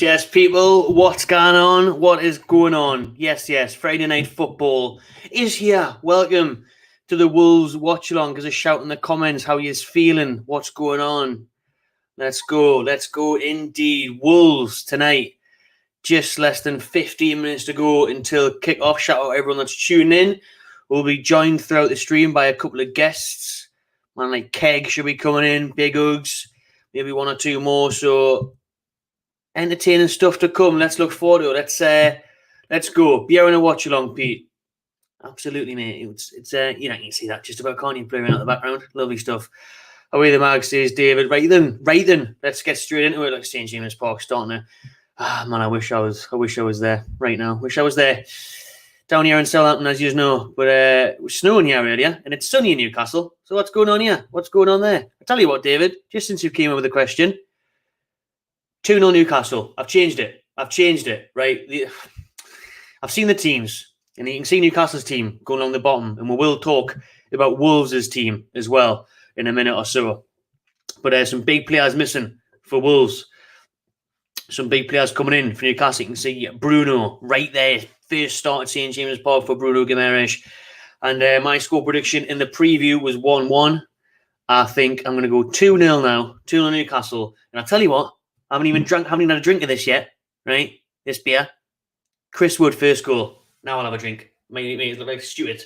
Yes, people. What's going on? What is going on? Yes. Friday night football is here. Welcome to the Wolves Watchalong. Give us a shout in the comments how you're feeling. What's going on? Let's go. Indeed. Wolves tonight. Just less than 15 minutes to go until kick-off. Shout out everyone that's tuning in. We'll be joined throughout the stream by a couple of guests. Man like Keg should be coming in. Big Ugs. Maybe one or two more. So entertaining stuff to come. Let's look forward to it. Let's go. Be out and a watch along, Pete. Absolutely, mate. It's you can see that just about, can't you? Playing out the background. Lovely stuff. Away the mag says David. Right then. Let's get straight into it. Like St. James Park starting to. Man, I wish I was there right now. Wish I was there. Down here in Southampton, as you know. But it was snowing here earlier, and it's sunny in Newcastle. So what's going on here? What's going on there? I tell you what, David, just since you came up with the question, 2-0 Newcastle. I've changed it, right? I've seen the teams, and you can see Newcastle's team going along the bottom, and we will talk about Wolves' team as well in a minute or so. But there's some big players missing for Wolves. Some big players coming in for Newcastle. You can see Bruno right there. First start at St. James Park for Bruno Guimaraes. And my score prediction in the preview was 1-1. I think I'm going to go 2-0 now. 2-0 Newcastle. And I'll tell you what, I haven't even had a drink of this yet, right? This beer. Chris Wood, first goal. Now I'll have a drink. Mate, it look like Stewart.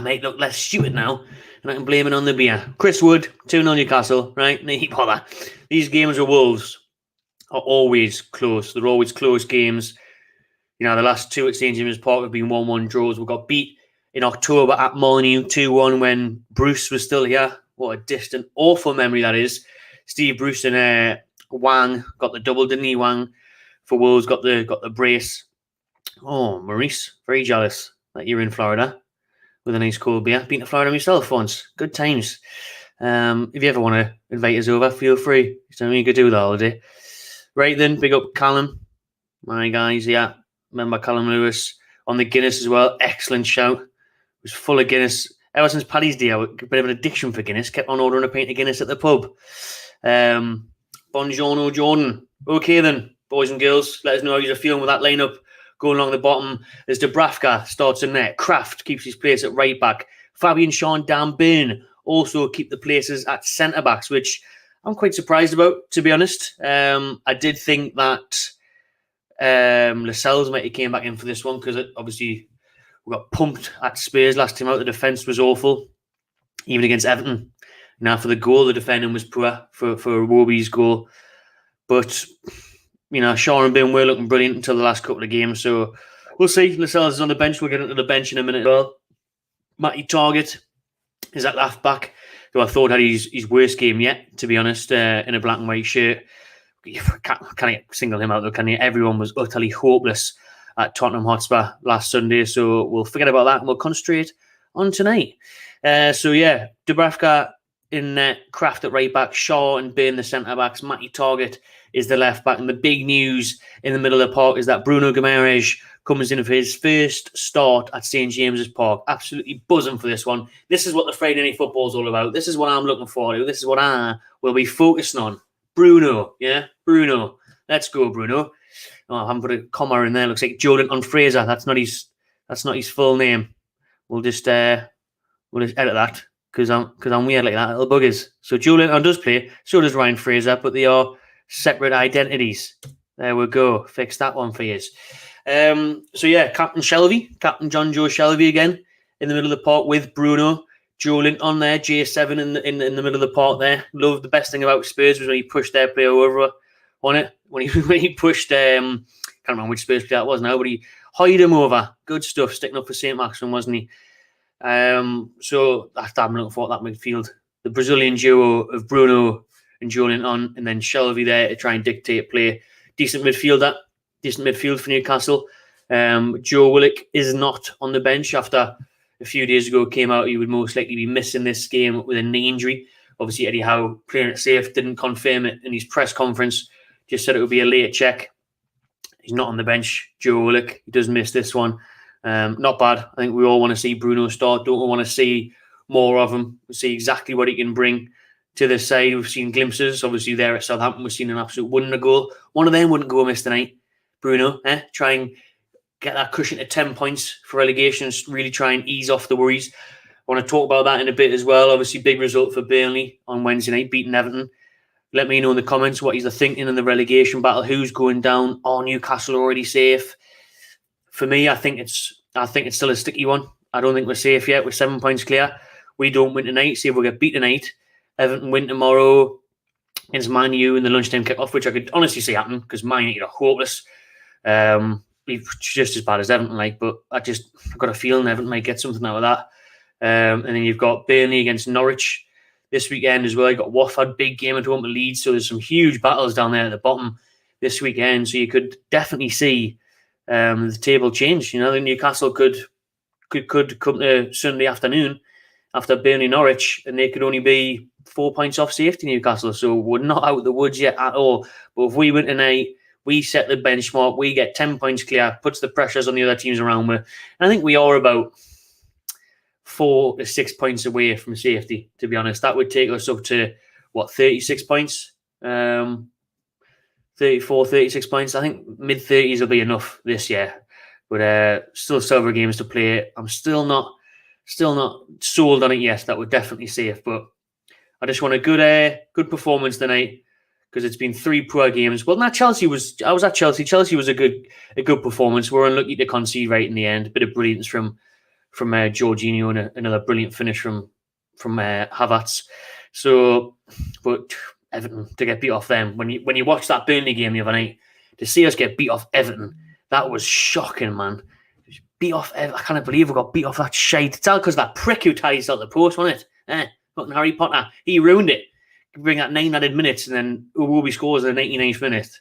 Mate, look less Stewart now. And I can blame it on the beer. Chris Wood, 2-0 Newcastle, right? Need bother. These games with Wolves are always close. They're always close games. You know, the last two at St. James Park have been 1-1 draws. We got beat in October at Molyneux 2-1 when Bruce was still here. What a distant, awful memory that is. Steve Bruce and Wang got the double, didn't he? Wang for Wolves got the brace. Oh, Maurice, very jealous that you're in Florida with a nice cold beer. Been to Florida myself once. Good times. If you ever want to invite us over, feel free. You could do that all day. Right then, big up Callum. My guys, yeah. Remember Callum Lewis on the Guinness as well. Excellent shout. It was full of Guinness. Ever since Paddy's Day, I had a bit of an addiction for Guinness. Kept on ordering a pint of Guinness at the pub. Buongiorno, Jordan. Okay then, boys and girls. Let us know how you're feeling with that lineup. Going along the bottom, as Dubravka starts in there. Kraft keeps his place at right back. Fabian Sean, Dan Burn also keep the places at centre-backs, which I'm quite surprised about, to be honest. I did think that Lascelles might have came back in for this one because obviously we got pumped at Spurs last time out. The defence was awful, even against Everton. Now for the goal, the defending was poor for Iwobi's goal. But, you know, Shaw and Ben were looking brilliant until the last couple of games. So we'll see. Lascelles is on the bench. We'll get into the bench in a minute as well. Matty Targett is at left back, who I thought had his worst game yet, to be honest, in a black and white shirt. Can't single him out, though, can you? Everyone was utterly hopeless at Tottenham Hotspur last Sunday, so we'll forget about that and we'll concentrate on tonight. Dubravka in net, Kraft at right back, Shaw and Bain the centre-backs, Matty Targett is the left back, and the big news in the middle of the park is that Bruno Guimaraes comes in for his first start at St. James's Park. Absolutely buzzing for this one. This is what the Friday Night Football is all about. This is what I'm looking forward to. This is what I will be focusing on. Bruno, yeah? Bruno. Let's go, Bruno. Oh, I haven't put a comma in there. Looks like Jordan Fraser. That's not his full name. We'll just edit that because I'm weird like that, little buggers. So Julian does play, so does Ryan Fraser, but they are separate identities. There we go. Fix that one for you. Captain John Joe Shelby again in the middle of the park with Bruno. Joe on there, J7 in the middle of the park there. Love the best thing about Spurs was when he pushed their player over on it. When he pushed, can't remember which Spurs player that was now, but he hied him over. Good stuff, sticking up for St. Maximin, wasn't he? So I'm looking for that midfield. The Brazilian duo of Bruno and Julian on, and then Shelby there to try and dictate play. Decent midfield for Newcastle. Joe Willock is not on the bench after a few days ago came out he would most likely be missing this game with a knee injury. Obviously, Eddie Howe, playing it safe, didn't confirm it in his press conference. Just said it would be a late check. He's not on the bench, Joe Willock. He does miss this one. Not bad. I think we all want to see Bruno start. Don't we want to see more of him? We see exactly what he can bring. to this side, we've seen glimpses. Obviously, there at Southampton, we've seen an absolute wonder goal. One of them wouldn't go amiss tonight. Bruno, try and get that cushion to 10 points for relegation, really try and ease off the worries. I want to talk about that in a bit as well. Obviously, big result for Burnley on Wednesday night, beating Everton. Let me know in the comments what you're thinking in the relegation battle. Who's going down? Are Newcastle already safe? For me, I think it's still a sticky one. I don't think we're safe yet. We're 7 points clear. We don't win tonight. See if we get beat tonight. Everton win tomorrow against Man U in the lunchtime kickoff, which I could honestly see happen because Man United are hopeless. Just as bad as Everton, but I've got a feeling Everton might get something out of that. And then you've got Burnley against Norwich this weekend as well. You've got Watford, big game at home to Leeds. So there's some huge battles down there at the bottom this weekend. So you could definitely see the table change. The Newcastle could come to Sunday afternoon after Burnley Norwich, and they could only be 4 points off safety, Newcastle. So we're not out of the woods yet at all. But if we win tonight, we set the benchmark, we get 10 points clear, puts the pressures on the other teams around me. And I think we are about 4 to 6 points away from safety, to be honest. That would take us up to, 36 points? 34, 36 points. I think mid-30s will be enough this year. But still several games to play. I'm still not sold on it yet. That we're definitely safe. But I just want a good performance tonight because it's been 3 poor games. Well, I was at Chelsea. Chelsea was a good performance. We're unlucky to concede right in the end. A bit of brilliance from Jorginho and another brilliant finish from Havertz. So, but Everton to get beat off them when you watch that Burnley game the other night, to see us get beat off Everton, that was shocking, man. Beat off Everton. I can't believe we got beat off that shite. It's all because that prick who ties out the post, wasn't it? Fucking Harry Potter. He ruined it. Bring that 9 added minutes and then Uwobi scores in the 99th minute.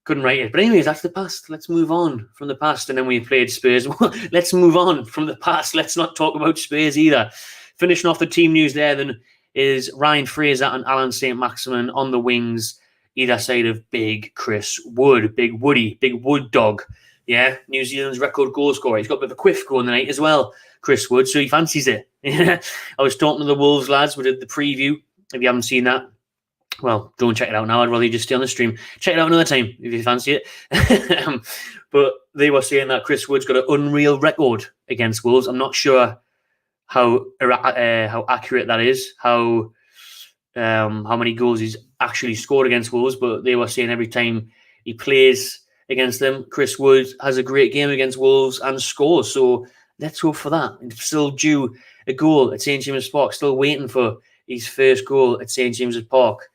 Couldn't write it. But anyways, that's the past. Let's move on from the past. And then we played Spurs. Let's move on from the past. Let's not talk about Spurs either. Finishing off the team news there then is Ryan Fraser and Alan St. Maximin on the wings, either side of Big Chris Wood. Big Woody. Big Wood dog. Yeah, New Zealand's record goal scorer. He's got a bit of a quiff going tonight as well, Chris Wood, so he fancies it. I was talking to the Wolves lads. We did the preview. If you haven't seen that, well, go and check it out now. I'd rather you just stay on the stream. Check it out another time if you fancy it. But they were saying that Chris Wood's got an unreal record against Wolves. I'm not sure how accurate that is, how many goals he's actually scored against Wolves, but they were saying every time he plays against them, Chris Wood has a great game against Wolves and scores. So let's hope for that. And still due a goal at St. James's Park, still waiting for his first goal at St. James's Park.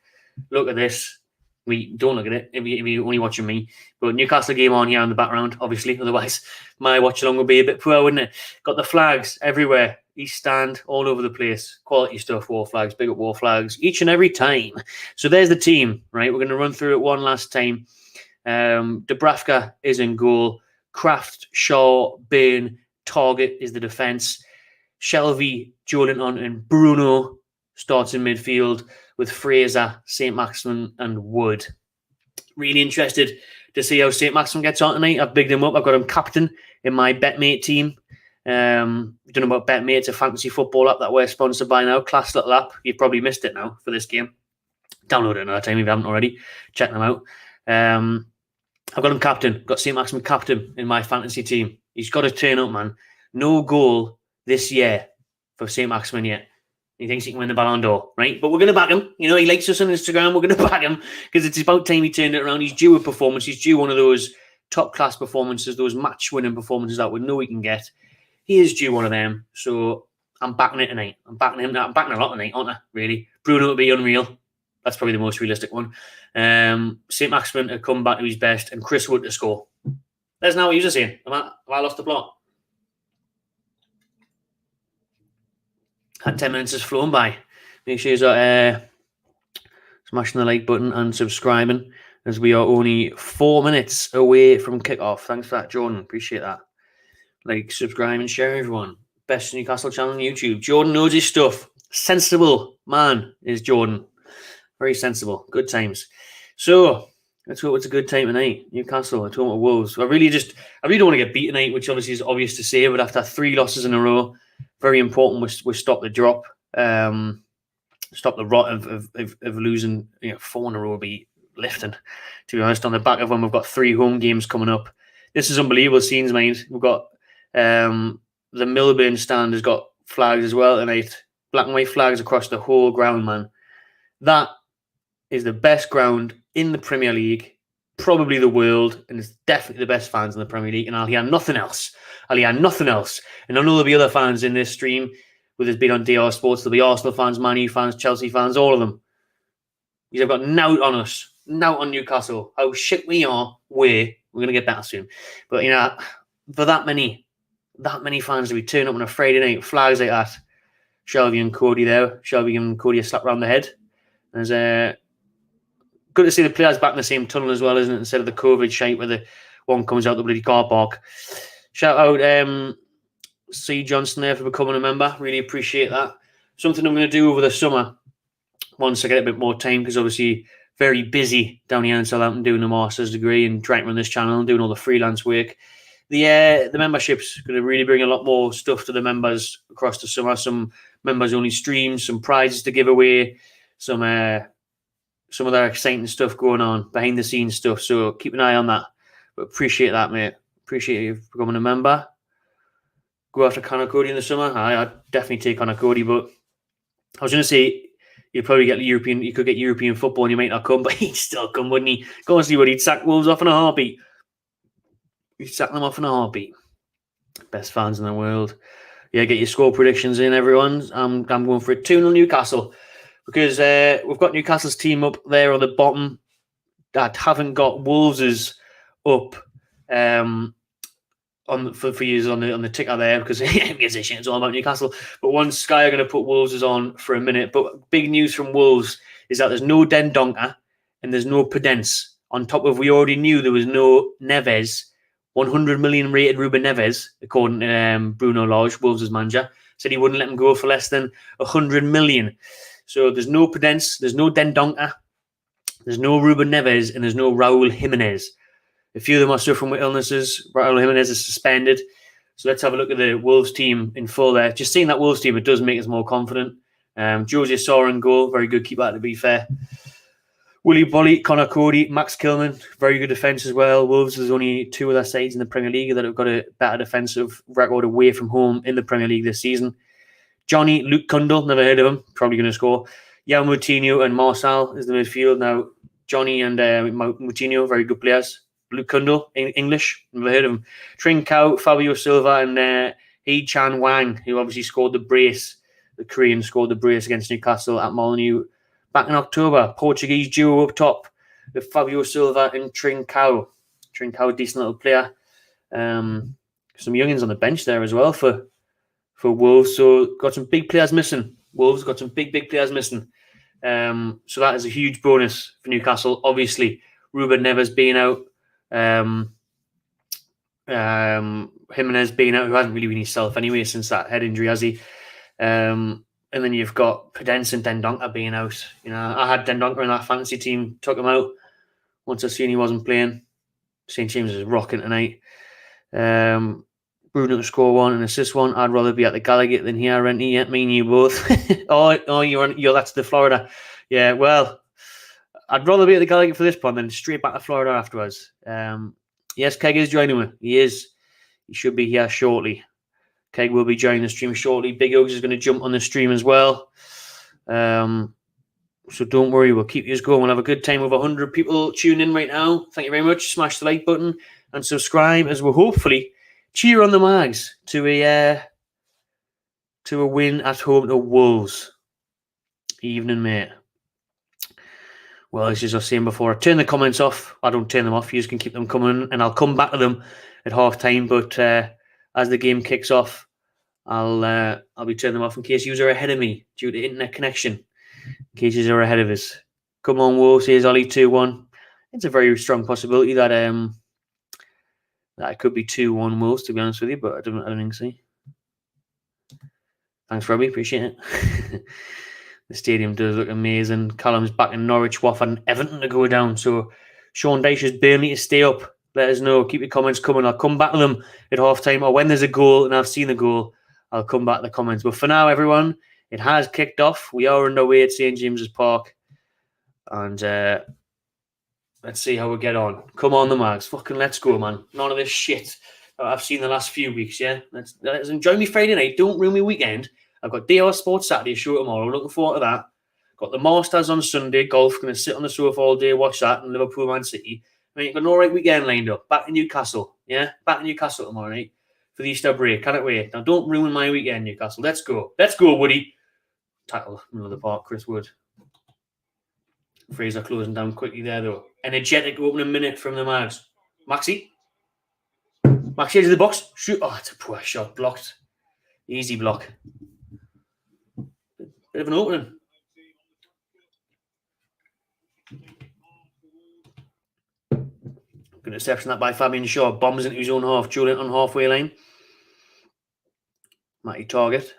Look at this. We don't look at it if you're only watching me. But Newcastle game on here in the background, obviously. Otherwise, my watch-along would be a bit poor, wouldn't it? Got the flags everywhere. East Stand, all over the place. Quality stuff, war flags, big up war flags, each and every time. So there's the team, right? We're going to run through it one last time. Dubravka is in goal. Kraft, Shaw, Bain, Target is the defence. Shelvey, Joelinton and Bruno starts in midfield with Fraser, St. Maximin and Wood. Really interested to see how St. Maximin gets on tonight. I've bigged him up. I've got him captain in my BetMate team. Don't know about BetMate. It's a fantasy football app that we're sponsored by now. Class little app. You've probably missed it now for this game. Download it another time if you haven't already. Check them out. I've got him captain. Got St. Maximin captain in my fantasy team. He's got to turn up, man. No goal this year for St. Maximin yet. He thinks he can win the Ballon d'Or, right? But we're going to back him. He likes us on Instagram. We're going to back him because it's about time he turned it around. He's due a performance. He's due one of those top-class performances, those match-winning performances that we know he can get. He is due one of them. So I'm backing it tonight. I'm backing him. I'm backing a lot tonight, aren't I? Really. Bruno will be unreal. That's probably the most realistic one. St. Maximin to come back to his best and Chris Wood to score. There's now what you were saying. Have I lost the plot? That 10 minutes has flown by. Make sure you're smashing the like button and subscribing as we are only 4 minutes away from kickoff. Thanks for that, Jordan. Appreciate that. Like, subscribe and share, everyone. Best Newcastle channel on YouTube. Jordan knows his stuff. Sensible man is Jordan. Very sensible. Good times. So, let's hope it's a good time tonight. Newcastle, at home to Wolves. I really don't want to get beat tonight, which obviously is obvious to say, but after 3 losses in a row, very important we stop the drop. stop the rot of losing 4 in a row will be lifting, to be honest. On the back of them, we've got 3 home games coming up. This is unbelievable scenes, mate. We've got the Millburn stand has got flags as well tonight. Black and white flags across the whole ground, man. That is the best ground in the Premier League, probably the world, and it's definitely the best fans in the Premier League, and I'll hear nothing else. And I know there'll be other fans in this stream, whether it's been on DR Sports, there'll be Arsenal fans, Man U fans, Chelsea fans, all of them. They've got nout on us, nout on Newcastle. How shit we are, we're going to get better soon. But, for that many fans to be turning up on a Friday night, flags like that, Shelby and Cody there, Shelby giving Cody a slap around the head. There's good to see the players back in the same tunnel as well, isn't it? Instead of the COVID shite where the one comes out the bloody car park. Shout out C. Johnson there for becoming a member. Really appreciate that. Something I'm going to do over the summer, once I get a bit more time, because obviously very busy down here in Southampton doing a master's degree and trying to run this channel and doing all the freelance work. The membership's going to really bring a lot more stuff to the members across the summer. Some members-only streams, some prizes to give away, some other exciting stuff going on, behind-the-scenes stuff. So keep an eye on that. But appreciate that, mate. Appreciate you becoming a member. Go after Connor Cody in the summer. I'd definitely take Connor Cody, but I was going to say you'd probably get European. You could get European football, and you might not come, but he'd still come, wouldn't he? Go and see what he'd sack Wolves off in a heartbeat. He'd sack them off in a heartbeat. Best fans in the world. Yeah, get your score predictions in, everyone. I'm going for a 2-0 Newcastle, because we've got Newcastle's team up there on the bottom that haven't got Wolves's up for years on the ticker there, because it's all about Newcastle. But once Sky are going to put Wolves's on for a minute. But big news from Wolves is that there's no Dendoncker and there's no Podence. On top of, we already knew there was no Neves. 100 million rated Ruben Neves, according to Bruno Lage, Wolves' manager, said he wouldn't let him go for less than 100 million. So there's no Podence, there's no Dendoncker, there's no Ruben Neves, and there's no Raul Jimenez. A few of them are suffering with illnesses. Raul Jimenez is suspended. So let's have a look at the Wolves team in full there. Just seeing that Wolves team, it does make us more confident. Jose Soren goal, very good keeper, to be fair. Willie Bolly, Connor Cody, Max Kilman, very good defence as well. Wolves, there's only 2 other sides in the Premier League that have got a better defensive record away from home in the Premier League this season. Johnny, Luke Cundle, never heard of him, probably going to score. Jan Moutinho and Marcel is the midfield. Now, Johnny and Moutinho, very good players. Luke Cundle, English, never heard of him. Trincao, Fabio Silva, and Hee Chan Wang, who obviously scored the brace. The Korean scored the brace against Newcastle at Molineux back in October. Portuguese duo up top with Fabio Silva and Trincao. Trincao, decent little player. Some youngins on the bench there as well for Wolves. So got some big players missing. Wolves got some big players missing. So that is a huge bonus for Newcastle. Obviously, Ruben Neves being out. Jimenez being out, who hasn't really been himself anyway since that head injury, has he? And then you've got Podence and Dendoncker being out. I had Dendoncker in that fantasy team, took him out once I seen he wasn't playing. St. James is rocking tonight. Bruno to score 1 and assist 1. I'd rather be at the Gallagher than here, Renty. Yeah, me and you both. you're that's the Florida. Yeah, well, I'd rather be at the Gallagher for this one than straight back to Florida afterwards. Yes, Keg is joining me. He is. He should be here shortly. Keg will be joining the stream shortly. Big Oaks is going to jump on the stream as well. So don't worry, we'll keep you going. We'll have a good time with 100 people tuning in right now. Thank you very much. Smash the like button and subscribe as we'll hopefully cheer on the Mags to a win at home to Wolves. Evening, mate. Well, as I was saying before, I turn the comments off. I don't turn them off. You can keep them coming, and I'll come back to them at half time. But as the game kicks off, I'll be turning them off in case you are ahead of me due to internet connection. In case you are ahead of us. Come on, Wolves. Here's Ollie 2-1. It's a very strong possibility that it could be 2-1 Wolves, to be honest with you, but I don't think so. Thanks, Robbie. Appreciate it. The stadium does look amazing. Callum's back in Norwich, Watford and Everton to go down. So Sean Dyche's Burnley to stay up. Let us know. Keep your comments coming. I'll come back to them at half time, or when there's a goal and I've seen the goal, I'll come back to the comments. But for now, everyone, It has kicked off. We are underway at St James's Park, and let's see how we get on. Come on, the Mags. Fucking let's go, man. None of this shit that I've seen the last few weeks, yeah? Let's enjoy me Friday night. Don't ruin my weekend. I've got DR Sports Saturday show tomorrow. Looking forward to that. Got the Masters on Sunday. Golf. Going to sit on the sofa all day, watch that, and Liverpool Man City. I mean, you've got an alright weekend lined up. Back in Newcastle, yeah? Back in Newcastle tomorrow night for the Easter break. Can't wait. Now, don't ruin my weekend, Newcastle. Let's go. Let's go, Woody. Tackle, middle of the park, Chris Wood. Fraser closing down quickly there, though. Energetic opening minute from the Mags. Maxi edge of the box. Shoot. Oh, it's a poor shot. Blocked. Easy block. Bit of an opening. Good interception that by Fabian Shaw. Bombs into his own half. Julian on halfway line. Matty target.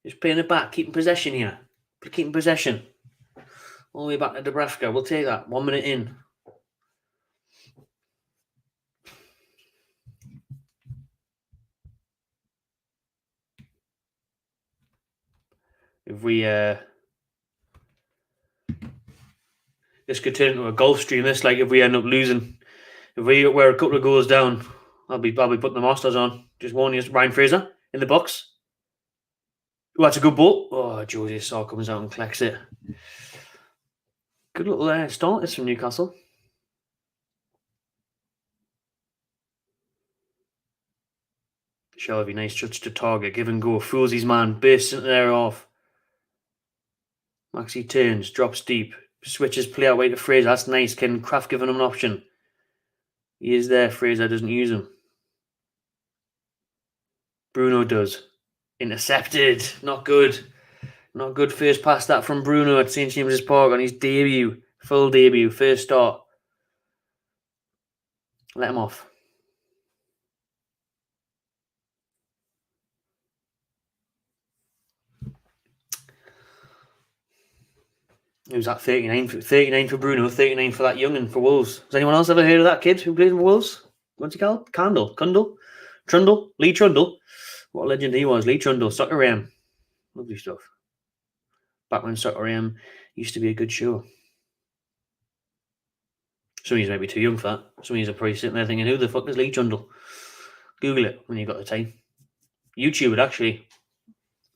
Just playing it back. Keeping possession here. Keeping possession. All the way back to Dubravka. We'll take that. 1 minute in. If we this could turn into a golf stream. This, like, if we end up losing, if we're a couple of goals down, I'll be putting the Masters on. Just warning you, Ryan Fraser in the box. Oh, that's a good ball. Oh, Josie Saw comes out and collects it. Good little start this from Newcastle. Shelby, nice touch to target. Give and go. Fools his man. Bursts into there off. Maxi turns. Drops deep. Switches play out way to Fraser. That's nice. Ken Kraft giving him an option. He is there. Fraser doesn't use him. Bruno does. Intercepted. Not good. Not good first pass that from Bruno at St James's Park on his debut. Full debut. First start. Let him off. It was at 39 for Bruno, 39 for that young'un for Wolves. Has anyone else ever heard of that kid who plays for Wolves? What's he called? Trundle? Lee Trundle. What a legend he was. Lee Trundle, Soccer AM. Lovely stuff. Back when Soccer AM used to be a good show. Some of you might be too young for that. Some of you are probably sitting there thinking, who the fuck is Lee Trundle? Google it when you've got the time. YouTube it, actually.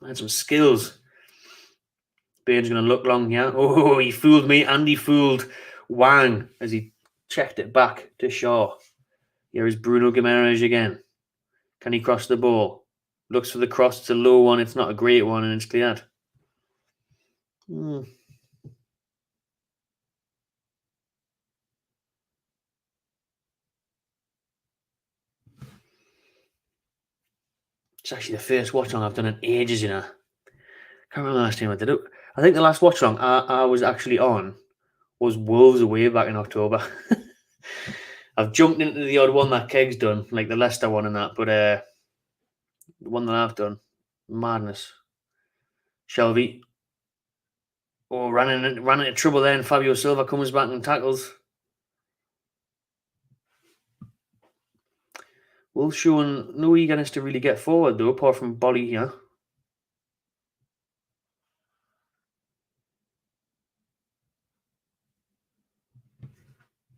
I had some skills. Bane's going to look long, yeah. Oh, he fooled me and he fooled Wang as he checked it back to Shaw. Here is Bruno Guimaraes again. Can he cross the ball? Looks for the cross. It's a low one. It's not a great one, and it's cleared. It's actually the first watch-along I've done in ages, you know. Can't remember the last time I did it. I think the last watch-along I was actually on was Wolves away back in October. I've jumped into the odd one that Keg's done, like the Leicester one and that, but the one that I've done, madness. Shelby. Oh, ran into trouble there, and Fabio Silva comes back and tackles. Wolves showing no eagerness to really get forward, though, apart from Bolly here.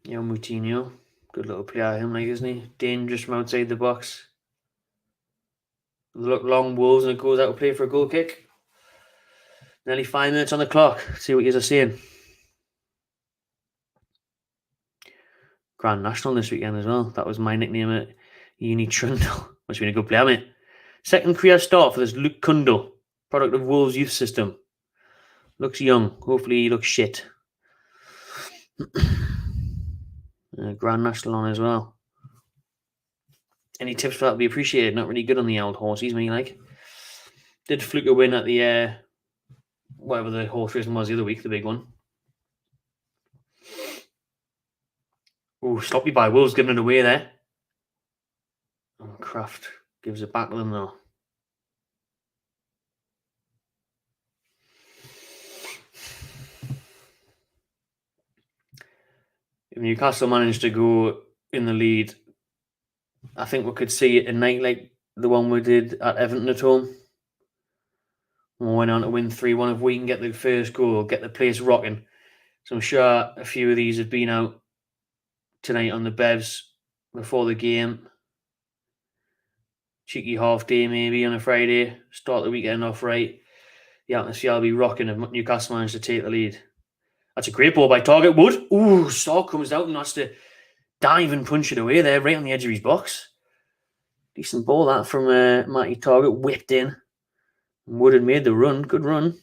Yeah, Moutinho. Good little play at him, like, isn't he? Dangerous from outside the box. Look, long Wolves, and it goes out to play for a goal kick. Nearly 5 minutes on the clock. Let's see what you are saying. Grand National this weekend as well. That was my nickname at Uni Trundle. Must have been a good player, mate. Second career start for this Luke Kundle, product of Wolves youth system. Looks young. Hopefully he looks shit. Grand National on as well. Any tips for that would be appreciated. Not really good on the old horses, me like. Did fluke a win at the whatever the horse racing was the other week, the big one. Oh, sloppy by Wolves, giving it away there. Oh, Kraft gives it back to them though. If Newcastle managed to go in the lead, I think we could see a night like the one we did at Everton at home. We went on to win 3-1. If we can get the first goal, get the place rocking. So I'm sure a few of these have been out tonight on the bevs before the game. Cheeky half day maybe on a Friday. Start the weekend off right. The atmosphere will be rocking if Newcastle manage to take the lead. That's a great ball by Target. Wood. Ooh, Stark comes out and has to dive and punch it away there, right on the edge of his box. Decent ball that from Matty Target. Whipped in. Wood had made the run. Good run.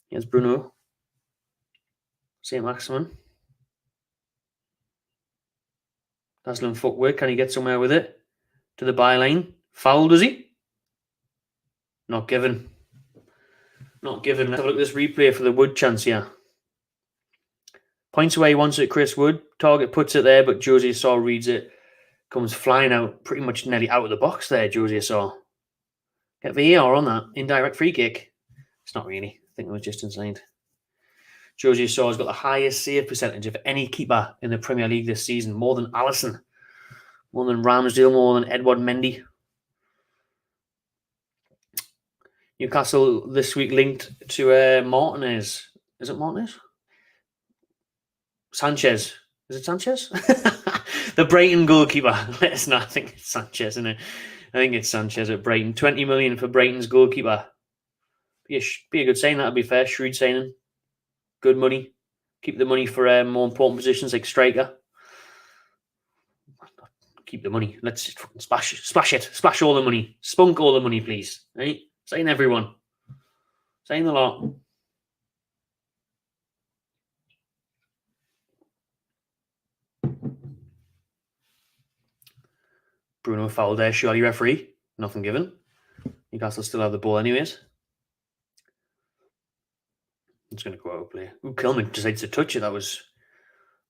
Here's Bruno. St. Maximin. Dazzling footwork. Can he get somewhere with it? To the byline. Foul, does he? Not given. Not given. Let's have a look at this replay for the Wood chance here. Points away, he wants it, Chris Wood. Target puts it there, but Josie Saw reads it. Comes flying out, pretty much nearly out of the box there, Josie Saw. Get VAR on that. Indirect free kick. It's not really. I think it was just inside. Josie Saw has got the highest save percentage of any keeper in the Premier League this season. More than Alisson. More than Ramsdale. More than Edward Mendy. Newcastle this week linked to Martinez. Is it Martinez? Sanchez. Is it Sanchez? The Brighton goalkeeper. Let us know. I think it's Sanchez, isn't it? I think it's Sanchez at Brighton. 20 million for Brighton's goalkeeper. Be a good sign. That'd be fair. Shrewd signing. Good money. Keep the money for more important positions like striker. Keep the money. Let's splash it. Splash all the money. Spunk all the money, please. Right? Sign everyone. Sign the lot. Bruno fouled there. Surely referee. Nothing given. Newcastle still have the ball anyways. It's going to go out of play. Ooh, Kilman decides to touch it. That was...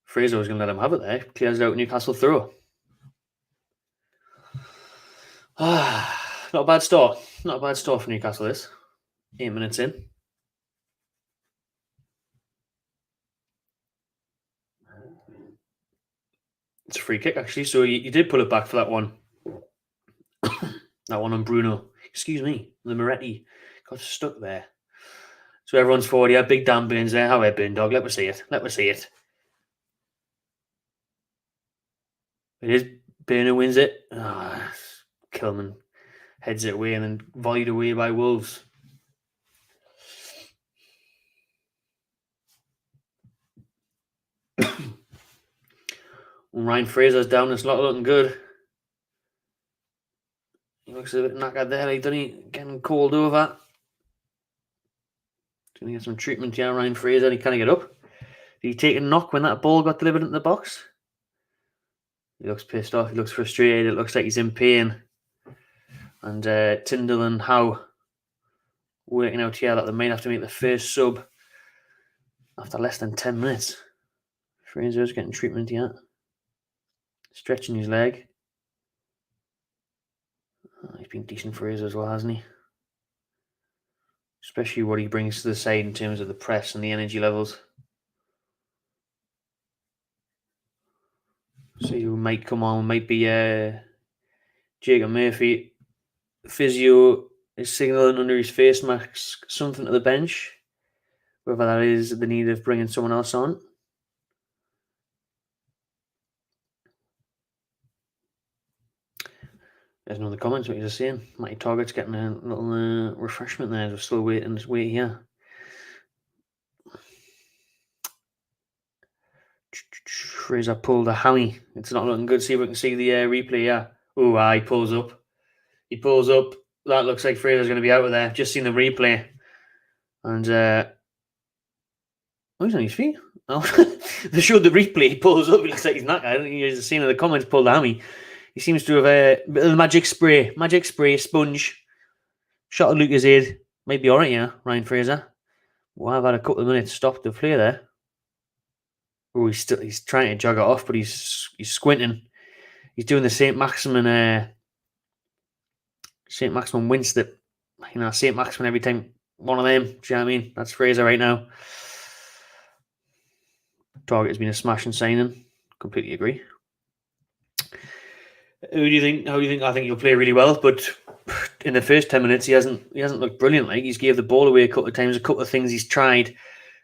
Fraser was going to let him have it there. Clears it out. Newcastle throw. Not a bad start. Not a bad start for Newcastle this. 8 minutes in. It's a free kick, actually. So you did pull it back for that one. That one on Bruno. Excuse me. The Moretti got stuck there. So everyone's forward here. Big Dan Burns there. How it been, dog? Let me see it. Let me see it. It is. Burner wins it. Kilman heads it away and then volleyed away by Wolves. Ryan Fraser's down. It's not looking good. He looks a bit knackered there, like, doesn't he? Getting called over. Going to get some treatment here, Ryan Fraser. He can't get up. Did he take a knock when that ball got delivered into the box? He looks pissed off. He looks frustrated. It looks like he's in pain. And Tyndall and Howe working out here that they might have to make the first sub after less than 10 minutes. Fraser's getting treatment here. Stretching his leg. He's been decent Fraser as well, hasn't he? Especially what he brings to the side in terms of the press and the energy levels. See who might come on. Might be Jacob Murphy. Physio is signalling under his face mask something to the bench. Whether that is the need of bringing someone else on. There's another comment, what you're just saying. Matty Target's getting a little refreshment there. We're still waiting here. Fraser pulled a hammy. It's not looking good. See if we can see the replay. Yeah. Oh, he pulls up. He pulls up. That looks like Fraser's going to be out of there. Just seen the replay. And he's on his feet. Oh, they showed the replay. He pulls up. It looks like he's not. I don't think he's seen in the comments. Pulled a hammy. He seems to have a bit of magic spray sponge. Shot at Lucas head. Might be alright, yeah, Ryan Fraser. Well, I've had a couple of minutes stop the play there. Oh, he's trying to jog it off, but he's squinting. He's doing the St. Maximin Winstep. You know, St. Maximin every time. One of them. Do you know what I mean? That's Fraser right now. Target has been a smashing signing. Completely agree. Who do you think? How do you think? I think he'll play really well, but in the first 10 minutes, he hasn't looked brilliant. Like he's gave the ball away a couple of times. A couple of things he's tried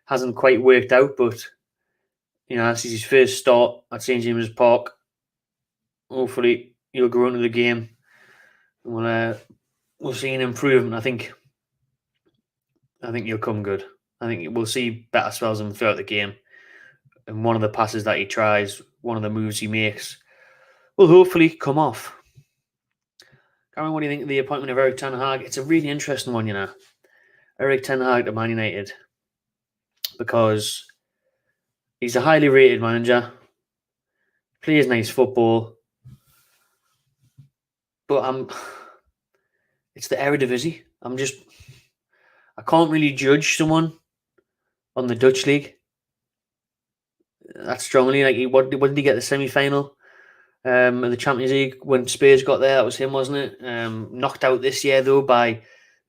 hasn't quite worked out. But this is his first start at St James's Park. Hopefully, he'll grow into the game. We'll see an improvement. I think he'll come good. I think we'll see better spells of him throughout the game. And one of the passes that he tries, one of the moves he makes, will hopefully come off. Cameron, what do you think of the appointment of Erik ten Hag? It's a really interesting one, Erik ten Hag to Man United. Because he's a highly rated manager, plays nice football, but it's the Eredivisie. I can't really judge someone on the Dutch league that strongly. Like, when did he get the semi-final in the Champions League when Spurs got there? That was him, wasn't it? Knocked out this year though by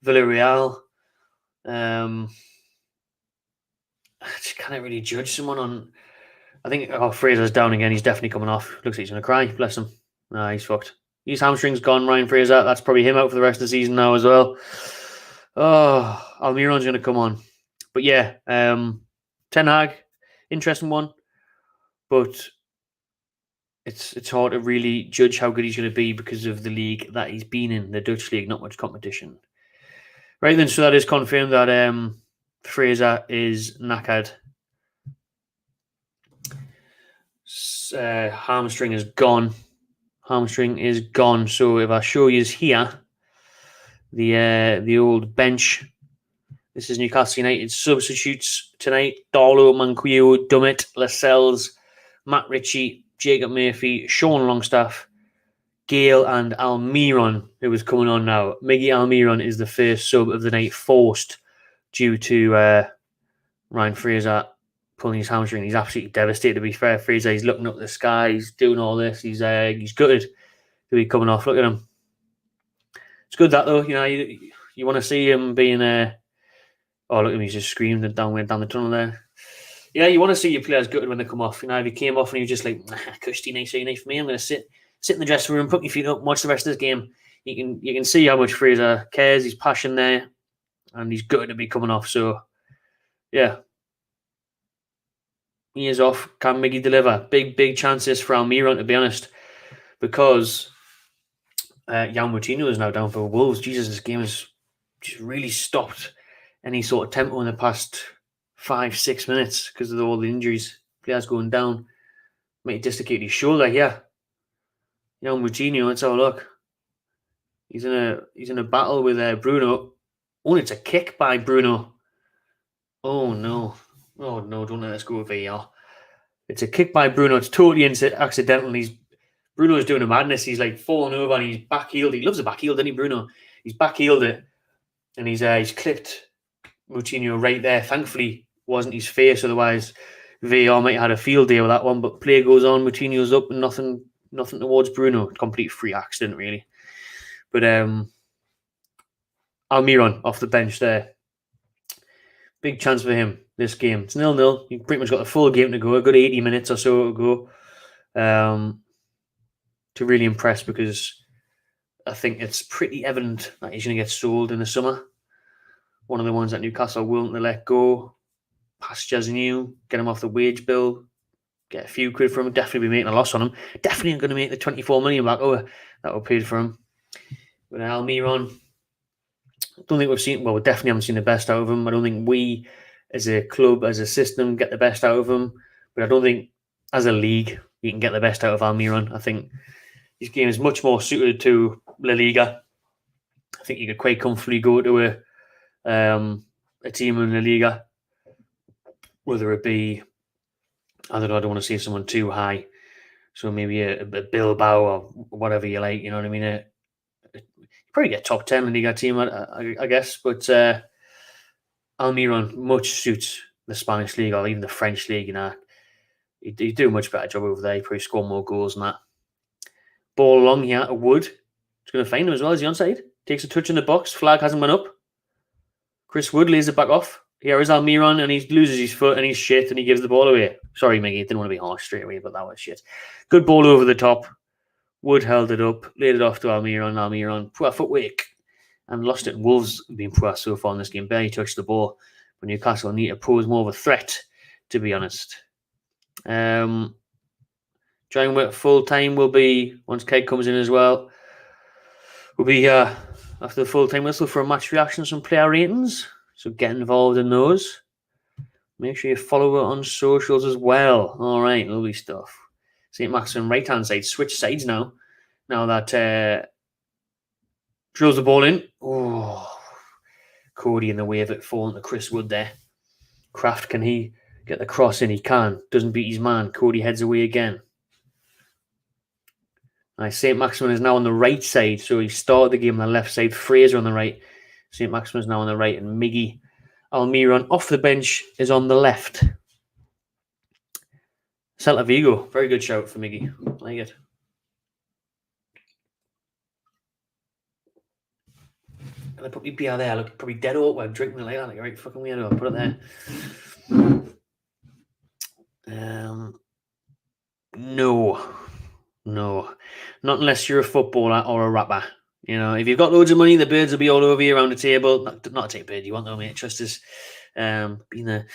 Villarreal. I just can't really judge someone on. I think Fraser's down again. He's definitely coming off. Looks like he's gonna cry. Bless him. Nah, he's fucked. His hamstring's gone. Ryan Fraser. That's probably him out for the rest of the season now as well. Oh, Almiron's gonna come on. But yeah, Ten Hag, interesting one. But it's hard to really judge how good he's going to be because of the league that he's been in, the Dutch league. Not much competition. Right then, so that is confirmed that Fraser is knackered. Hamstring is gone. So if I show you here, the old bench. This is Newcastle United substitutes tonight. Darlow, Manquillo, Dummett, Lascelles, Matt Ritchie, Jacob Murphy, Sean Longstaff, Gale and Almiron, who is coming on now. Miggy Almiron is the first sub of the night, forced due to Ryan Fraser pulling his hamstring. He's absolutely devastated, to be fair. Fraser, he's looking up at the sky, he's doing all this, he's gutted to be coming off. Look at him. It's good that though, you want to see him being oh, look at him, he's just screamed and down the tunnel there. Yeah, you want to see your players gutted when they come off. If he came off and he was just like, cushy, nice for me, I'm going to sit in the dressing room, put my feet up, and watch the rest of this game. You can see how much Fraser cares, his passion there, and he's gutted to be coming off. So, yeah. He is off. Can Miggy deliver? Big chances for Almiron, to be honest, because Jan Moutinho is now down for Wolves. Jesus, this game has just really stopped any sort of tempo in the past 5-6 minutes because of all the injuries. Players going down. Might dislocate his shoulder. Yeah, Jan Moutinho. Let's have a look. He's in a battle with Bruno. Oh, it's a kick by Bruno. Oh no! Don't let us go with VAR. It's a kick by Bruno. It's totally accidental. Bruno's doing a madness. He's like falling over and he's back-heeled. He loves a back-heel, doesn't he, Bruno? He's back-heeled it, and he's clipped Moutinho right there. Thankfully, wasn't his face. Otherwise, VAR might have had a field day with that one. But play goes on. Moutinho's up, and nothing towards Bruno. Complete free accident, really. But Almiron off the bench there. Big chance for him this game. It's 0-0. He pretty much got the full game to go. A good 80 minutes or so to go to really impress, because I think it's pretty evident that he's going to get sold in the summer. One of the ones that Newcastle willing to let go. Past Jaznew, get him off the wage bill, get a few quid for him. Definitely be making a loss on him. Definitely going to make the 24 million back that were paid for him. But Almiron, I don't think we've seen. Well, we definitely haven't seen the best out of him. I don't think we, as a club, as a system, get the best out of him. But I don't think, as a league, you can get the best out of Almiron. I think his game is much more suited to La Liga. I think you could quite comfortably go to a team in La Liga, whether it be, I don't want to say someone too high, so maybe a Bilbao or whatever you like. You know what I mean? Probably get top 10 in the Liga team, I guess. But Almiron much suits the Spanish league or even the French league. He'd do a much better job over there. He'd probably score more goals than that. Ball along here to Wood. He's going to find him as well. Is he onside? Takes a touch in the box. Flag hasn't went up. Chris Wood lays it back off. Here is Almiron, and he loses his foot and he's shit, and he gives the ball away. Sorry, Miggy. Didn't want to be harsh straight away, but that was shit. Good ball over the top. Wood held it up, laid it off to Almiron. Poor footwork. And lost it. Wolves have been poor so far in this game. Barely touched the ball. But Newcastle need to pose more of a threat, to be honest. Joining with full time will be, once Keg comes in as well, will be after the full time whistle for match reactions and player ratings. So get involved in those. Make sure you follow it on socials as well. All right, lovely stuff. St. Maximin right hand side. Switch sides now. Now that drills the ball in. Oh, Cody in the way of it falling to Chris Wood there. Kraft, can he get the cross in? He can. Doesn't beat his man. Cody heads away again. Nice. St. Maximin is now on the right side. So he started the game on the left side. Fraser on the right. St. Maximin is now on the right. And Miggy Almiron off the bench is on the left. Celta Vigo. Very good shout for Miggy. I like it. Can I put my beer there? I look probably dead awkward. I'm drinking it like that. Like a right fucking weirdo. I'll put it there. No. Not unless you're a footballer or a rapper. You know, if you've got loads of money, the birds will be all over you around the table. Not a take bird you want though, mate. Trust us. Being there,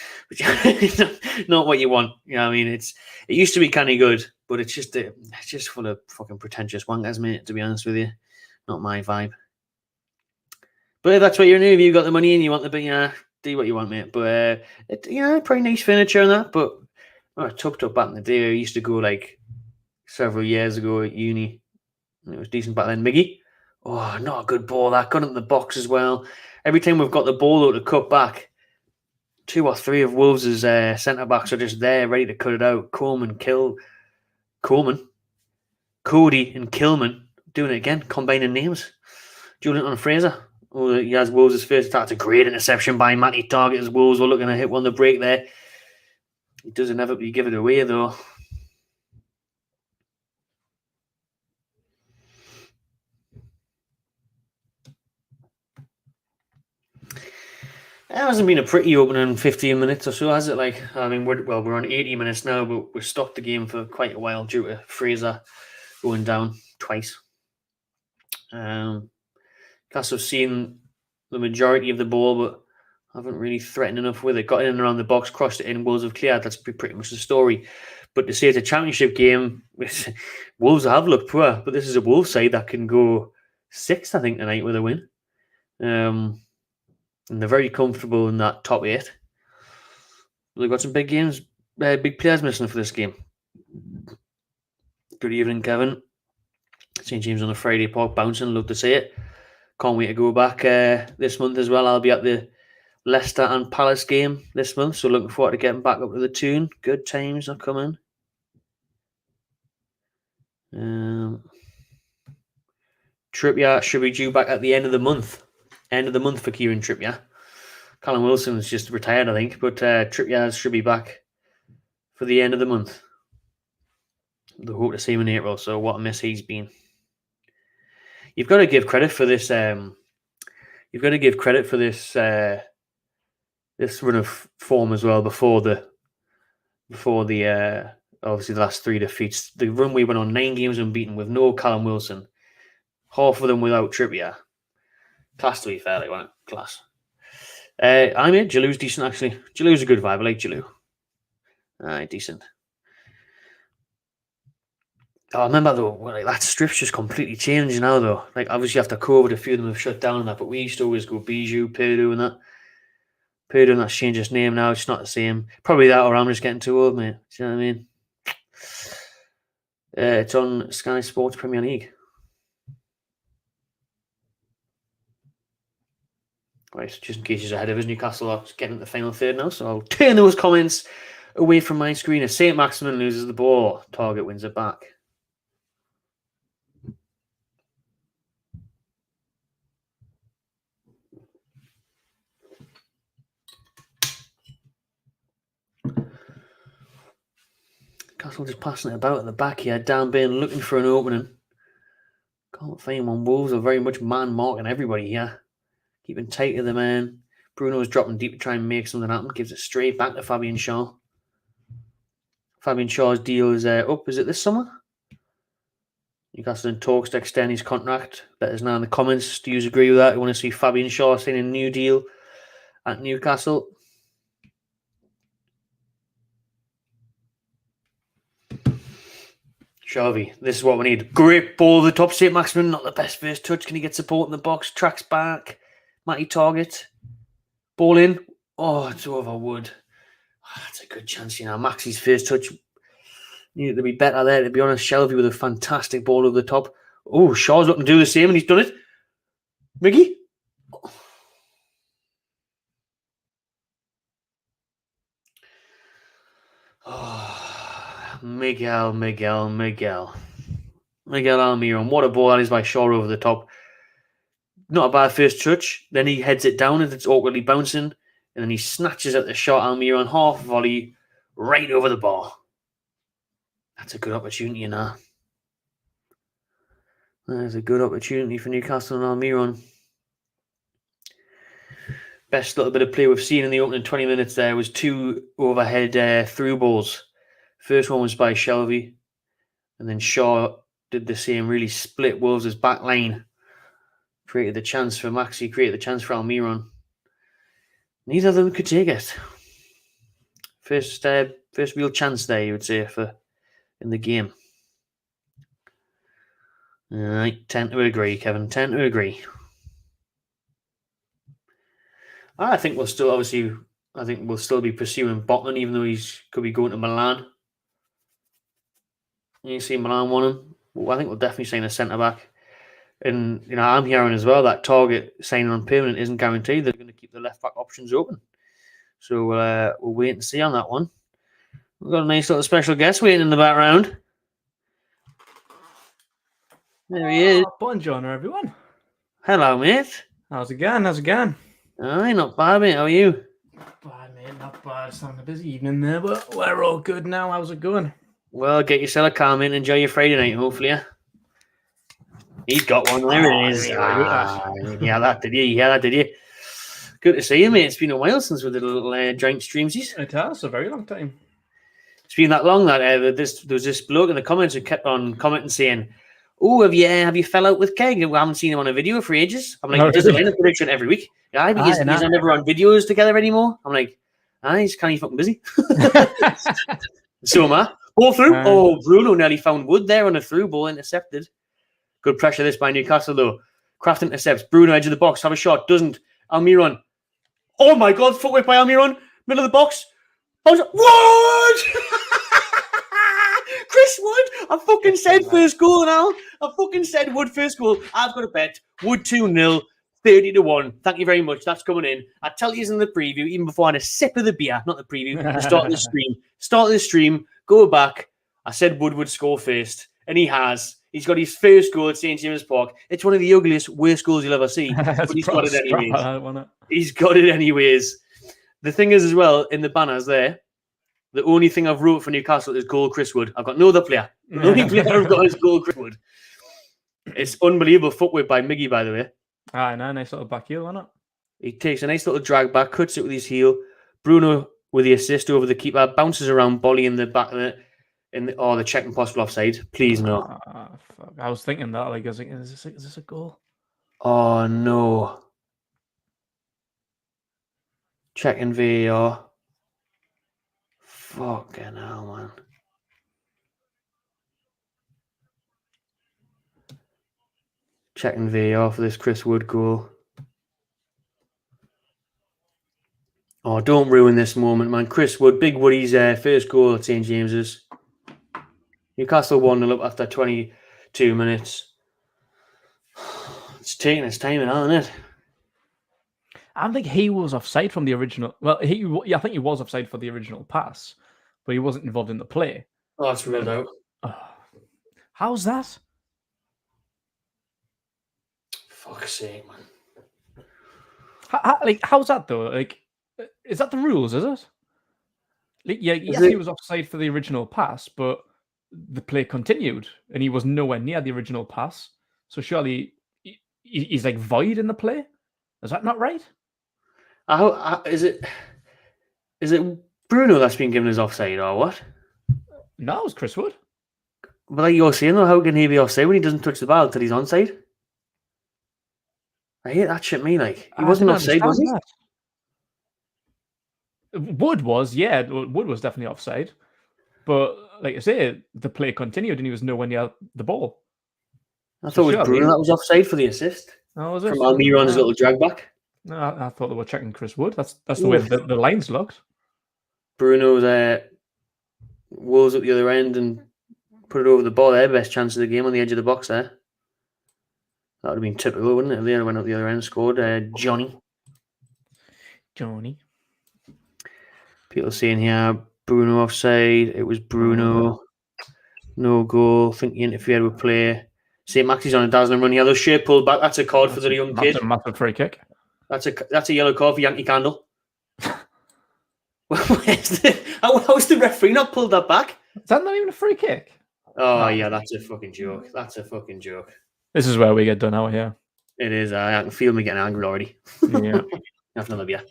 not what you want. You know what I mean? It used to be kind of good, but it's just full of fucking pretentious wankers, mate. To be honest with you, not my vibe. But if that's what you're new, if you've got the money and you want to be, do what you want, mate. But pretty nice furniture and that. But I tucked up back in the day. I used to go like several years ago at uni, and it was decent back then. Miggy, oh, not a good ball. That got into the box as well. Every time we've got the ball out to cut back, 2 or 3 of Wolves' centre backs are just there, ready to cut it out. Cody and Kilman doing it again, combining names. Julian on Fraser. Oh, he has Wolves' first attack. It's a great interception by Matty Target as Wolves were looking to hit one the break there. He does inevitably give it away though. It hasn't been a pretty opening 15 minutes or so, has it? Like, I mean, we're on 80 minutes now, but we've stopped the game for quite a while due to Fraser going down twice. Castle's seen the majority of the ball, but haven't really threatened enough with it. Got in and around the box, crossed it in. Wolves have cleared. That's pretty much the story. But to say it's a championship game, Wolves have looked poor, but this is a Wolves side that can go 6th, I think, tonight with a win. And they're very comfortable in that top 8. They've got some big games, big players missing for this game. Good evening, Kevin. St. James on a Friday Park bouncing. Love to see it. Can't wait to go back this month as well. I'll be at the Leicester and Palace game this month, so looking forward to getting back up to the tune. Good times are coming. Trippier should be due back at the end of the month. End of the month for Kieran Trippier. Callum Wilson's just retired, I think, but Trippier should be back for the end of the month. They hope to see him in April, so what a miss he's been. You've got to give credit for this. This run of form as well before the obviously the last 3 defeats. The run we went on 9 games unbeaten with no Callum Wilson, half of them without Trippier. Class, to be fair, like, wasn't it? Class. I mean, Gilou's decent actually. Gilou's a good vibe. I like Gilou. Decent. I remember though, like, that strip's just completely changed now though. Like, obviously after COVID, a few of them have shut down and that, but we used to always go Bijou, Purdue and that. Purdue and that's changed its name now. It's not the same. Probably that, or I'm just getting too old, mate. Do you know what I mean? It's on Sky Sports Premier League. Right, just in case he's ahead of us, Newcastle are getting into the final third now, so I'll turn those comments away from my screen. As St. Maximin loses the ball, Target wins it back. Castle just passing it about at the back here. Dan Bain looking for an opening. Can't find one. Wolves are very much man marking everybody here. Keeping tight to the man. Bruno's dropping deep to try and make something happen. Gives it straight back to Fabian Shaw. Fabian Shaw's deal is up. Is it this summer? Newcastle in talks to extend his contract. Let us know in the comments. Do you agree with that? You want to see Fabian Shaw signing a new deal at Newcastle? Sharvey, this is what we need. Great ball, the top St. Maximin, not the best first touch. Can he get support in the box? Tracks back. Matty target. Ball in. Oh, it's over Wood. Oh, that's a good chance, Maxi's first touch needed to be better there, to be honest. Shelby with a fantastic ball over the top. Oh, Shaw's looking to do the same, and he's done it. Miggy? Oh, Miguel Almiron. What a ball that is by Shaw over the top. Not a bad first touch. Then he heads it down and it's awkwardly bouncing. And then he snatches at the shot. Almiron half volley right over the bar. That's a good opportunity, There's a good opportunity for Newcastle and Almiron. Best little bit of play we've seen in the opening 20 minutes there was 2 overhead through balls. First one was by Shelby. And then Shaw did the same, really split Wolves' back line. Created the chance for Maxi, created the chance for Almiron. Neither of them could take it. First real chance there, you would say, in the game. All right, tend to agree, Kevin. Tend to agree. I think we'll still be pursuing Botman, even though he's could be going to Milan. You see Milan want him. Well, I think we'll definitely sign a centre back. And I'm hearing as well that Target signing on permanent isn't guaranteed. They're going to keep the left back options open. So we'll wait and see on that one. We've got a nice little special guest waiting in the background. There he is. Buongiorno, everyone. Hello, mate. How's it going? Aye, not bad, mate. How are you? Not bad, mate. Not bad. It's having a busy evening there, but we're all good now. How's it going? Well, get yourself a calm in. Enjoy your Friday night, hopefully. He's got one. There it is. Yeah, that did you? Good to see you, mate. It's been a while since we did a little joint streamsies. It has. A very long time. It's been that long that there was this bloke in the comments who kept on commenting saying, "Oh, have you fell out with Keg? We haven't seen him on a video for ages." I'm like, he does a lineup prediction every week. Yeah, he's never on videos together anymore. I'm like, he's kind of fucking busy. So am I. Ball through. Bruno nearly found Wood there on a through ball intercepted. Good pressure this by Newcastle though. Kraft intercepts. Bruno edge of the box. Have a shot. Doesn't. Almiron. Oh my God. Footwork by Almiron. Middle of the box. Wood! Chris Wood! I fucking said first goal now. I fucking said Wood first goal. I've got a bet. Wood 2-0. 30-1. Thank you very much. That's coming in. I tell you in the preview, even before I had a sip of the beer, not the preview, the start of the stream. Start of the stream. Go back. I said Wood would score first. And he has. He's got his first goal at St. James Park. It's one of the ugliest, worst goals you'll ever see. But he's got it anyways. He's got it anyways. The thing is as well, in the banners there, the only thing I've wrote for Newcastle is goal Chris Wood. I've got no other player. The only player I've got is goal Chris Wood. It's unbelievable footwork by Miggy, by the way. Nice little back heel, isn't it? He takes a nice little drag back, cuts it with his heel. Bruno with the assist over the keeper, bounces around Bolly in the back of it. The checking possible offside. Please no. I was thinking that. Like, I was like, is this a goal? Oh no. Checking VAR. Fucking hell, man. Checking VAR for this Chris Wood goal. Oh, don't ruin this moment, man. Chris Wood, Big Woody's first goal at St. James's. Newcastle 1-0 up after 22 minutes. It's taking its time now, isn't it? I don't think he was offside from the original. Well, I think he was offside for the original pass, but he wasn't involved in the play. Oh, it's ruled out. How's that? Fuck's sake, man. How's that though? Like, is that the rules? Is it? Like, he was offside for the original pass, but the play continued, and he was nowhere near the original pass. So surely he's like void in the play. Is that not right? Is it Bruno that's been given his offside or what? No, it was Chris Wood. But like you're saying, though, how can he be offside when he doesn't touch the ball until he's onside? I hate that shit, me. Like, he wasn't offside, was he? Wood was, yeah. Wood was definitely offside. But, like I say, the play continued and he was nowhere near the ball. I thought it was Bruno that was offside for the assist. Oh, was it? From Almiron's little drag back. No, I thought they were checking Chris Wood. That's the way the lines looked. Bruno's Wolves at the other end and put it over the bar there. Best chance of the game on the edge of the box there. That would have been typical, wouldn't it? If they went up the other end, scored. Johnny. People saying here, Bruno offside. It was Bruno. No goal. I think he interfered with play. St. Maxi's on a dazzling run. Yeah, those shape pulled back. That's a card for the young kid. Massive free kick. That's a yellow card for Yankee Candle. How's the referee not pulled that back? Is that not even a free kick? Oh, yeah, that's a fucking joke. That's a fucking joke. This is where we get done out here. It is. I can feel me getting angry already. Yeah. Have another beer.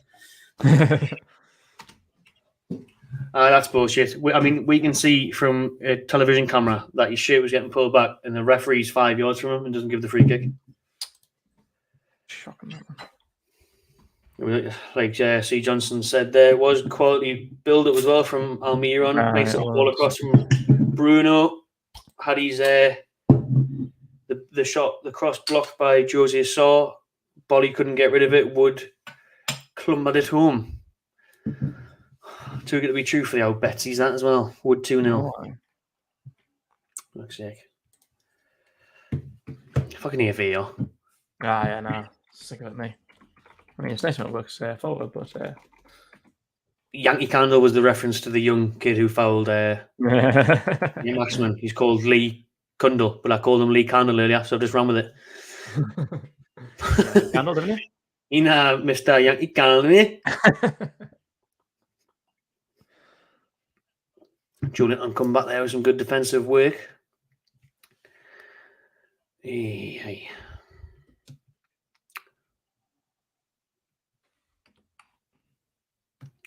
That's bullshit. We can see from a television camera that his shirt was getting pulled back and the referee's 5 yards from him and doesn't give the free kick. Shocking. Like C. Johnson said, there was quality build-up as well from Almiron. Makes it all across from Bruno. Had his the shot, the cross blocked by Jose Saw. Bolly couldn't get rid of it. Wood clumbered it home. Too good to be true for the old Betsy's that as well. Wood 2-0. Looks like. Fucking hear VAR. Yeah, no. Sick of it, me. I mean, it's nice when it works forward, but... Yankee Candle was the reference to the young kid who fouled Maxman. He's called Lee Cundle, but I called him Lee Candle earlier, so I've just run with it. Candle, didn't you? You know, Mr. Yankee Candle, didn't you? Julian come back there with some good defensive work. Hey.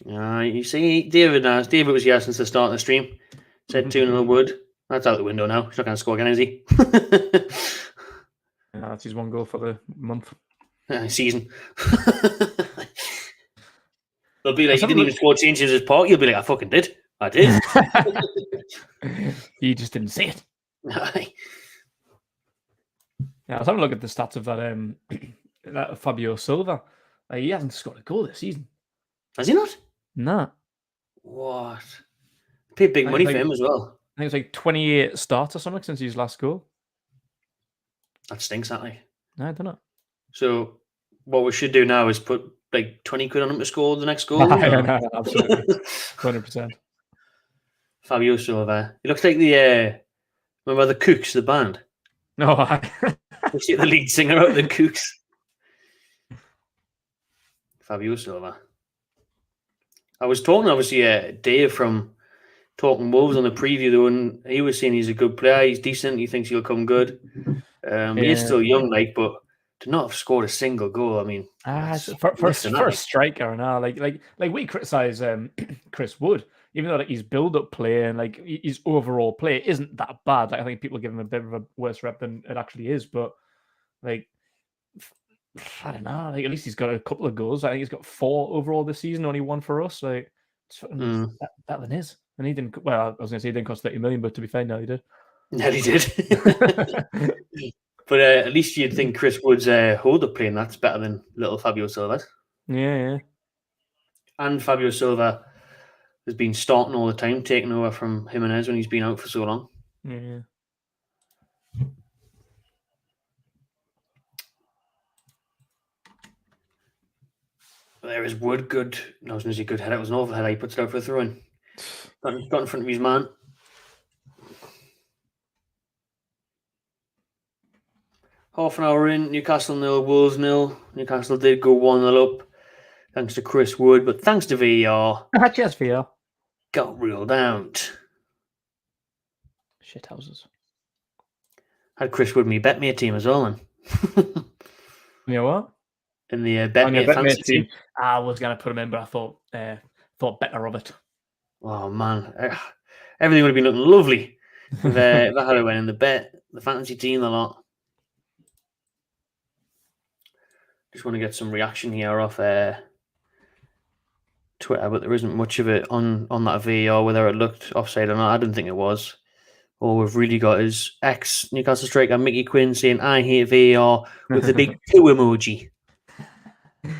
You see, David was here since the start of the stream. Said 2-0 Wood. That's out the window now. He's not going to score again, is he? That's his one goal for the month. Season. They'll be like, he didn't even score changes his part. You'll be like, I fucking did. I did. You just didn't see it. Yeah, I was having a look at the stats of that Fabio Silva. He hasn't scored a goal this season. Has he not? No. What? Paid big money for him as well. I think it's like 28 starts or something since his last goal. That stinks, actually. No, I don't know. So what we should do now is put like 20 quid on him to score the next goal. No, absolutely. 100%. Fabio Silva. He looks like the remember the Kooks, the band? No, we see the lead singer out of the Kooks. Fabio Silva. I was talking, obviously, Dave from Talking Wolves on the preview, though, and he was saying he's a good player. He's decent. He thinks he'll come good. He is still young, but to not have scored a single goal, I mean, for a striker, now, like we criticize Chris Wood, even though his build-up play and his overall play isn't that bad. I think people give him a bit of a worse rep than it actually is, but I don't know. At least he's got a couple of goals. I think he's got 4 overall this season, only 1 for us. Better than his. And he didn't. Well, I was going to say he didn't cost 30 million, but to be fair, no, he did. No, he did. But at least you'd think Chris Wood's hold-up playing that's better than little Fabio Silva. Yeah. And Fabio Silva has been starting all the time, taking over from Jimenez when he's been out for so long. Yeah. There is Wood, good. No, I was going to say good head. It was an overhead. He puts it out for a throw-in. Got in front of his man. Half an hour in, Newcastle 0, Wolves 0. Newcastle did go 1-0 up, thanks to Chris Wood, but thanks to VAR. Cheers, VAR. Got ruled out. Shithouses. Had Chris Wood me bet me a team as well, then. You know what? In the bet me a fancy team. I was going to put him in, but I thought better of it. Oh, man. Everything would have been looking lovely. If I had to win in the bet, the fantasy team a lot. Just want to get some reaction here off Twitter, but there isn't much of it on that VAR, whether it looked offside or not. I didn't think it was. All we've really got is ex-Newcastle striker Mickey Quinn saying, "I hate VAR," with the big poo emoji.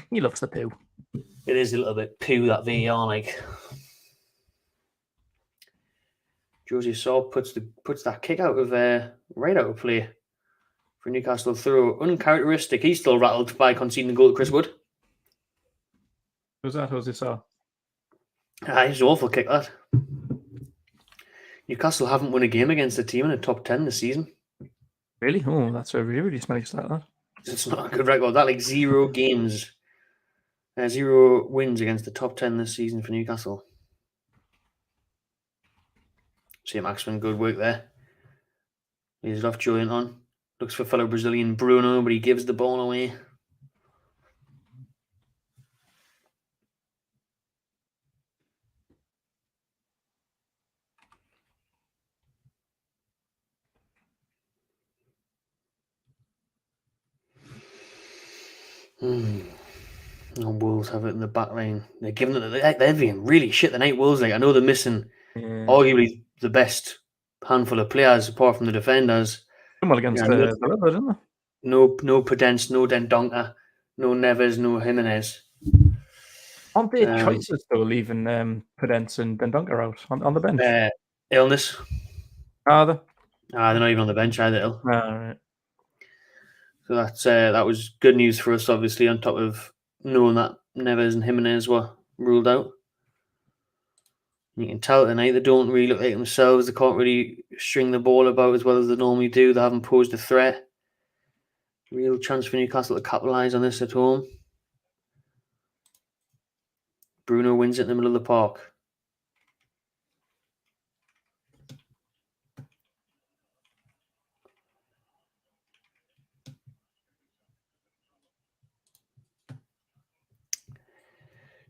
He loves the poo. It is a little bit poo, that VAR, like. Josie Saw puts that kick out of right out of play for Newcastle through. Uncharacteristic. He's still rattled by conceding the goal to Chris Wood. Who's that? Jose Saw? He's an awful kick, that. Newcastle haven't won a game against a team in the top 10 this season. Really? Oh, that's a really smelly start, that. It's not a good record. That, like, 0 games, 0 wins against the top 10 this season for Newcastle. St. Maximin, good work there. He's off Julian on. Looks for fellow Brazilian Bruno, but he gives the ball away. No, Wolves have it in the back line. They're giving it. They're being really shit tonight. Wolves, like, I know they're missing arguably the best handful of players apart from the defenders. Well, against the River, didn't they? No Prudence, no Dendonka, no Neves, no Jimenez. Aren't there choices though, leaving Prudence and Dendonka out on the bench? Illness. Are they? They're not even on the bench either. All right. So that was good news for us, obviously, on top of knowing that Neves and Jimenez were ruled out. You can tell tonight they don't really look like themselves. They can't really string the ball about as well as they normally do. They haven't posed a threat. Real chance for Newcastle to capitalise on this at home. Bruno wins it in the middle of the park.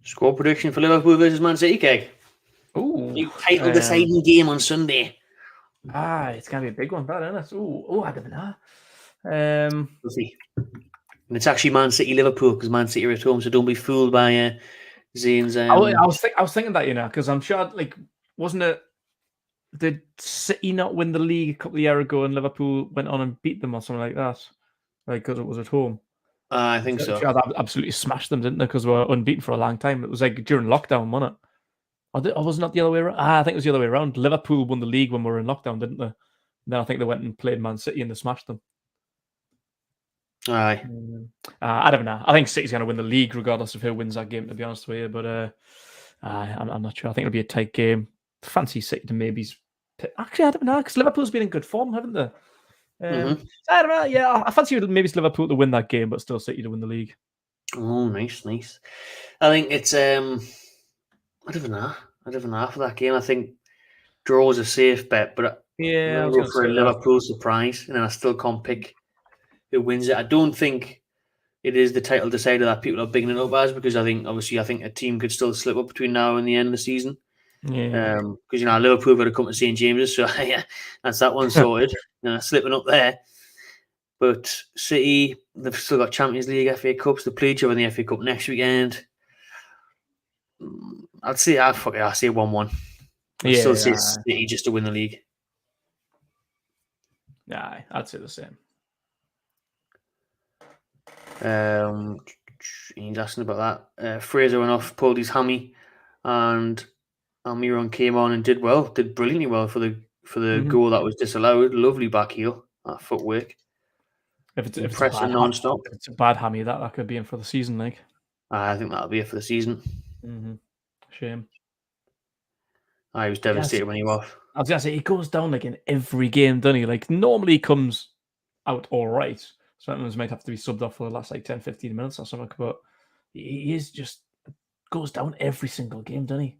Score prediction for Liverpool versus Man City, Keg. Ooh. Title deciding game on Sunday. It's going to be a big one, that, isn't it? Oh, I don't know. We'll see. And it's actually Man City Liverpool because Man City are at home, so don't be fooled by Zane's. I was thinking that, because I'm sure, like, wasn't it? Did City not win the league a couple of years ago, and Liverpool went on and beat them or something like that? Like, because it was at home. I think so. Sure, that absolutely smashed them, didn't they? Because we were unbeaten for a long time. It was like during lockdown, wasn't it? Or was it not the other way around? I think it was the other way around. Liverpool won the league when we were in lockdown, didn't they? And then I think they went and played Man City and they smashed them. Aye. I don't know. I think City's going to win the league regardless of who wins that game, to be honest with you. But I'm not sure. I think it'll be a tight game. Fancy City to maybe. Actually, I don't know, because Liverpool's been in good form, haven't they? I don't know. Yeah, I fancy maybe Liverpool to win that game, but still City to win the league. Oh, nice. I think it's I don't know for that game. I think draw is a safe bet, but yeah, I'm going to go for a Liverpool surprise, and I still can't pick who wins it. I don't think it is the title decider that people are bigging it up as, because I think a team could still slip up between now and the end of the season. Yeah. Because Liverpool got to come to St James's, so yeah, that's that one sorted. Slipping up there. But City, they've still got Champions League, FA Cups. They play each other in the FA Cup next weekend. I'll say 1-1. I'll still say City just to win the league. Yeah, I'd say the same. He's asking about that. Fraser went off, pulled his hammy, and Almiron came on and did brilliantly well for the goal that was disallowed. Lovely back heel, that footwork. If it's non-stop. If it's a bad hammy, that could be in for the season, like. I think that'll be it for the season. Mm-hmm. Shame. I was devastated when he was off. I was gonna say he goes down like in every game, doesn't he? Like normally he comes out all right. Sometimes might have to be subbed off for the last 10, 15 minutes or something, but he is just goes down every single game, doesn't he?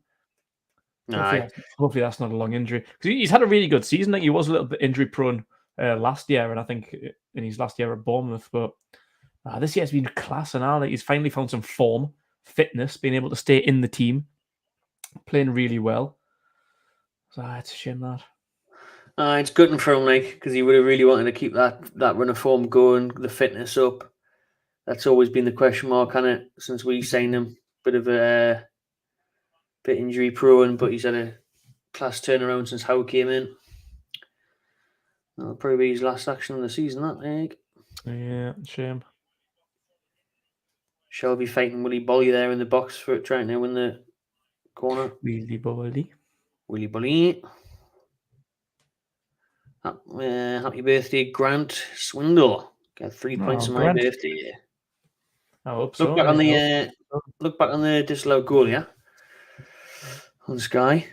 Hopefully that's not a long injury, because he's had a really good season. Like he was a little bit injury prone last year, and I think in his last year at Bournemouth, but this year's been class, and now he's finally found some form, fitness, being able to stay in the team, playing really well. So it's a shame that. It's gutting for him, like, because he would have really wanted to keep that run of form going, the fitness up. That's always been the question mark, hasn't it, since we signed him. Bit of a bit injury prone, but he's had a class turnaround since Howe came in. That'll probably be his last action of the season, that, I think. Yeah, shame. Shelby fighting Willie Bolly there in the box for trying to win the corner. Willy Bolly. Willie Bolly. Happy birthday, Grant Swindle. Got 3 points on my Grant. birthday. I hope so. Look back on the disallowed goal, yeah? On Sky.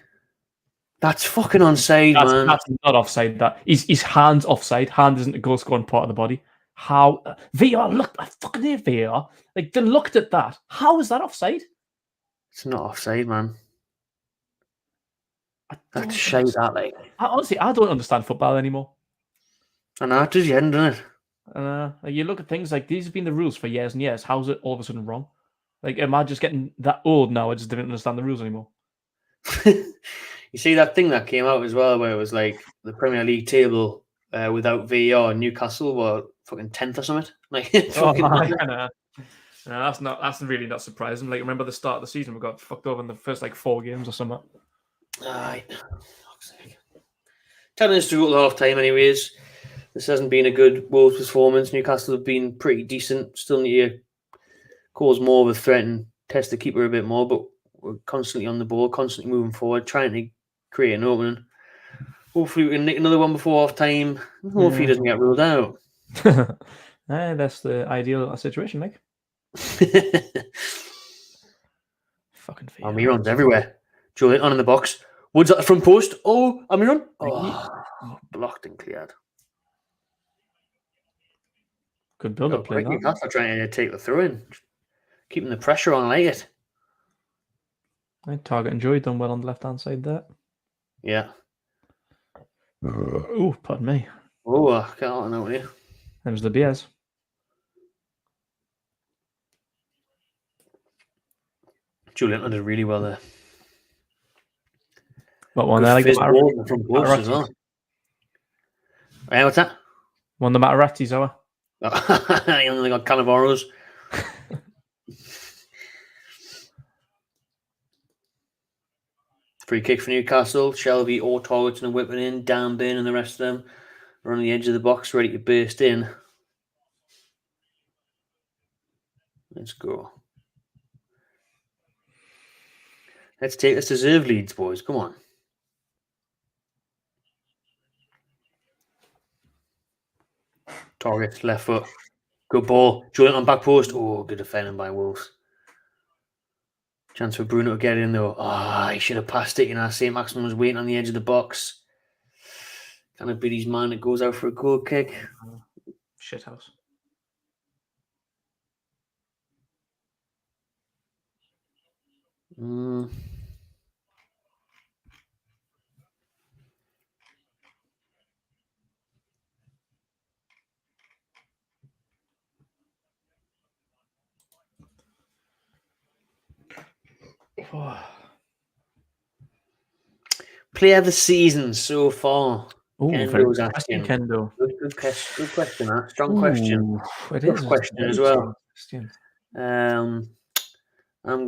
That's fucking onside, man. That's not offside. That his hand's offside. Hand isn't a goal scoring part of the body. How VR looked? I fucking hate VR. Like they looked at that. How is that offside? It's not offside, man. That's shite, that, like. Honestly, I don't understand football anymore. I know, it does you end, doesn't it? You look at things like these have been the rules for years and years. How's it all of a sudden wrong? Like, am I just getting that old now? I just didn't understand the rules anymore. You see that thing that came out as well, where it was like the Premier League table without VAR, Newcastle were fucking 10th or something. Like, that's really not surprising. Like, remember the start of the season, we got fucked over in the first like 4 games or something. Aye. 10 minutes to go to half time, anyways. This hasn't been a good Wolves performance. Newcastle have been pretty decent. Still need to cause more of a threat and test the keeper a bit more, but we're constantly on the ball, constantly moving forward, trying to create an opening. Hopefully we can nick another one before half time. Hopefully he doesn't get ruled out. That's the ideal situation, Nick. Fucking fear. Almiron's everywhere. Julian on in the box. Woods at the front post. Oh, Almiron. Blocked and cleared. Good build-up play. Newcastle trying to take the throw in. Keeping the pressure on, I like it. Target and Joey done well on the left-hand side there. Yeah. Oh, pardon me. Oh, I can't know here. There's the Bears. Julian did really well there. What one there? Like from post as well. Yeah, what's that? One the Matarazzis, are I only got Cannavaros. Free kick for Newcastle. Shelby all targeting and whipping in. Dan Burn and the rest of them are on the edge of the box ready to burst in. Let's go. Let's take this deserved leads, boys. Come on. Target, left foot. Good ball. Julian on back post. Oh, good defending by Wolves. Chance for Bruno to get in, though. He should have passed it. St. Maximin was waiting on the edge of the box. Kind of beat his man that goes out for a goal kick. Shithouse. Player of the season so far. Oh, Kendo's asking. Kendo. Good question. That strong question. It is a question as well. I'm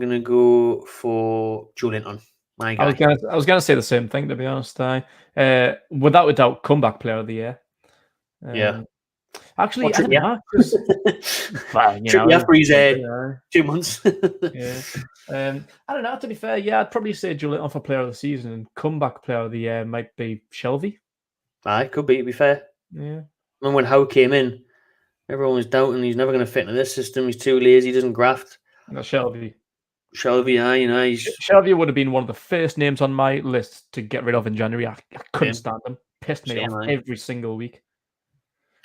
gonna go for Julian. My guy. I was gonna say the same thing, to be honest. Without a doubt, comeback player of the year. Yeah. Actually, I don't know. After he's 2 months. Yeah. I don't know. To be fair, I'd probably say Julian for player of the season, and comeback player of the year might be Shelby. Aye, could be. To be fair. Yeah. And when Howe came in, everyone was doubting he's never going to fit into this system. He's too lazy. He doesn't graft. No, Shelby, Shelby would have been one of the first names on my list to get rid of in January. I couldn't stand him. Pissed me off every single week.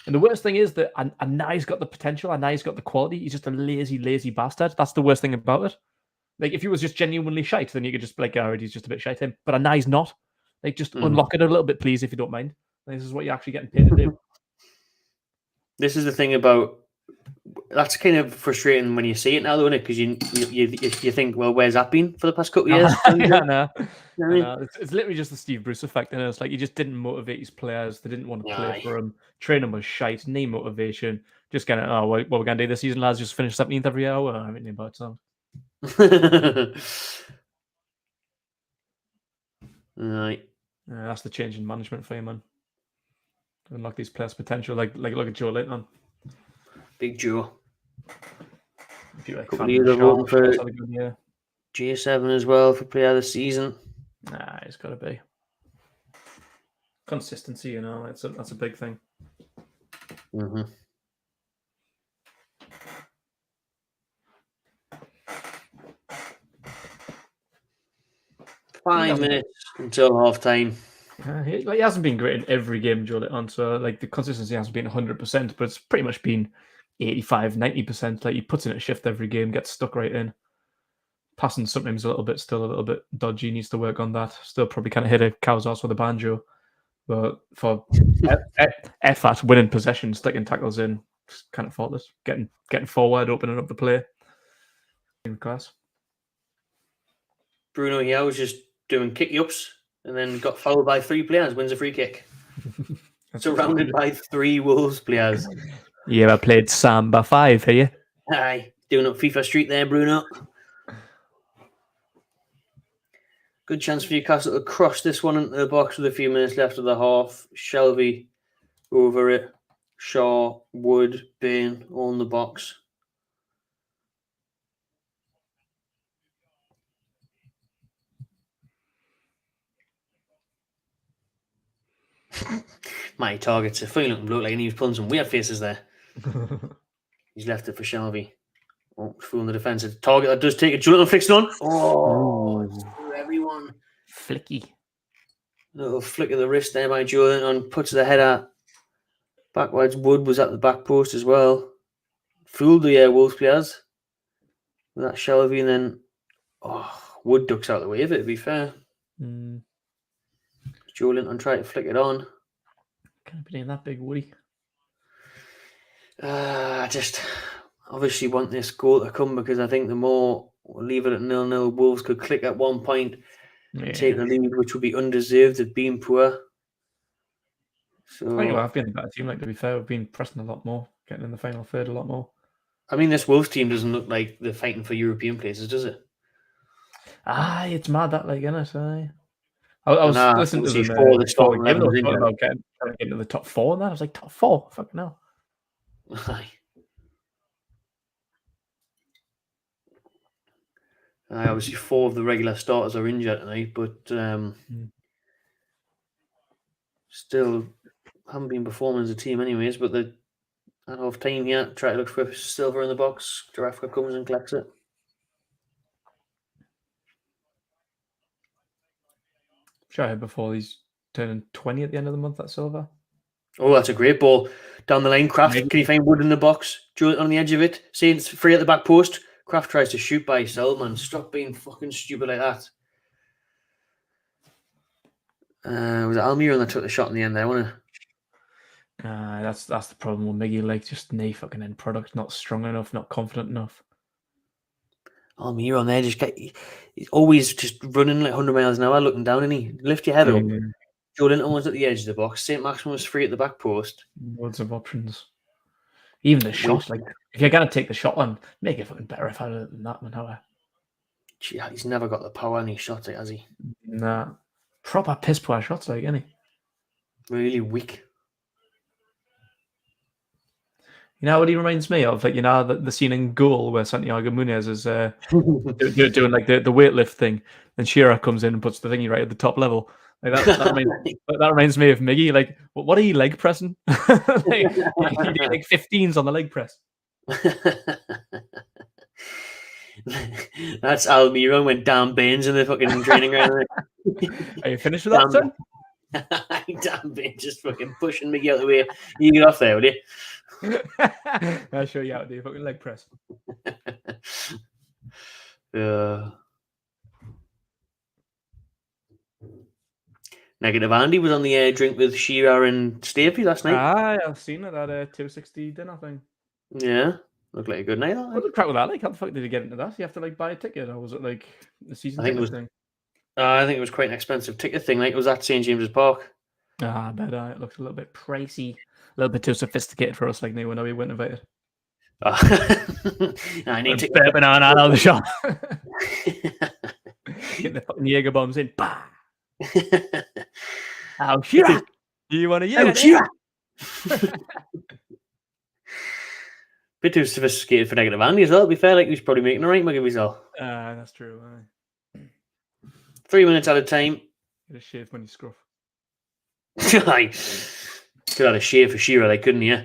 And the worst thing is that I know he's got the potential. I know he's got the quality. He's just a lazy bastard. That's the worst thing about it. Like, if he was just genuinely shite, then you could just be like, he's just a bit shite him. But I know he's not. Like, just unlock it a little bit, please, if you don't mind. This is what you're actually getting paid to do. This is the thing about That's kind of frustrating when you see it now, though, isn't it? Because you think, well, where's that been for the past couple of years? Yeah, I know. You know what I mean? It's literally just the Steve Bruce effect. And it's like he just didn't motivate his players. They didn't want to play Aye. for him. Training was shite. No motivation. Just kind of, oh, what we're going to do this season, lads? Just finish 17th every hour. I mean, about so. Right. That's the change in management for you, man. Unlock these players' potential. Like look at Joe Linton. Big Joe. If you like Couple of years of voting for had a good year. J7 as well for player of the season. Nah, it's got to be consistency. You know, that's a big thing. Mm-hmm. Five minutes until half time. He hasn't been great in every game, Joe Litton. So like the consistency hasn't been 100%, but it's pretty much been 85, 90%. Like he puts in a shift every game, gets stuck right in. Passing sometimes still a little bit dodgy. Needs to work on that. Still probably kind of hit a cow's ass with a banjo. But for effort, winning possession, sticking tackles in, just kind of faultless. Getting forward, opening up the play. In class. Bruno here was just doing kick-ups and then got fouled by 3 players, wins a free kick. Surrounded by 3 Wolves players. You ever played Samba 5, have you? Aye, doing up FIFA Street there, Bruno. Good chance for Newcastle to cross this one into the box with a few minutes left of the half. Shelby over it. Shaw, Wood, Bain, all in the box. My target's a funny looking bloke, like, and he was pulling some weird faces there. He's left it for Shelby. Oh, fooling the defence. A target that does take a Jonathan fixed on. Oh, it's through everyone. Flicky. Little flick of the wrist there by Jonathan. Puts the header backwards. Wood was at the back post as well. Fooled the Wolves players. With that Shelby, and then Wood ducks out the way of it, to be fair. Joe Linton tried to flick it on. Can't be doing that big, Woody. I just obviously want this goal to come because I think the more we'll leave it at 0-0, Wolves could click at one point and take the lead, which would be undeserved of being poor. So anyway, I've been a better team, like, to be fair. We've been pressing a lot more, getting in the final third a lot more. I mean, this Wolves team doesn't look like they're fighting for European places, does it? It's mad that, like, innit? I was listening to them before the start about getting into the top 4 and that. I was like, top 4? Fucking hell. Aye. Obviously, 4 of the regular starters are injured tonight, but still haven't been performing as a team anyways. But they're at half time here, try to look for silver in the box. Giraffe comes and collects it. Sure, I had before he's turning 20 at the end of the month, that silver. Oh, that's a great ball. Down the line, Kraft. Can you find Wood in the box? Joe on the edge of it. Saying it's free at the back post. Kraft tries to shoot by himself, man. Stop being fucking stupid like that. Was it Almiron that took the shot in the end there, wasn't it? That's the problem with Miggy. Like, just no fucking end product. Not strong enough, not confident enough. Almiron there, he's always just running like 100 miles an hour, looking down, and he lift your head up. Joe Linton was at the edge of the box. St. Maximin was free at the back post. Loads of options. Even the shot, like, if you're going to take the shot on, make it fucking better if I than that, man. He's never got the power in his shots, has he? Nah. Proper piss poor shots, like, isn't he? Really weak. You know what he reminds me of? Like, you know, the scene in Goal where Santiago Munez is doing like the weightlift thing, and Shearer comes in and puts the thingy right at the top level. Like that reminds me of Miggy. Like, what are you leg pressing? Like, you do like 15s on the leg press. That's Almiron when Dan Baines in the fucking training ground. Are you finished with that, son? Dan Baines just fucking pushing Miggy out of the way. You get off there, will you? I'll show you how to do fucking leg press. Negative Andy was on the drink with Shearer and Stevie last night. I've seen it at a 260 dinner thing. Yeah, looked like a good night. What the crap with that? Like, how the fuck did you get into that? You have to like buy a ticket, or was it like the season I think it ticket was. thing? I think it was quite an expensive ticket thing. Like it was at St James's Park. Ah, I bet it looks a little bit pricey, a little bit too sophisticated for us. Like, when we weren't invited. I need to burping on out of the shop. Get the fucking Jaeger bombs in. Bah! Oh, Shira! Do you want a Jaeger? Oh, Shira! Bit too sophisticated for negative Andy as well. To be fair, like he's probably making a right mug of himself. That's true. 3 minutes at a time. Get a shave when you scruff. Aye. Could have had a shave for Shira, like, couldn't you?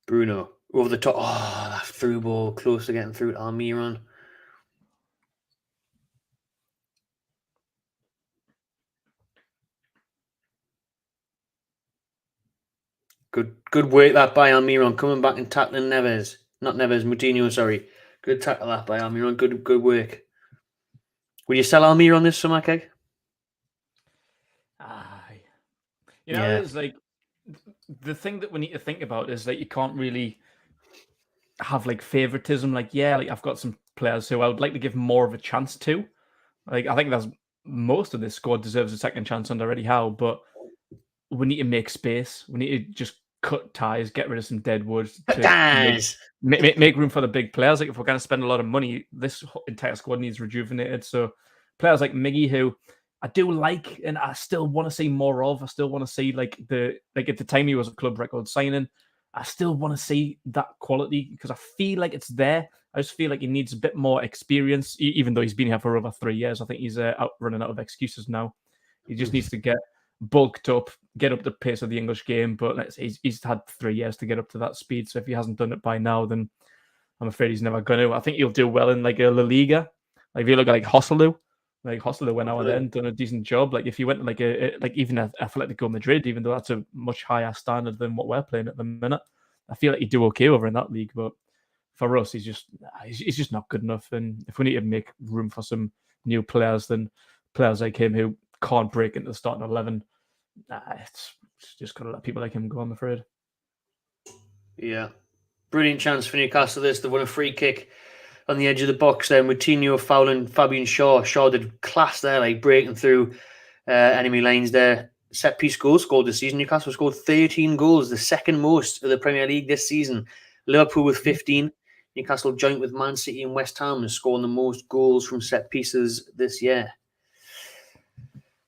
Bruno over the top. Oh, that through ball close to getting through to Almiron. Good work that by Almiron, coming back and tackling Neves. Not Neves, Moutinho, sorry. Good tackle that by Almiron. Good work. Will you sell Almiron this summer, Keg? Aye. It's like the thing that we need to think about is that you can't really have like favoritism. Like, I've got some players who I would like to give more of a chance to. Like, I think that's most of this squad deserves a second chance under Eddie Howe, but we need to make space. We need to just cut ties, get rid of some dead wood, make room for the big players. Like, if we're going to spend a lot of money, this entire squad needs rejuvenated. So players like Miggy, who I do like, and I still want to see more of. I still want to see like at the time he was a club record signing. I still want to see that quality because I feel like it's there. I just feel like he needs a bit more experience, even though he's been here for over 3 years. I think he's running out of excuses now. He just needs to get bulked up, get up the pace of the English game. But he's had 3 years to get up to that speed. So if he hasn't done it by now, then I'm afraid he's never going to. I think he'll do well in like a La Liga. Like if you look at like Joselu went out then, done a decent job. Like if you went to like even Atletico Madrid, even though that's a much higher standard than what we're playing at the minute, I feel like he'd do okay over in that league. But for us, he's just not good enough. And if we need to make room for some new players, then players like him who can't break into the starting 11, it's just got to let people like him go, I'm afraid. Yeah. Brilliant chance for Newcastle. They've won a free kick on the edge of the box there. Moutinho fouling Fabian Shaw. Shaw did class there, like breaking through enemy lines there. Set piece goals scored this season. Newcastle scored 13 goals, the second most of the Premier League this season. Liverpool with 15. Newcastle joint with Man City and West Ham and scoring the most goals from set pieces this year.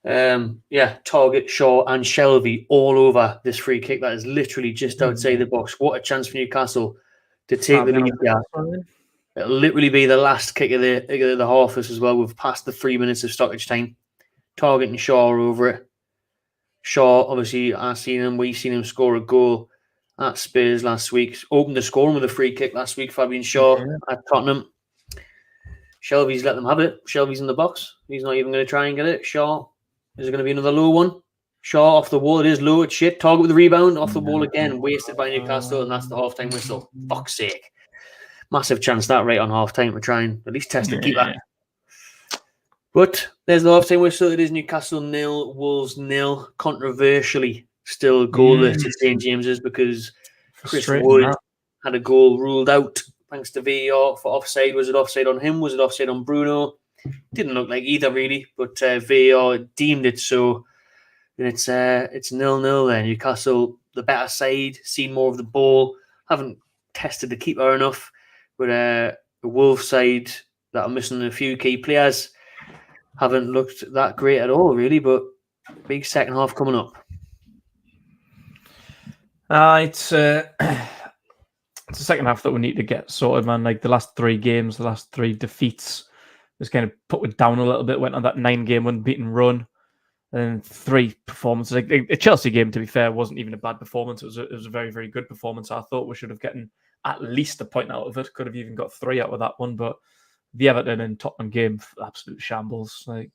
Target, Shaw and Shelvey all over this free kick that is literally just outside the box. What a chance for Newcastle to take the lead. It'll literally be the last kick of the half as well. We've passed the 3 minutes of stoppage time. Target and Shaw are over it. Shaw, obviously, we've seen him score a goal at Spurs last week. Opened the scoring with a free kick last week, Fabian Shaw at Tottenham. Shelvey's let them have it. Shelvey's in the box. He's not even going to try and get it. Shaw, is it going to be another low one? Shaw off the wall. It is low. It's shit. Target with the rebound. Off the wall again. Wasted by Newcastle, and that's the half-time whistle. Fuck's sake. Massive chance that right on half-time to try and at least test the keeper. But there's the half-time whistle. It is Newcastle 0, Wolves 0. Controversially still goalless at St James's because Chris Wood had a goal ruled out thanks to VAR for offside. Was it offside on him? Was it offside on Bruno? Didn't look like either really, but VAR deemed it so. And it's 0-0 there. Newcastle, the better side, seen more of the ball, haven't tested the keeper enough. But the Wolves side that are missing a few key players haven't looked that great at all, really. But big second half coming up. It's the second half that we need to get sorted, man. Like the last 3 games, the last 3 defeats, just kind of put it down a little bit. Went on that 9-game unbeaten run, and 3 performances. Like the Chelsea game, to be fair, wasn't even a bad performance. It was a very, very good performance. I thought we should have gotten at least a point out of it. Could have even got 3 out of that one, but the Everton and Tottenham game, absolute shambles. Like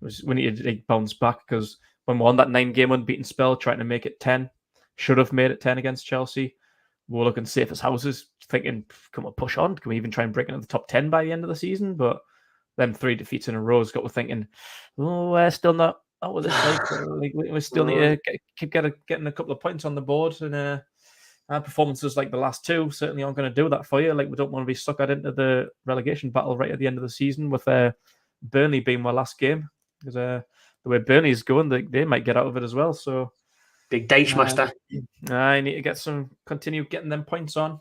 we need to bounce back because when we're on that 9-game unbeaten spell, trying to make it 10, should have made it 10 against Chelsea. we're looking safe as houses, thinking, can we push on? Can we even try and break into the top 10 by the end of the season? But them 3 defeats in a row has got us thinking, oh, we're still not out of this. Like we still need to keep getting a couple of points on the board. And our performances like the last 2 certainly aren't going to do that for you. Like, we don't want to be suckered into the relegation battle right at the end of the season with Burnley being my last game. Because the way Burnley's going, they might get out of it as well. So big dice master. I need to continue getting them points on.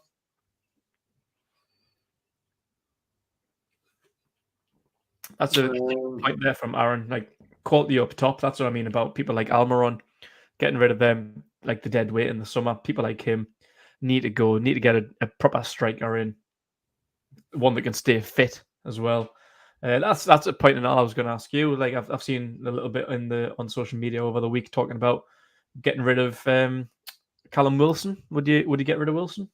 That's a point there from Aaron. Like, quality up top. That's what I mean about people like Almiron. Getting rid of them, like the dead weight in the summer. People like him need to go. Need to get a proper striker in, one that can stay fit as well. That's a point in all I was going to ask you. Like, I've seen a little bit on social media over the week talking about getting rid of Callum Wilson. Would you get rid of Wilson?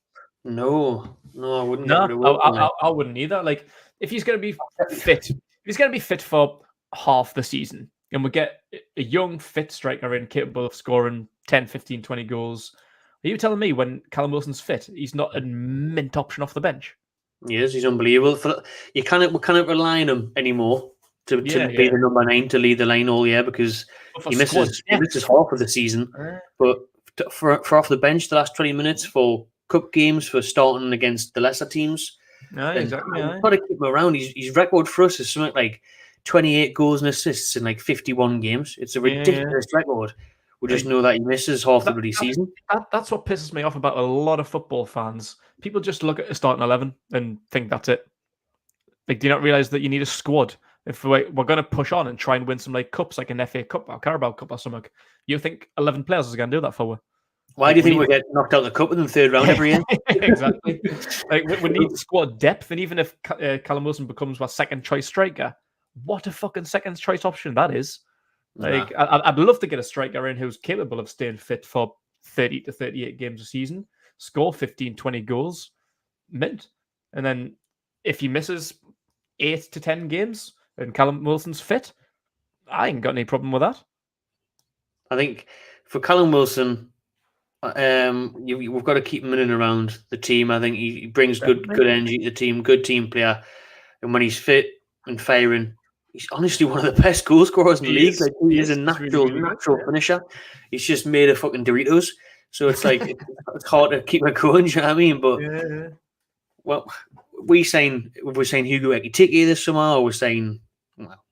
No, I wouldn't. No, I wouldn't either. Like, if he's going to be fit, for half the season, and we get a young, fit striker in capable of scoring 10, 15, 20 goals, are you telling me when Callum Wilson's fit, he's not a mint option off the bench? Yes, he's unbelievable. We cannot rely on him anymore to be the number 9 to lead the line all year, because he misses half of the season. But for off the bench the last 20 minutes for cup games, for starting against the lesser teams, exactly. You've got to keep him around. His record for us is something like 28 goals and assists in like 51 games. It's a ridiculous record. We just know that he misses half the bloody season. That's what pisses me off about a lot of football fans. People just look at a starting 11 and think that's it. Like, do you not realize that you need a squad? If we're going to push on and try and win some like cups, like an FA Cup or Carabao Cup or something, you think 11 players is going to do that for us? Why do you think we get knocked out of the cup in the 3rd round every year? Exactly. Like, we need squad depth, and even if Callum Wilson becomes our second choice striker, what a fucking second choice option that is. Like, I'd love to get a striker in who's capable of staying fit for 30 to 38 games a season, score 15, 20 goals, mint. And then if he misses 8 to 10 games and Callum Wilson's fit, I ain't got any problem with that. I think for Callum Wilson, we've got to keep him in and around the team. I think he brings good energy to the team, good team player. And when he's fit and firing, he's honestly one of the best goal scorers in the league. Like, he is a natural finisher. He's just made of fucking Doritos. So it's like it's hard to keep it going. You know what I mean? But well, we're saying Hugo Ekitike this summer, or we're saying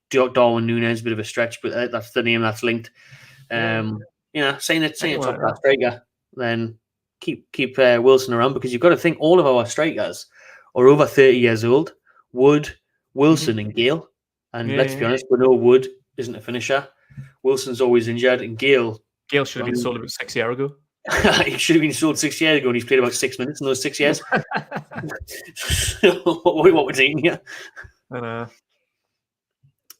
Darwin Núñez, a bit of a stretch, but that's the name that's linked. Saying it's top class striker, then keep Wilson around, because you've got to think all of our strikers are over 30 years old. Wood, Wilson, and Gale. And let's be honest, we know Wood isn't a finisher. Wilson's always injured, and Gale should have been sold about 6 years ago. He should have been sold 6 years ago, and he's played about 6 minutes in those 6 years. What we're doing here? I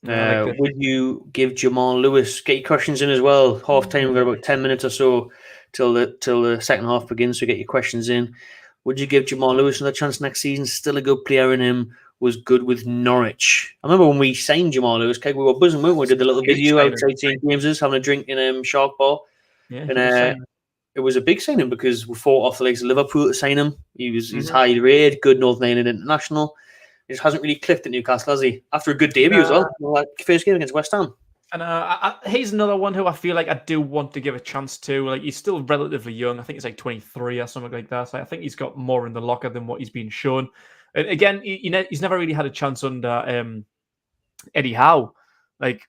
know. Would you give Jamal Lewis? Get your questions in as well. Half time, we've got about 10 minutes or so till the second half begins. So get your questions in. Would you give Jamal Lewis another chance next season? Still a good player in him. Was good with Norwich. I remember when we signed Jamal Lewis, we were buzzing, weren't we? We did the little video outside St James's, having a drink in Shark Bar. And it was a big signing, because we fought off the legs of Liverpool to sign him. He's highly rated, good Northern Ireland international. He just hasn't really clicked at Newcastle, has he? After a good debut as well. Like, first game against West Ham. And he's another one who I feel like I do want to give a chance to. Like, he's still relatively young. I think he's like 23 or something like that. So I think he's got more in the locker than what he's been shown. And again, he's never really had a chance under Eddie Howe. Like,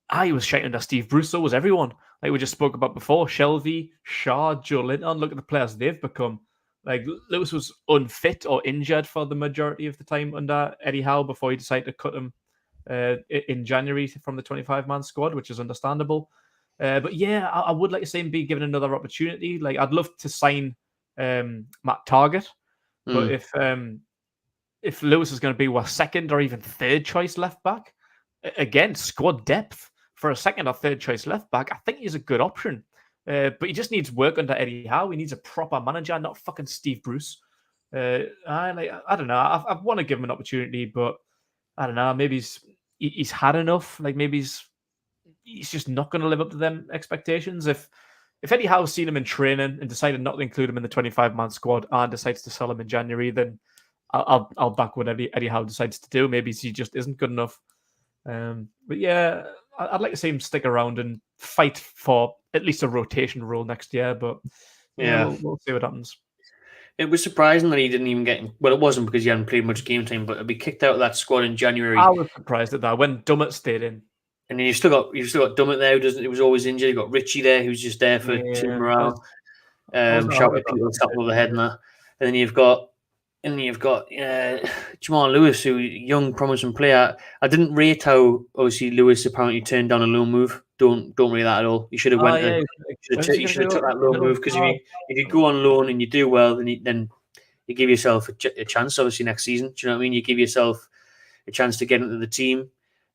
I was shouting under Steve Bruce, so was everyone. Like we just spoke about before, Shelvey, Shaw, Joe Linton, look at the players they've become. Like, Lewis was unfit or injured for the majority of the time under Eddie Howe before he decided to cut him in January from the 25-man squad, which is understandable. But yeah, I would like to see him be given another opportunity. Like, I'd love to sign Matt Targett, but if Lewis is going to be our second or even third choice left back, again, squad depth for a second or third choice left back, I think he's a good option. But he just needs work under Eddie Howe. He needs a proper manager, not fucking Steve Bruce. I don't know. I want to give him an opportunity, but I don't know. Maybe he's had enough. Like, maybe he's just not going to live up to them expectations. If if Eddie Howe's seen him in training and decided not to include him in the 25-man squad and decides to sell him in January, then I'll back what Eddie Howe decides to do. Maybe he just isn't good enough. But yeah, I'd like to see him stick around and fight for at least a rotation role next year. But yeah, we'll see what happens. It was surprising that he didn't even get. Well, it wasn't because he hadn't played much game time, but to be kicked out of that squad in January. I was surprised at that when Dummett stayed in. And then you've still got Dummett there, who was always injured. You've got Richie there, who's just there for team morale. Shout at people top of the head and that. And then you've got Jamal Lewis, who young promising player. I didn't rate how obviously Lewis apparently turned down a loan move. Don't rate that at all. You should have you should have took that loan move, because if you go on loan and you do well, then you give yourself a chance. Obviously next season, do you know what I mean? You give yourself a chance to get into the team,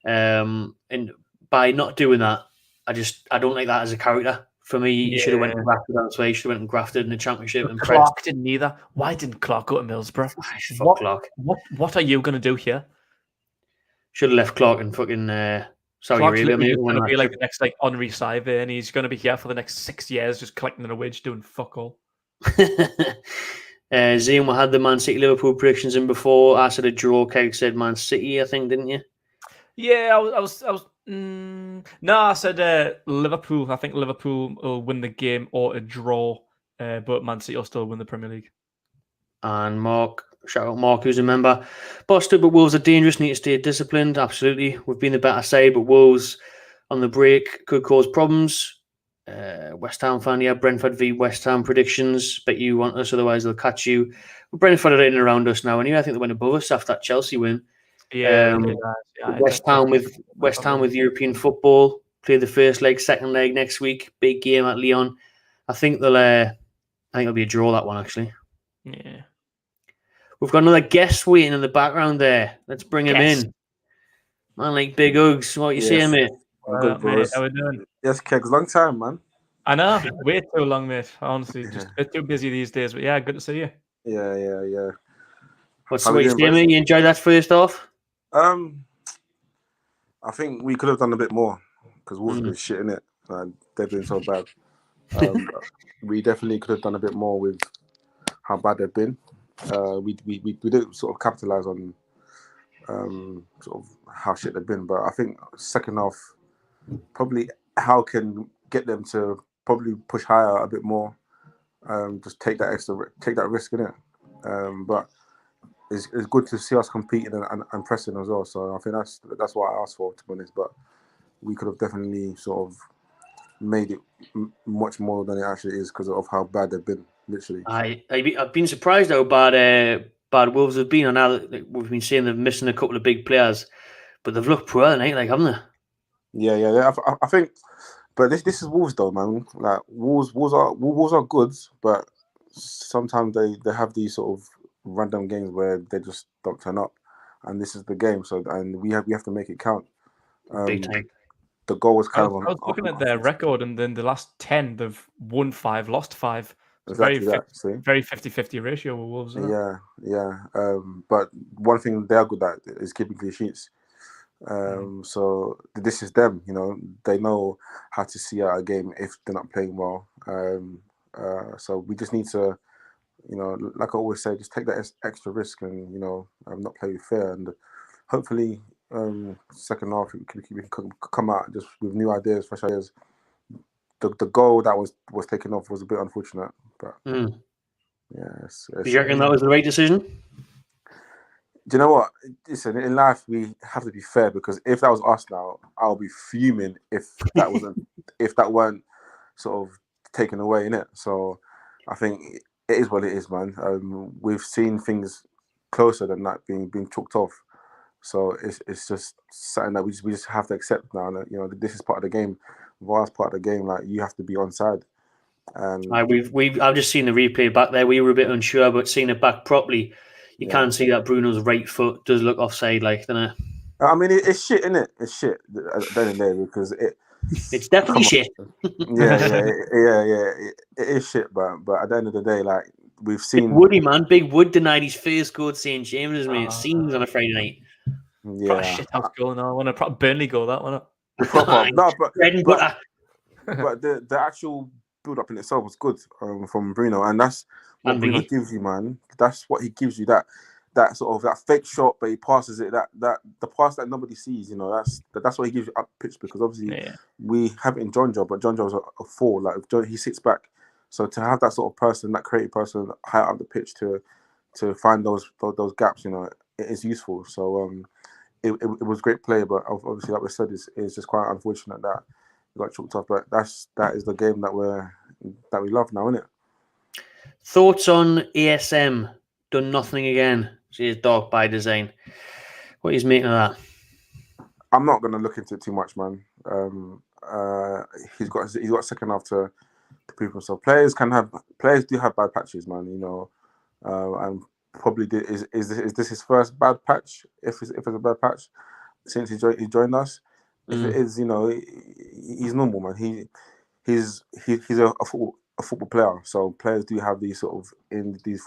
and by not doing that, I don't like that as a character. For me, you should have went and grafted elsewhere. You should have went and grafted in the championship. And Clark didn't either. Why didn't Clark go to Middlesbrough? Fuck Clark. What are you going to do here? Should have left Clark in fucking Saudi Arabia. He's going to be like the next Henri Saivet, and he's going to be here for the next 6 years, just collecting a wage, doing fuck all. Zane, we had the Man City Liverpool predictions in before. I said a draw. Keg said Man City, I think, didn't you? Yeah, I was. No, I said Liverpool. I think Liverpool will win the game or a draw, but Man City will still win the Premier League. And Mark, shout out Mark, who's a member. Busted, but Wolves are dangerous. Need to stay disciplined. Absolutely, we've been the better side, but Wolves on the break could cause problems. West Ham fan, yeah. Brentford v West Ham predictions. Bet you want us, otherwise they'll catch you. But Brentford are in and around us now. Anyway, I think they went above us after that Chelsea win. West Ham with European football. Play the first leg, second leg next week. Big game at Lyon. I think it'll be a draw, that one, actually. Yeah. We've got another guest waiting in the background there. Let's bring him in. Man like Big Ugs. What you saying, mate? Good, mate, how we doing? Yes, Kegs, long time, man. I know, way too long, mate. Honestly, just a bit too busy these days. But yeah, good to see you. Yeah. What's the way you saying, mate? You enjoyed that first off? I think we could have done a bit more because Wolves have been shit in it. They've been so bad. We definitely could have done a bit more with how bad they've been. We didn't sort of capitalise on sort of how shit they've been, but I think second half probably how can get them to probably push higher a bit more. Just take that risk in it. But it's good to see us competing and pressing as well. So I think that's what I asked for, to be honest. But we could have definitely sort of made it much more than it actually is because of how bad they've been. Literally, I've been surprised how bad Wolves have been. And now that we've been saying they're missing a couple of big players, but they've looked poor tonight, like, haven't they? Yeah. I think, but this is Wolves though, man. Like Wolves are good, but sometimes they have these sort of random games where they just don't turn up, and this is the game. So and we have to make it count. Big time. The goal was kind I was looking at their record, and then the last 10 they've won 5, lost 5. It's very 50-50 ratio with Wolves. Yeah. But one thing they're good at is keeping clean sheets. So this is them. You know, they know how to see out a game if they're not playing well. So we just need to, you know, like I always say, just take that extra risk and, you know, not play fair. And hopefully, second half we can come out just with new ideas, fresh ideas. The goal that was taken off was a bit unfortunate, but yeah. Do you reckon that was the right decision? Do you know what? Listen, in life we have to be fair, because if that was us now, I'll be fuming if that wasn't if that weren't sort of taken away, innit? So I think it is what it is, man. We've seen things closer than that being chalked off. So it's just something that we just have to accept now. And, you know, this is part of the game. VAR's part of the game. Like, you have to be onside. I've just seen the replay back there. We were a bit unsure, but seeing it back properly, you can see that Bruno's right foot does look offside, like, doesn't it? I mean, it's shit, isn't it? It's shit at the end of the day, because it's definitely shit. Yeah. It is shit, but at the end of the day, like, we've seen Big Wood denied his first goal at St James's, mate. Scenes on a Friday night. Yeah, proper shit house goal. No, I want a proper Burnley goal. That one. But the actual build up in itself was good from Bruno, and that's what And Bruno Biggie. gives you, man. That's what he gives you. That sort of that fake shot, but he passes it. That the pass that nobody sees. You know, that's what he gives you up pitch, because obviously we have it in John Joe, but John Joe's a 4. Like he sits back, so to have that sort of person, that creative person, high up the pitch to find those gaps, you know, it is useful. So it was great play, but obviously, like we said, it's just quite unfortunate that we got chalked off. But that is the game that we love now, isn't it? Thoughts on ASM? Done nothing again. She's dark by design. What is making of that? I'm not going to look into it too much, man. He's got second half to prove himself. Players do have bad patches, man. You know, and probably is this his first bad patch? If it's a bad patch since he joined us, if it is, you know, he's normal, man. He's a football player. So players do have these sort of in these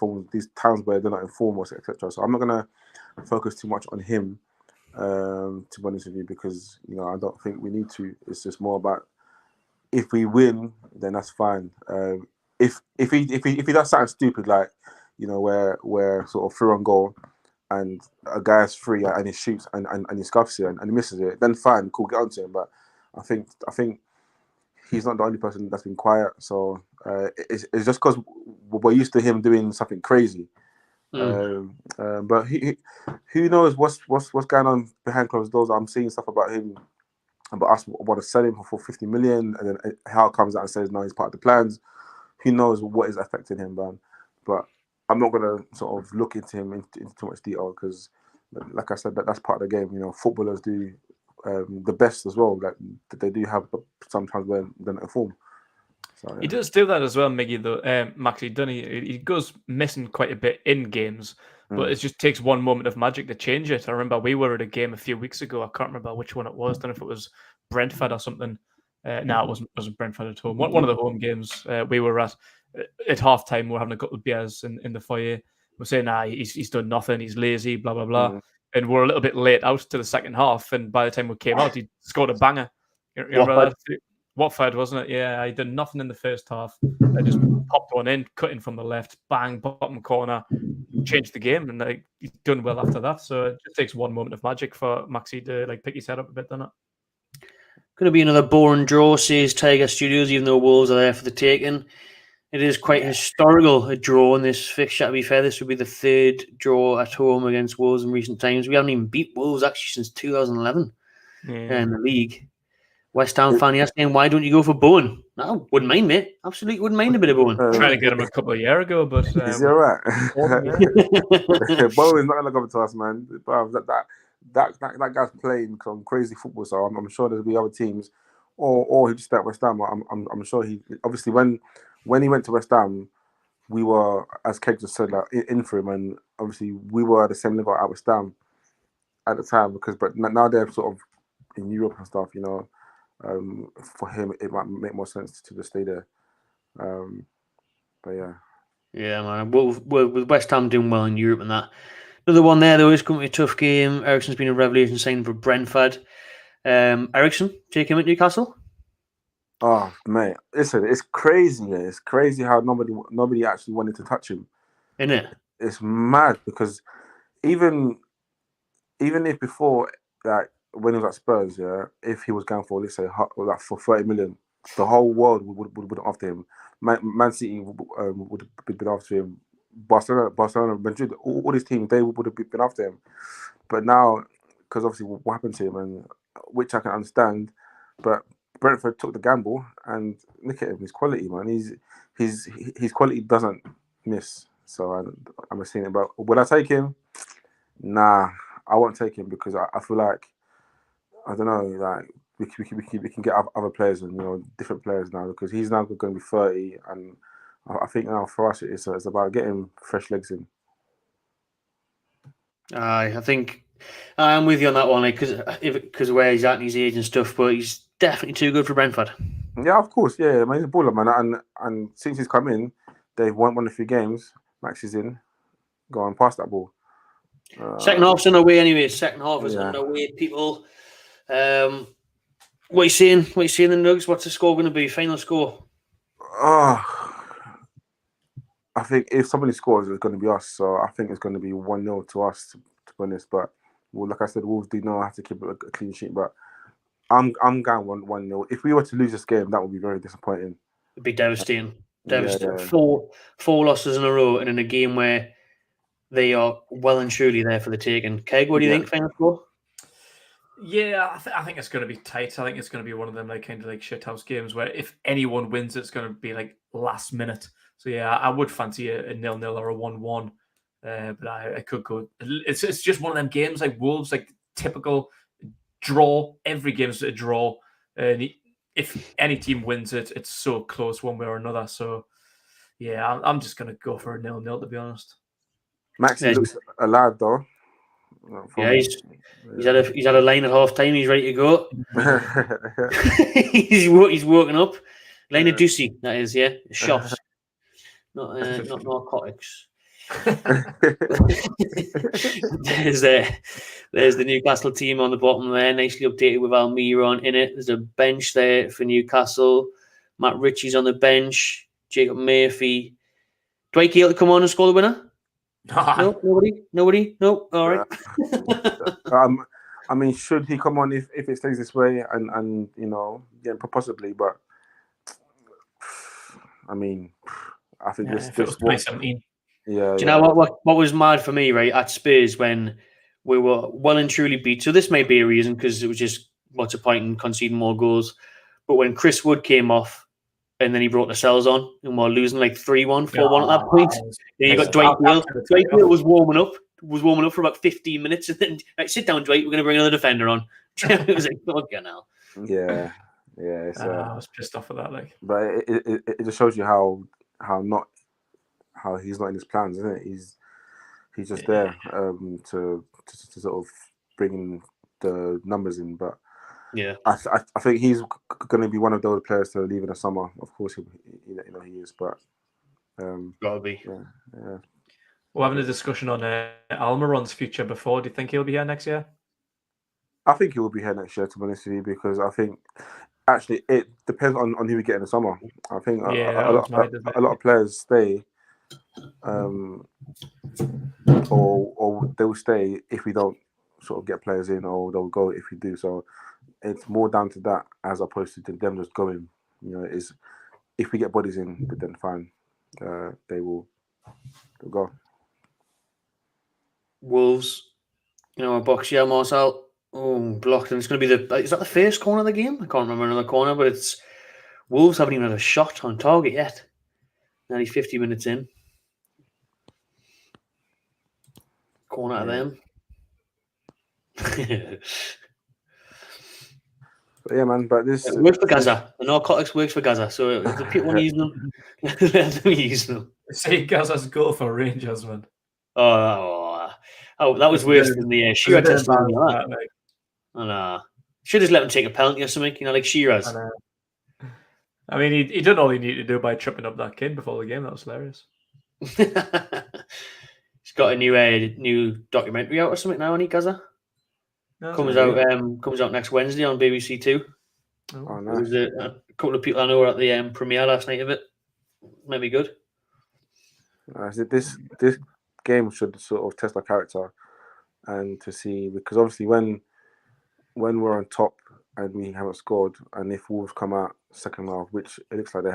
times where they're not in form, etc. So I'm not gonna focus too much on him, to be honest with you, because you know I don't think we need to. It's just more about if we win, then that's fine. If he does something stupid, like, you know, where sort of through on goal and a guy's free and he shoots and he scuffs it and he misses it, then fine, cool, get onto him. But I think he's not the only person that's been quiet. So it's just because we're used to him doing something crazy. But who knows what's going on behind closed doors? I'm seeing stuff about him, about us want to sell him for 50 million, and then Hal comes out and says no, he's part of the plans. Who knows what is affecting him, man? But I'm not gonna sort of look into him into too much detail, because, like I said, that's part of the game. You know, footballers do the best as well. That they do have sometimes when they're not in form. So, yeah. He does do that as well, Miggy, though. Max, he goes missing quite a bit in games, but it just takes one moment of magic to change it. I remember we were at a game a few weeks ago. I can't remember which one it was. I don't know if it was Brentford or something. No, it wasn't Brentford at home. One of the home games we were at half time. We were having a couple of beers in the foyer. We're saying, he's done nothing. He's lazy, blah, blah, blah. And we're a little bit late out to the second half. And by the time we came out, he scored a banger. You remember that? Watford, wasn't it? Yeah, he did nothing in the first half. I just popped one in, cutting from the left, bang, bottom corner, changed the game, and he's done well after that. So it just takes one moment of magic for Maxi to pick his head up a bit, doesn't it? Going to be another boring draw, says Tiger Studios, even though Wolves are there for the taking. It is quite historical, a draw in this fixture, to be fair. This would be the third draw at home against Wolves in recent times. We haven't even beat Wolves, actually, since 2011 in the league. West Ham fan asking, why don't you go for Bowen? No, wouldn't mind, mate. Absolutely wouldn't mind a bit of Bowen. Trying to get him a couple of years ago, but... is he all right? Bowen's not going to come to us, man. That guy's playing some crazy football, so I'm sure there'll be other teams, or he just at West Ham. I'm sure he... Obviously, when he went to West Ham, we were, as Keg just said, in for him, and obviously we were at the same level at West Ham at the time, but now they're sort of in Europe and stuff, you know. For him, it might make more sense to just stay there. But yeah. Yeah, man. With West Ham doing well in Europe and that. Another one there, though, is going to be a tough game. Eriksen's been a revelation signing for Brentford. Eriksen, take him at Newcastle? Oh, mate. Listen, it's crazy. Yeah. It's crazy how nobody actually wanted to touch him. Isn't it? It's mad, because even if before, like, when he was at Spurs, yeah, if he was going for, let's say, for 30 million, the whole world would after him. Man City would have been after him. Barcelona, Madrid, all these teams, they would have been after him. But now, because obviously what happened to him, and which I can understand, but Brentford took the gamble, and look at him, his quality, man. His quality doesn't miss. So I'm seeing it. But would I take him? Nah, I won't take him, because I feel like, I don't know, like we can get other players, and, you know, different players now, because he's now going to be 30, and I think now for us it's about getting fresh legs in. I think I'm with you on that one, because where he's at and his age and stuff, but he's definitely too good for Brentford. Yeah, of course, yeah, man, he's a baller, man, and since he's come in, they've won a few games. Max is in, go and pass that ball. Second half's underway anyway. Second half is underway, people. What are you saying? The Nugs? What's the score going to be? Final score? I think if somebody scores, it's going to be us. So I think it's going to be 1-0 to us, to be honest. But like I said, Wolves do know how to keep a clean sheet. But I'm going 1-0. If we were to lose this game, that would be very disappointing. It'd be devastating. Devastating. Yeah. Four losses in a row, and in a game where they are well and truly there for the taking. Keg, what do you think? Final score? Yeah, I think it's going to be tight. I think it's going to be one of them kind of shithouse games where if anyone wins, it's going to be last minute. So yeah, I would fancy a 0-0 or a 1-1, but I could go. It's just one of them games like Wolves, typical draw. Every game's a draw, and if any team wins it, it's so close one way or another. So yeah, I'm just going to go for a 0-0 to be honest. Maxi looks alive though. Yeah, he's had a line at half time. He's ready to go. he's woken up. Line of Ducey, that is, yeah. Shots, not narcotics. There's the Newcastle team on the bottom there, nicely updated with Almiron in it. There's a bench there for Newcastle. Matt Ritchie's on the bench. Jacob Murphy. Dwight Gale to come on and score the winner? No, nobody. No, all right. I mean, should he come on if it stays this way and possibly, but I mean, I think this 2017. Yeah. Do you know what was mad for me, right, at Spurs when we were well and truly beat? So this may be a reason because it was just what's the point in conceding more goals. But when Chris Wood came off and then he brought the cells on and we're losing 3-1, 4-1 at that point. Then you got Dwight Gale. Dwight Gale was warming up for about 15 minutes and then sit down, Dwight, we're going to bring another defender on. It was fucking hell. Yeah. I was pissed off at that. But it just shows you how he's not in his plans, isn't it? He's just there to sort of bring the numbers in. But yeah, I think he's going to be one of those players to leave in the summer. Of course, he is. But gotta be. Yeah. We're having a discussion on Almiron's future before. Do you think he'll be here next year? I think he will be here next year, to be honest with you, because I think actually it depends on who we get in the summer. I think a lot of players stay, or they will stay if we don't sort of get players in, or they'll go if we do. So it's more down to that as opposed to them just going. Is if we get bodies in, then fine, they'll go. Wolves, a box here, Marcel. Oh, blocked, and it's going to be is that the first corner of the game? I can't remember another corner, but it's Wolves haven't even had a shot on target yet. Nearly 50 minutes in. Corner of them. But yeah, man. But this it works for Gaza. The narcotics works for Gaza. So if the people use them, let them use them. Say Gaza's goal for Rangers, man. Oh, that was worse than the Shearer testimony. Should just let him take a penalty or something, like Shearer's. I mean, he did all he needed to do by tripping up that kid before the game. That was hilarious. He's got a new documentary out or something now, on Gaza. Comes out next Wednesday on BBC Two. Oh, nice. There was a couple of people I know were at the premiere last night of it. Might be good. This game should sort of test our character, and to see, because obviously when we're on top and we haven't scored, and if Wolves come out second half, which it looks like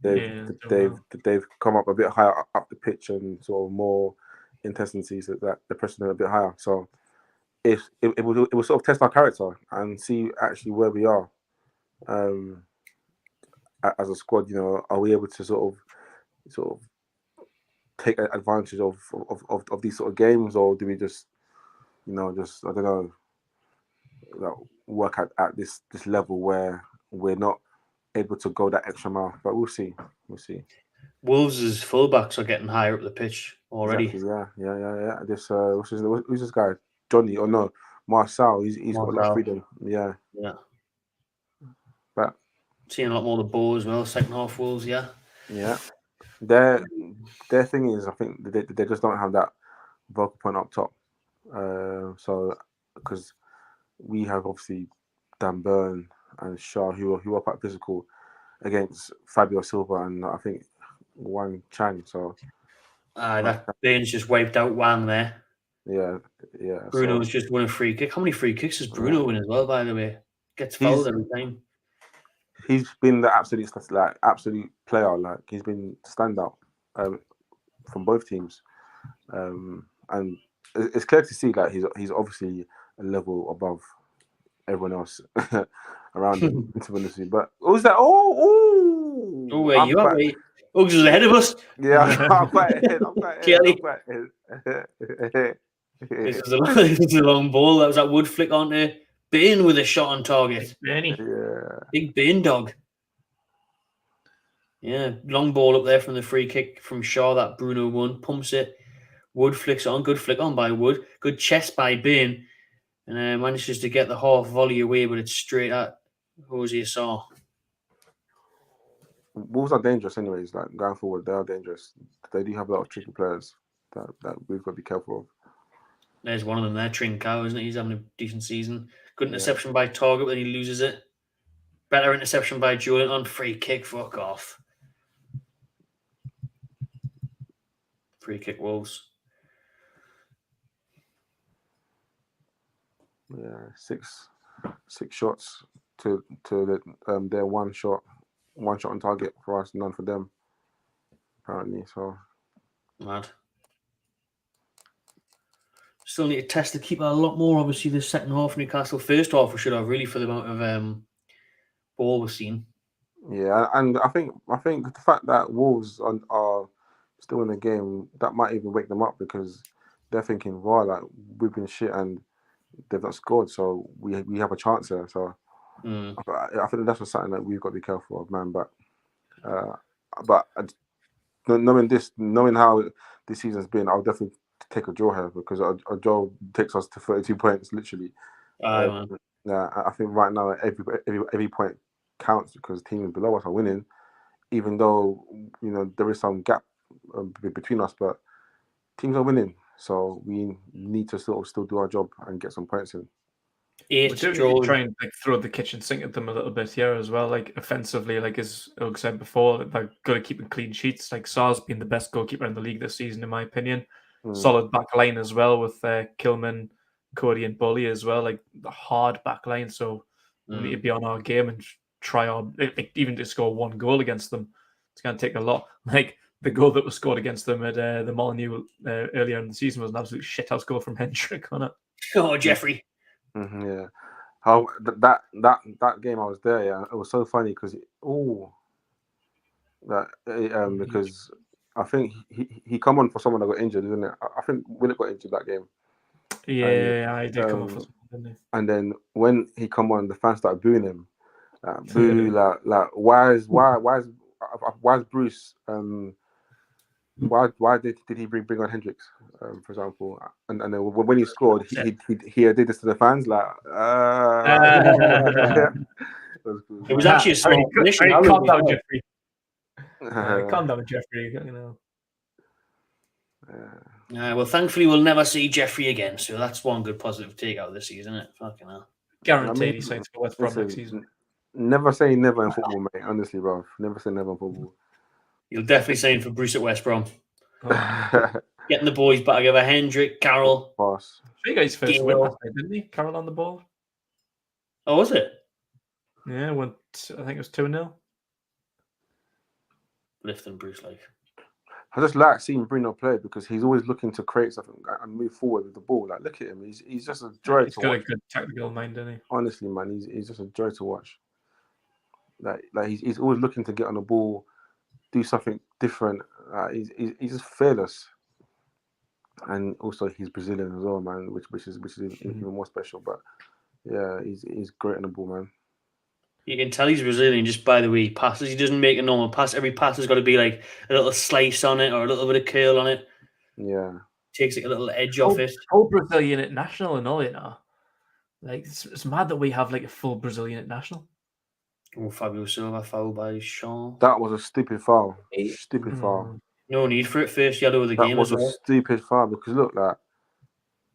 they've come up a bit higher up the pitch and sort of more intensity, so that they're pressing a bit higher. So it will sort of test our character and see actually where we are as a squad. Are we able to sort of take advantage of these sort of games, or do we just I don't know, work at this level where we're not able to go that extra mile? But we'll see. Wolves' fullbacks are getting higher up the pitch already. Exactly, yeah. This who's this guy? Johnny or no? Marcel. He's got a lot of freedom. Yeah. But seeing a lot more of the ball as well. Second half Wolves, yeah. Yeah. Their thing is, I think they just don't have that vocal point up top. So because we have obviously Dan Burn and Shaw who are quite physical, against Fabio Silva and I think Wang Chang. So that Baines just wiped out Wang there. yeah. Bruno's just won a free kick. How many free kicks does Bruno win as well? By the way, gets fouled every time. He's been the absolute player. Like he's been standout from both teams, and it's clear to see that he's obviously a level above everyone else around him. To be honest with you. But what was that? Oh, where you at? Uggs is ahead of us. Yeah, I'm quite ahead. This is a long ball. That was that Wood flick onto Bain with a shot on target. Big Bain dog. Yeah, long ball up there from the free kick from Shaw that Bruno won. Pumps it. Wood flicks on. Good flick on by Wood. Good chest by Bain. And manages to get the half volley away, but it's straight at Jose Saw. Wolves are dangerous anyways. Like going forward, they are dangerous. They do have a lot of tricky players that we've got to be careful of. There's one of them there, Trincao, isn't he? He's having a decent season. Good interception by Target, but then he loses it. Better interception by Julian on free kick. Fuck off. Free kick Wolves. Yeah, six shots to their one shot on target for us, none for them. Apparently, so mad. Still need to test the keeper a lot more. Obviously, the second half, Newcastle. First half, we should have really for the amount of ball we've seen. Yeah, and I think the fact that Wolves are still in the game, that might even wake them up because they're thinking, "Wow, like we've been shit and they've not scored, so we have a chance here." So I think that's something that we've got to be careful of, man. But knowing how this season's been, I'll definitely take a draw here because a draw takes us to 32 points, literally. I think right now every point counts because teams below us are winning, even though there is some gap between us, but teams are winning, so we need to still do our job and get some points in. We're doing try and throw the kitchen sink at them a little bit here as well, like offensively, like as Ugg said before, they've got to keep clean sheets. Like Sar's been the best goalkeeper in the league this season, in my opinion. Solid back line as well with Kilman, Cody, and Bully as well. Like the hard back line, so we need to be on our game and try even to score one goal against them. It's going to take a lot. Like the goal that was scored against them at the Molineux earlier in the season was an absolute shithouse goal from Hendrick on it. Oh, Jeffrey. Yeah, how that game I was there. Yeah, it was so funny because because I think he come on for someone that got injured, isn't it? I think Willett got injured that game. Yeah, I did come on for someone, didn't he? And then when he come on, the fans started booing him. Boo! like why is Bruce? Why did he bring on Hendricks, for example? And then when he scored, he did this to the fans, like. It was actually a small finish. Calm down, Jeffrey. Calm down, Jeffrey. Well, thankfully, we'll never see Jeffrey again, so that's one good positive take out of this season, isn't it? Fucking hell. Guaranteed he signs for West Brom next season. Never say never in football, mate. Honestly, bro. Never say never in football. You'll definitely sign for Bruce at West Brom. Getting the boys back together. Hendrick, Carroll. Boss. You guys first win last night, didn't he? Carroll on the ball. Oh, was it? Yeah, I think it was 2-0. Lifting Bruce like. I just like seeing Bruno play because he's always looking to create something and move forward with the ball. Like, look at him. He's just a joy to watch. He's got a good tactical mind, doesn't he? Honestly, man, he's just a joy to watch. Like he's always looking to get on the ball, do something different. He's just fearless. And also he's Brazilian as well, man, which is even more special. But yeah, he's great on the ball, man. You can tell he's Brazilian just by the way he passes. He doesn't make a normal pass. Every pass has got to be like a little slice on it or a little bit of curl on it. Yeah. Takes like a little edge off it. Full Brazilian international and all, Like, it's mad that we have like a full Brazilian international. Oh, Fabio Silva fouled by Shaw. That was a stupid foul. Stupid foul. No need for it. First yellow of the game as well. That was a stupid foul because look, like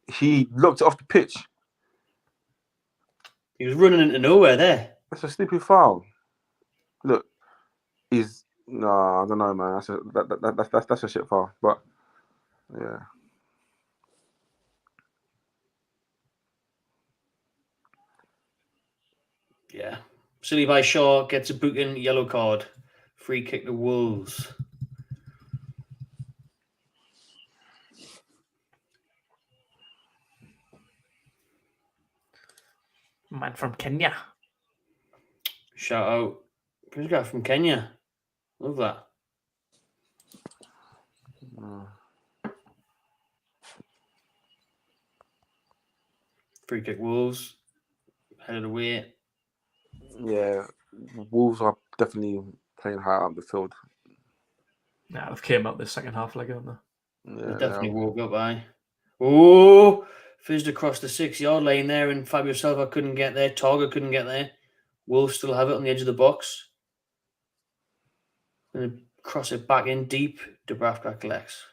he looked off the pitch. He was running into nowhere there. That's a stupid foul. Look, No, I don't know, man. That's a shit foul. But yeah. Yeah. Silly by Shaw gets a booking, yellow card. Free kick to Wolves. Man from Kenya. Shout out. Who's got from Kenya? Love that. Free kick Wolves. Headed away. Yeah. Wolves are definitely playing high up the field. Nah, they've came out this second half like, haven't they? Yeah, They definitely woke up, Oh, fizzed across the 6-yard line there, and Fabio Silva couldn't get there. Targa couldn't get there. Wolves still have it on the edge of the box. Gonna cross it back in deep. Dubravka collects.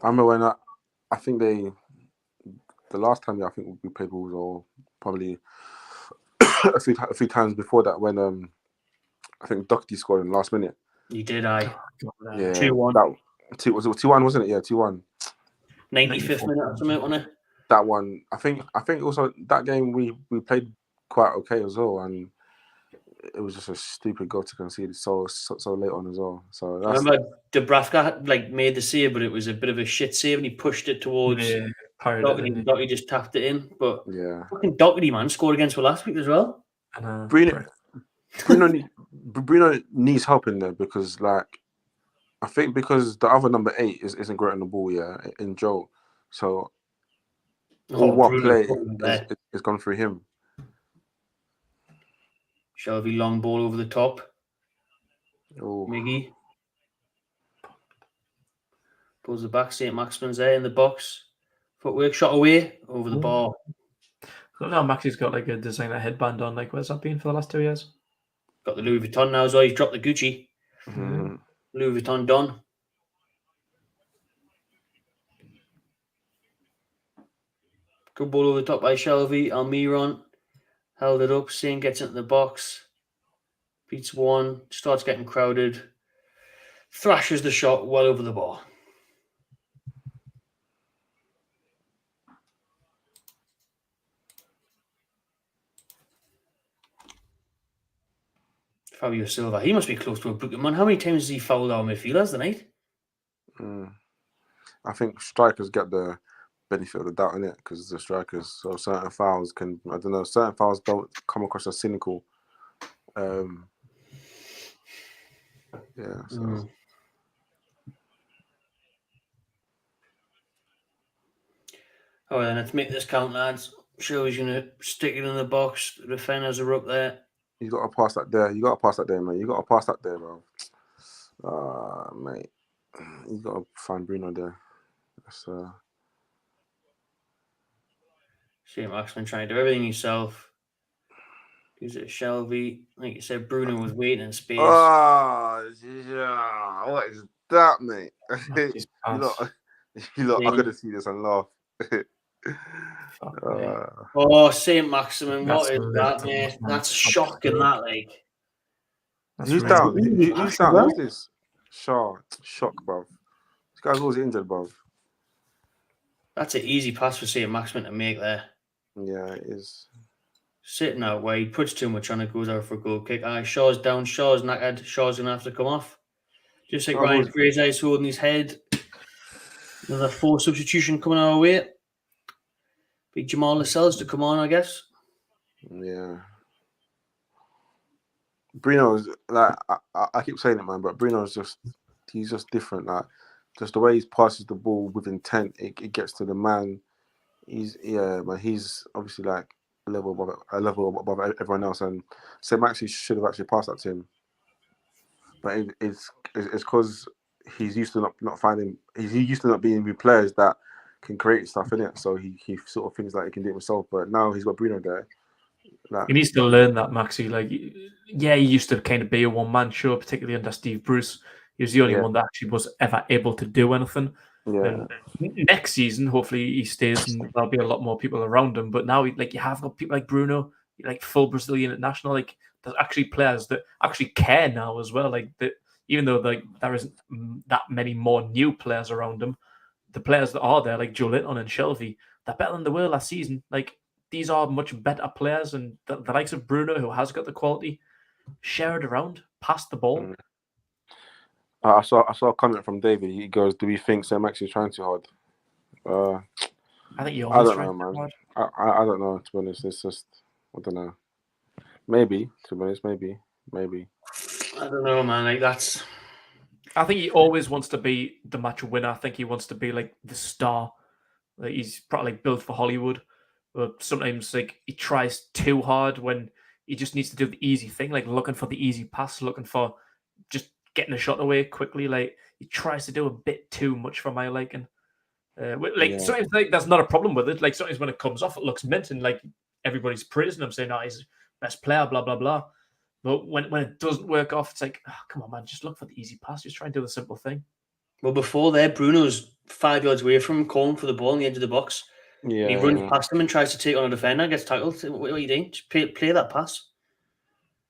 I remember when I think the last time I think we played Wolves, or probably a few times before that, when I think Doherty scored in the last minute. You did, Yeah, 2-1. Was it 2-1, wasn't it? Yeah, 2-1. 95th minute or something, wasn't it? That one, I think also that game we played quite okay as well, and it was just a stupid goal to concede so late on as well. So I remember Dubravka made the save, but it was a bit of a shit save, and he pushed it towards Doherty. Doherty just tapped it in, but yeah, fucking Doherty, man, scored against us last week as well. Bruno needs help in there, because I think because the other number 8 isn't great on the ball, in Joe. So what play is gone through him. Shelby long ball over the top. Oh. Miggy pulls it back. St. Maximin's there in the box. Footwork shot away over the bar. Now Maxi's got a designer headband on. Where's that been for the last 2 years? Got the Louis Vuitton now as well. He's dropped the Gucci. Mm-hmm. Louis Vuitton done. Good ball over the top by Shelby. Almiron held it up. Saint gets into the box. Beats one. Starts getting crowded. Thrashes the shot well over the bar. Fabio Silva. He must be close to a booking, man. How many times has he fouled our midfielders tonight? I think strikers get the benefit of the doubt in it, because the strikers. So certain fouls can, I don't know, certain fouls don't come across as cynical. Yeah. So. All right, then let's make this count, lads. Sure, he's going to stick it in the box. The defenders are up there. You got to pass that there. You got to pass that there, man. You got to pass that there, bro. Mate. You got to find Bruno there. That's St. Maximin trying to do everything himself. Gives it to Shelby. Like you said, Bruno was waiting in space. Oh, yeah. What is that, mate? you lot are going to see this and laugh. St. Maximin, what is that, mate? That's shocking, that, Who's down? Who's down? Who's this? Shock, bruv. This guy's always injured, bruv. That's an easy pass for St. Maximin to make there. Yeah, it is. Sitting out wide, puts too much on it, goes out for a goal kick. Shaw's down, Shaw's knackered, Shaw's going to have to come off. Just like Ryan Fraser is holding his head. Another 4 substitution coming our way. Big Jamal Lascelles to come on, I guess. Yeah. Bruno's I keep saying it, man, but Bruno's he's just different. Just the way he passes the ball with intent, it gets to the man. He's obviously a level above everyone else, and Sam actually should have actually passed that to him. But it's because he's used to not finding. He's used to not being with players that can create stuff in it. So he sort of thinks he can do it himself. But now he's got Bruno there. He needs to learn that, Maxi. He used to kind of be a one-man show, particularly under Steve Bruce. He was the only one that actually was ever able to do anything. Yeah. And next season, hopefully he stays and there'll be a lot more people around him. But now, like, you have got people like Bruno, like full Brazilian international. Like, there's actually players that actually care now as well. Like, that even though like there isn't that many more new players around him, the players that are there, like Joe Linton and Shelby, they're better than they were last season. Like, these are much better players, and the likes of Bruno, who has got the quality, share it around, pass the ball. Mm. I saw a comment from David. He goes, "Do we think Sam Max is trying too hard?" I think you I always don't try know, too man. hard. I don't know, to be honest. It's just, I don't know. Maybe, to be honest, maybe. I don't know, man. Like, that's... I think he always wants to be the match winner. I think he wants to be like the star. Like, he's probably like built for Hollywood. But sometimes like he tries too hard when he just needs to do the easy thing, like looking for the easy pass, looking for just getting a shot away quickly. Like, he tries to do a bit too much for my liking. Sometimes like that's not a problem with it. Like, sometimes when it comes off, it looks mint, and like everybody's praising him, saying, "Oh, he's best player," blah blah blah. But when it doesn't work off, it's like, oh, come on, man, just look for the easy pass. Just try and do the simple thing. Well, before there, Bruno's 5 yards away from him, calling for the ball on the edge of the box. Yeah. And he runs past him and tries to take on a defender, gets tackled. What are you doing? Just play that pass.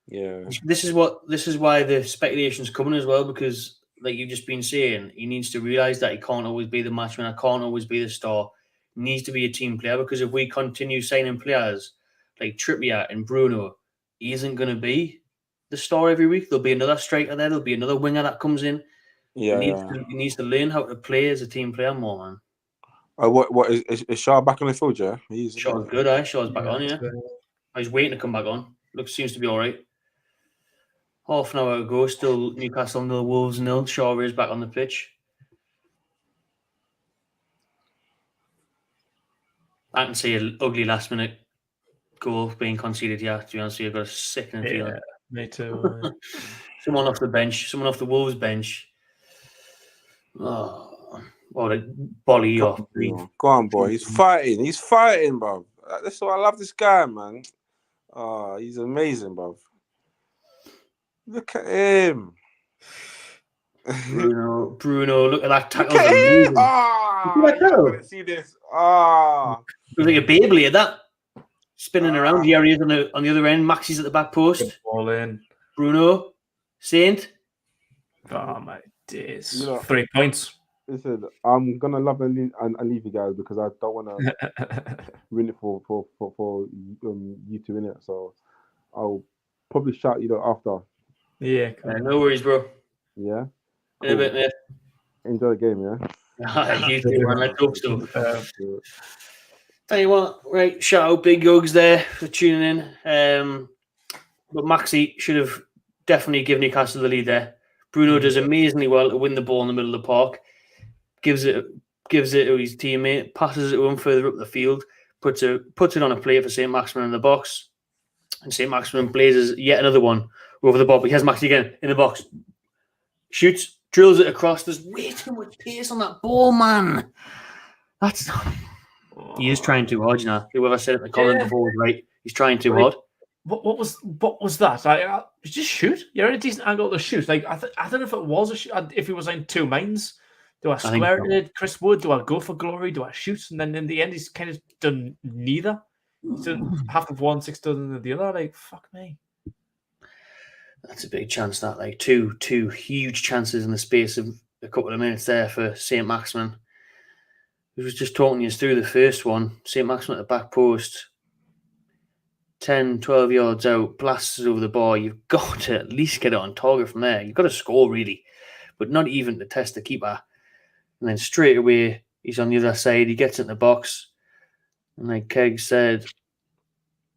Yeah. This is why the speculation's coming as well, because like you've just been saying, he needs to realise that he can't always be the match winner, can't always be the star. He needs to be a team player, because if we continue signing players like Trippier and Bruno, he isn't going to be the star every week. There'll be another striker there. There'll be another winger that comes in. Yeah. He needs to learn how to play as a team player more, man. What is Shaw back on the field? Yeah, Shaw's good, Shaw's back on, yeah. I was waiting to come back on. Seems to be all right. Half an hour ago, still Newcastle 0, Wolves 0. Shaw is back on the pitch. I can see an ugly last minute goal being conceded here. To be honest with you, I've got a sickening feeling. Me too. Someone off the bench, someone off the Wolves bench. Oh, what a volley off. Go on, boy. He's fighting, bro. That's why I love this guy, man. Oh, he's amazing, bro. Look at him. Bruno, look at that tackle. Look at him. Oh, see this. Oh. It was like a Beyblade, that. Spinning around. Here he is on the other end. Maxi's at the back post. Ball in. Bruno. Saint. Oh, my days. You know, 3 points. Listen, I'm gonna love and leave you guys, because I don't want to win it for you two in it. So I'll probably shout you after. Yeah, no worries, bro. Yeah. Cool. In a bit, mate. Enjoy the game, yeah. You too, man. Let's hope so. Tell you what, right? Shout out Big Hugs there for tuning in. But Maxi should have definitely given Newcastle the lead there. Bruno does amazingly well to win the ball in the middle of the park. Gives it to his teammate, passes it to him further up the field, puts it on a plate for St. Maximin in the box, and St. Maximin blazes yet another one over the ball. But he has Maxi again in the box, shoots, drills it across. There's way too much pace on that ball, man. He is trying too hard, you know. Whoever said it in the comment before was right. He's trying too hard. What was that? Just shoot. You're in a decent angle to shoot. Like, I don't know if it was a shoot. If he was in two minds. Do I square it, Chris Wood? Do I go for glory? Do I shoot? And then in the end, he's kind of done neither. He's done half of one, 6 of the other. Like, fuck me. That's a big chance, that. Like, two huge chances in the space of a couple of minutes there for St. Maximin. He was just talking you through the first one. St. Maximin at the back post, 10, 12 yards out, blasts over the bar. You've got to at least get it on target from there. You've got to score, really, but not even to test the keeper. And then straight away, he's on the other side. He gets in the box. And like Keg said,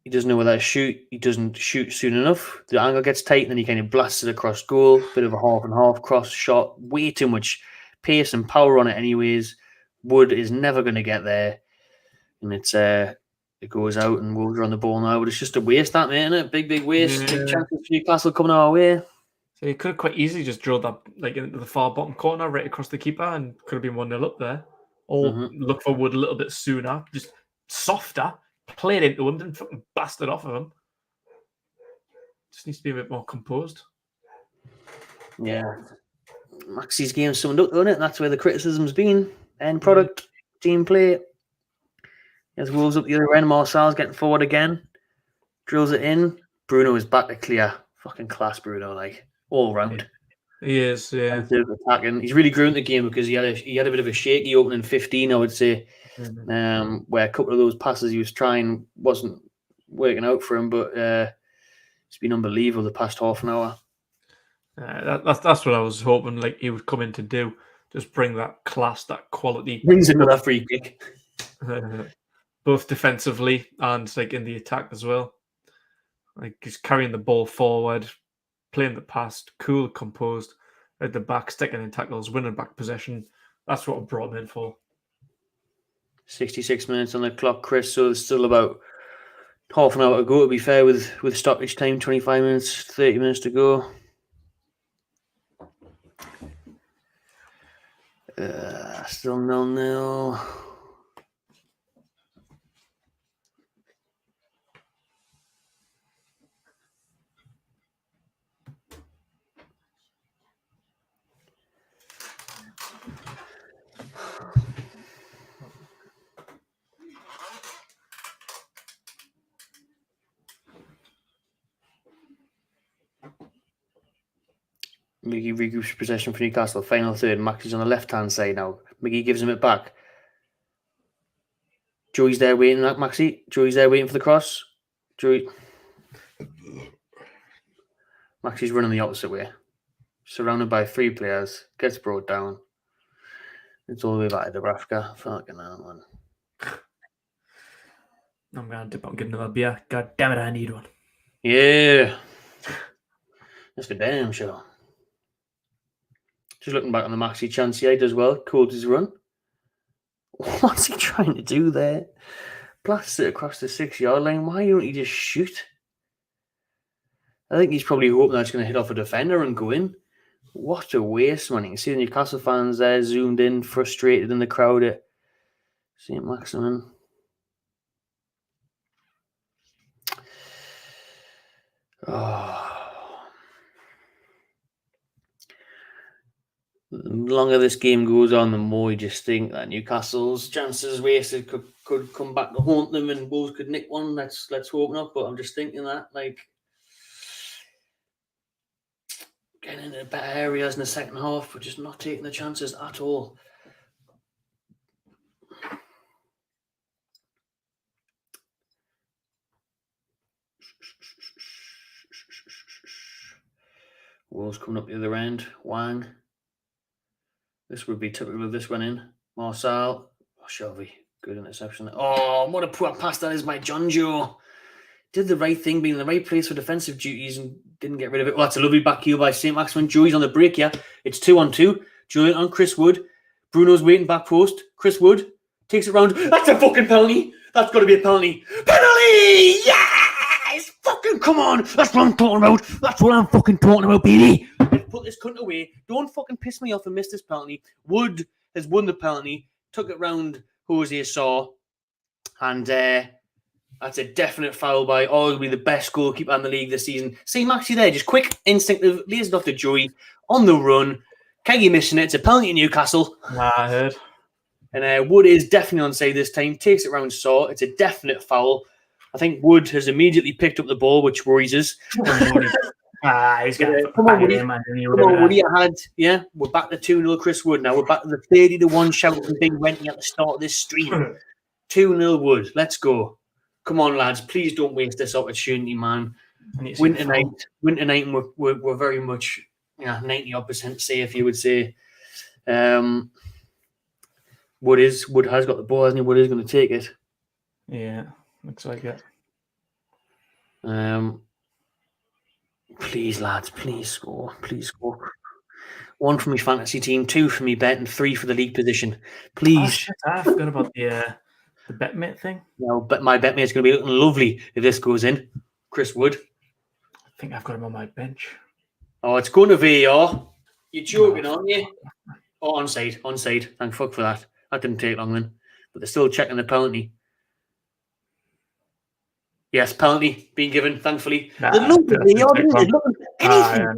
he doesn't know whether to shoot. He doesn't shoot soon enough. The angle gets tight, and then he kind of blasts it across goal. Bit of a half and half cross shot. Way too much pace and power on it anyways. Wood is never going to get there. And it goes out, and Wolves are on the ball now. But it's just a waste, that, mate, isn't it? Big waste. Big chances for Newcastle coming our way. So he could have quite easily just drilled that like into the far bottom corner right across the keeper, and could have been 1-0 up there. Or look for Wood a little bit sooner, just softer, played into him, didn't fucking blast it off of him. Just needs to be a bit more composed. Yeah. Maxi's game summed up, isn't it? That's where the criticism's been. End product, team play. As Wolves up the other end, Marcel's getting forward again. Drills it in. Bruno is back to clear. Fucking class, Bruno, like all round. He is, yeah. Attacking. He's really grew in the game because he had a bit of a shaky opening 15, I would say. Where a couple of those passes he was trying wasn't working out for him, but it's been unbelievable the past half an hour. That's what I was hoping like he would come in to do. Just bring that class, that quality. Brings another free kick. Both defensively and like in the attack as well. Like he's carrying the ball forward, playing the pass, cool, composed, at the back, sticking in tackles, winning back possession. That's what I brought him in for. 66 minutes on the clock, Chris, so there's still about half an hour to go, to be fair, with stoppage time, 25 minutes, 30 minutes to go. Still 0-0. Miggy regroups possession for Newcastle. Final third. Max is on the left-hand side now. Miggy gives him it back. Joey's there waiting, Maxi. Joey's there waiting for the cross. Joey. Maxi's running the opposite way. Surrounded by 3 players. Gets brought down. It's all the way back to Dubravka. Fucking hell, man. I'm going to dip out and get another beer. God damn it, I need one. Yeah. That's for damn sure. Just looking back on the Maxi chance he had as well. Called his run. What's he trying to do there? Blasts it across the 6-yard line. Why don't he just shoot? I think he's probably hoping that's going to hit off a defender and go in. What a waste, man. You can see the Newcastle fans there zoomed in, frustrated in the crowd at St. Maximin. Oh. The longer this game goes on, the more you just think that Newcastle's chances wasted could come back to haunt them and Wolves could nick one. Let's hope not. But I'm just thinking that, like, getting into better areas in the second half, but just not taking the chances at all. Wolves coming up the other end. Wang. This would be typical of this one in. Marcel. Oh, Shelby. Good interception. Oh, what a poor pass that is by John Joe. Did the right thing, being in the right place for defensive duties and didn't get rid of it. Well, that's a lovely back heel by St. Maximin. Joey's on the break, yeah. It's 2-on-2. Julian on Chris Wood. Bruno's waiting back post. Chris Wood takes it round. That's a fucking penalty. That's got to be a penalty. Penalty! Yes! Fucking come on. That's what I'm talking about. That's what I'm fucking talking about, baby. Let's put this cunt away. Don't fucking piss me off and miss this penalty. Wood has won the penalty. Took it round Jose Saw. And that's a definite foul by arguably the best goalkeeper in the league this season. See Maxi there, just quick, instinctive, lays it off to Joey, on the run. Keggy missing it. It's a penalty in Newcastle. I heard. And Wood is definitely on side this time. Takes it round Saw. It's a definite foul. I think Wood has immediately picked up the ball, which worries us. He's got come on, Woody. Come on, Woody. Yeah, we're back to 2-0 Chris Wood now. We're back to the 30-1 shouting Big Wenty at the start of this stream. 2-0 Wood. Let's go. Come on, lads. Please don't waste this opportunity, man. Winter night, and we're very much 90% safe, you would say. Wood has got the ball, hasn't he? Wood is going to take it. Yeah, looks like it. Please, lads, please score. Please score. 1 for my fantasy team, 2 for me bet, and 3 for the league position. Please. Oh, shit, I forgot about the betmate thing. No, but my betmate's going to be looking lovely if this goes in. Chris Wood. I think I've got him on my bench. Oh, it's going to VAR. You're joking, aren't you? Oh, onside. Thank fuck for that. That didn't take long then. But they're still checking the penalty. Yes, penalty being given, thankfully. They're looking anything.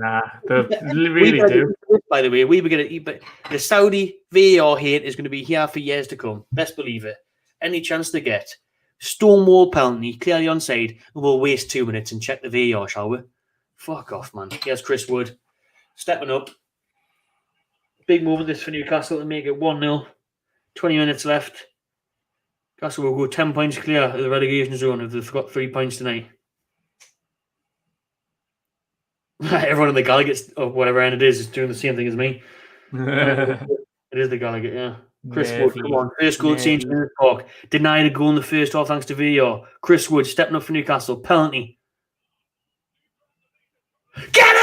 They We really better do. eat this, by the way, we were going to eat, but the Saudi VAR hate is going to be here for years to come. Best believe it. Any chance they get, Stonewall penalty, clearly onside, and we'll waste 2 minutes and check the VAR, shall we? Fuck off, man. Here's Chris Wood stepping up. Big moment this for Newcastle to make it 1-0. 20 minutes left. Newcastle will go 10 points clear of the relegation zone if they've got 3 points tonight. Everyone in the Gallagher, or whatever end it is doing the same thing as me. It is the Gallagher, yeah. Chris Wood, come on. First goal change in the park. Denied a goal in the first half thanks to VAR. Chris Wood stepping up for Newcastle. Penalty. Get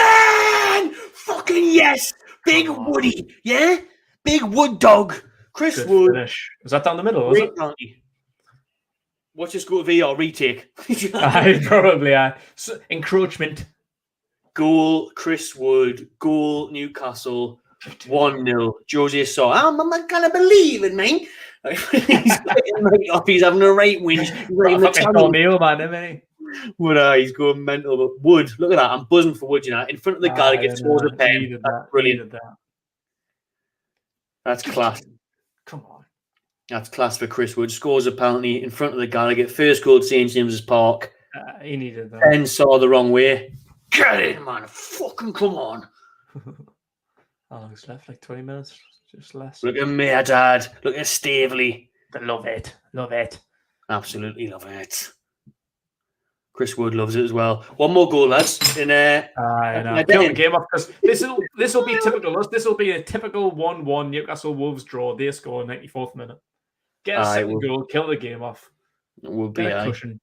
in! Fucking yes! Big Woody, yeah? Big Wood dog. Chris Good Wood. finish. Was that down the middle, was it? Penalty. Watch this go to VAR, retake. Probably, so, encroachment. Goal, Chris Wood. Goal, Newcastle. 1-0. Jose saw. I'm not gonna believe it, man. He's having a right whinge. He's going mental. But Wood, look at that. I'm buzzing for Wood, in front of the Gallagher. Scores a pen. That's brilliant. That's class. Come on. That's class for Chris Wood. Scores a penalty in front of the Gallagher. First goal to St James's Park. He needed that. Ben saw the wrong way. Get in, man. Fucking come on. How long's left? Like 20 minutes? Just less. Look at me, Dad. Look at Stavely. Love it. Love it. Absolutely love it. Chris Wood loves it as well. One more goal, lads. Kill the game off because this will be typical. This will be a typical 1-1 Newcastle Wolves draw. They score in 94th minute. Get a second goal, kill the game off. It would be a cushion.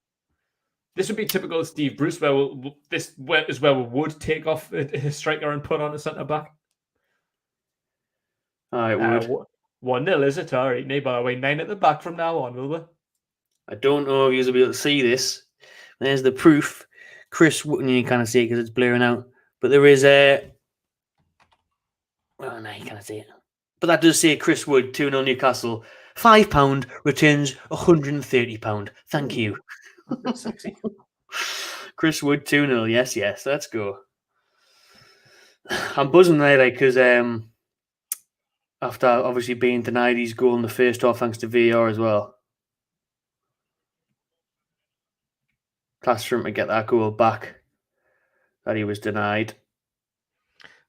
This would be typical Steve Bruce, where we would take off his striker and put on a centre back. I would. 1-0, is it? All right, neighbour. Away 9 at the back from now on, will we? I don't know if you'll be able to see this. There's the proof. Chris, you can't see it because it's blaring out. But there is a. Oh, no, you can't see it. But that does say Chris Wood, 2-0 Newcastle. £5 returns £130. Thank you. Sexy. Chris Wood, 2-0. Yes. Let's go. I'm buzzing there, because after obviously being denied his goal in the first half thanks to VAR as well. Class for him to get that goal back that he was denied.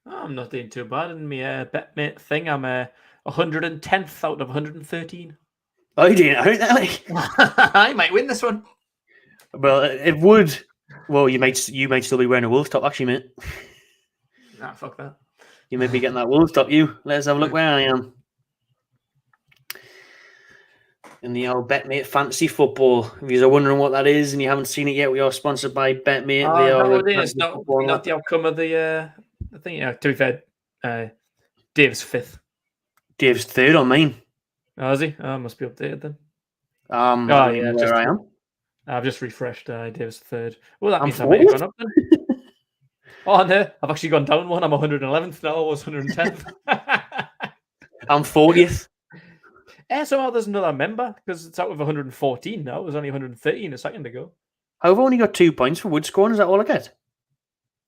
I'm not doing too bad in my betmate thing. I'm 110th out of 113. Oh, you didn't? I might win this one. Well, it would. Well, you might still be wearing a Wolves top, actually, mate. Nah, fuck that. You may be getting that Wolves top. Let's have a look where I am. In the old Betmate Fantasy Football. If you're wondering what that is and you haven't seen it yet, we are sponsored by Betmate. It is not the outcome of the thing. To be fair, Dave's 5th. Dave's 3rd on mine. Oh, is he? Oh, must be updated then. Where I am. I've just refreshed. Dave's 3rd. Well, that means I 4th? might have gone up then. Oh, no. I've actually gone down one. I'm 111th now. I was 110th. I'm 40th. Somehow there's another member because it's out of 114 now. It was only 113 a second ago. I've only got 2 points for Wood scoring. Is that all I get?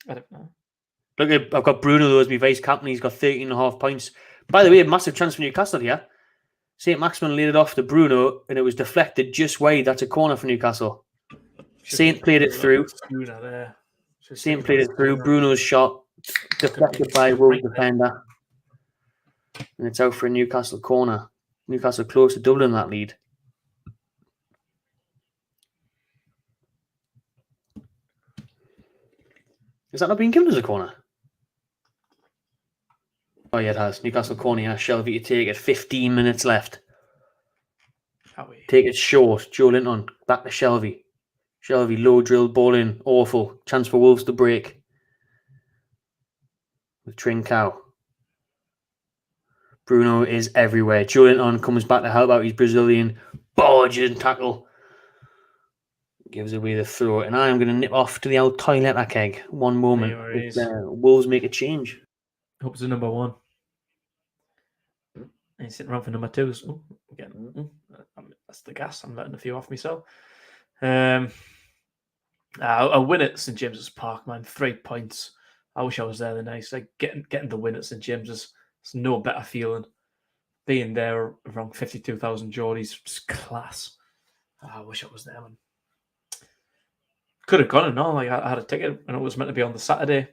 I don't know. Look, I've got Bruno though as my vice captain. He's got 13.5 points. By the way, a massive chance for Newcastle here. St. Maximin laid it off to Bruno and it was deflected just wide. That's a corner for Newcastle. Saint played it through. Saint played it through. Bruno's shot deflected by Wolves defender. And it's out for a Newcastle corner. Newcastle close to doubling that lead. Is that not being given as a corner? Oh, yeah, it has. Newcastle corner, yeah. Shelvey to take it. 15 minutes left. Take it short. Joe Linton back to Shelvey. Shelvey, low drill, ball in. Awful. Chance for Wolves to break. With Trincao. Bruno is everywhere. Joe Linton comes back to help out his Brazilian. Barges and tackle. Gives away the throw. And I am going to nip off to the old toilet keg. One moment. Wolves make a change. Hope it's a number 1. And he's sitting around for number 2. So, again, that's the gas. I'm letting a few off myself. I'll win at St James's Park, man. 3 points. I wish I was there the night. Like getting the win at St James's. It's no better feeling. Being there around 52,000 Geordies, just class. I wish I was there, man. Could have gone and all. Like I had a ticket and it was meant to be on the Saturday.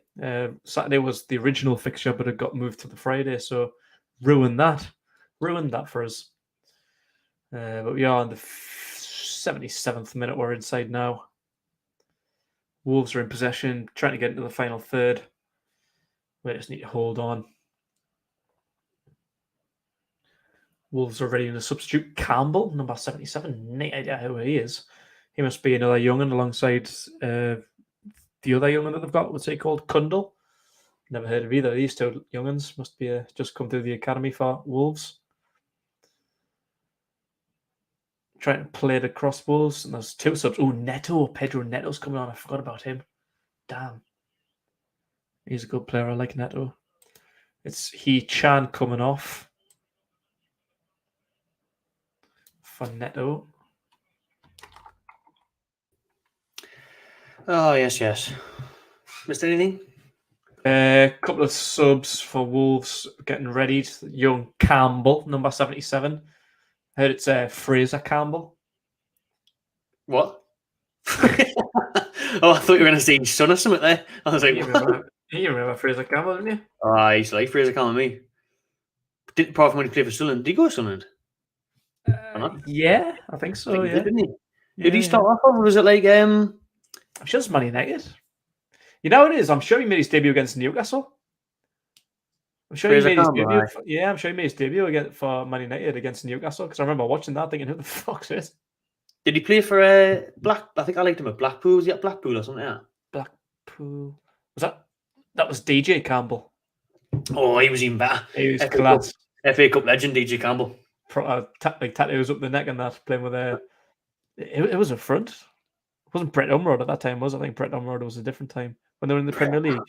Saturday was the original fixture, but it got moved to the Friday, so ruined that for us. But we are on the 77th minute. We're inside now. Wolves are in possession, trying to get into the final third. We just need to hold on. Wolves are ready in a substitute. Campbell, number 77. No idea who he is. He must be another young'un alongside the other young'un that they've got. What's he called? Kundal. Never heard of either of these two young'uns. Must be just come through the academy for Wolves. Trying to play the cross Wolves. And there's two subs. Oh, Neto. Pedro Neto's coming on. I forgot about him. Damn. He's a good player. I like Neto. It's Chan coming off for Neto. Oh, yes. Missed anything? A couple of subs for Wolves getting ready. Young Campbell, number 77. Heard it's Fraser Campbell. What? Oh, I thought you were going to say his son or something there. I was like, You remember Fraser Campbell, didn't you? Oh, I used to like Fraser Campbell, me. Apart from when he played for Sunderland. Did he go to Sunderland? Yeah, I think so. He Yeah. did, didn't he? Did he start off, or was it like I'm sure it's Man United. You know what it is? I'm sure he made his debut against Newcastle. I'm sure he made his debut. I'm sure he made his debut for Man United against Newcastle because I remember watching that thinking, who the fuck's this? Did he play for Black? I think I liked him at Blackpool. Was he at Blackpool or something? Yeah. Blackpool. That was DJ Campbell. Oh, he was even better. He was class. FA Cup legend, DJ Campbell. Like tattoos up the neck and that, playing with it was a front. It wasn't Brett Umrod at that time, was it? I think Brett Umrod was a different time when they were in the Premier League.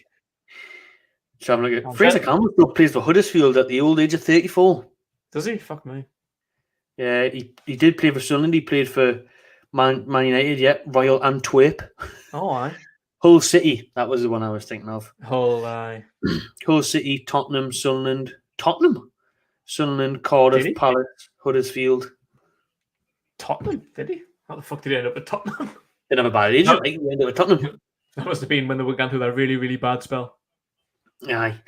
So I'm like, Fraser Campbell still plays for Huddersfield at the old age of 34. Does he? Fuck me. Yeah, he did play for Sunderland. He played for Man United, Royal Antwerp. Oh, aye. Hull City, that was the one I was thinking of. Hull, aye. Hull City, Tottenham, Sunderland, Cardiff, Palace, Huddersfield. Tottenham, did he? How the fuck did he end up at Tottenham? Didn't have a bad age, right? He ended up at Tottenham. That must have been when they were going through that really, really bad spell. Aye.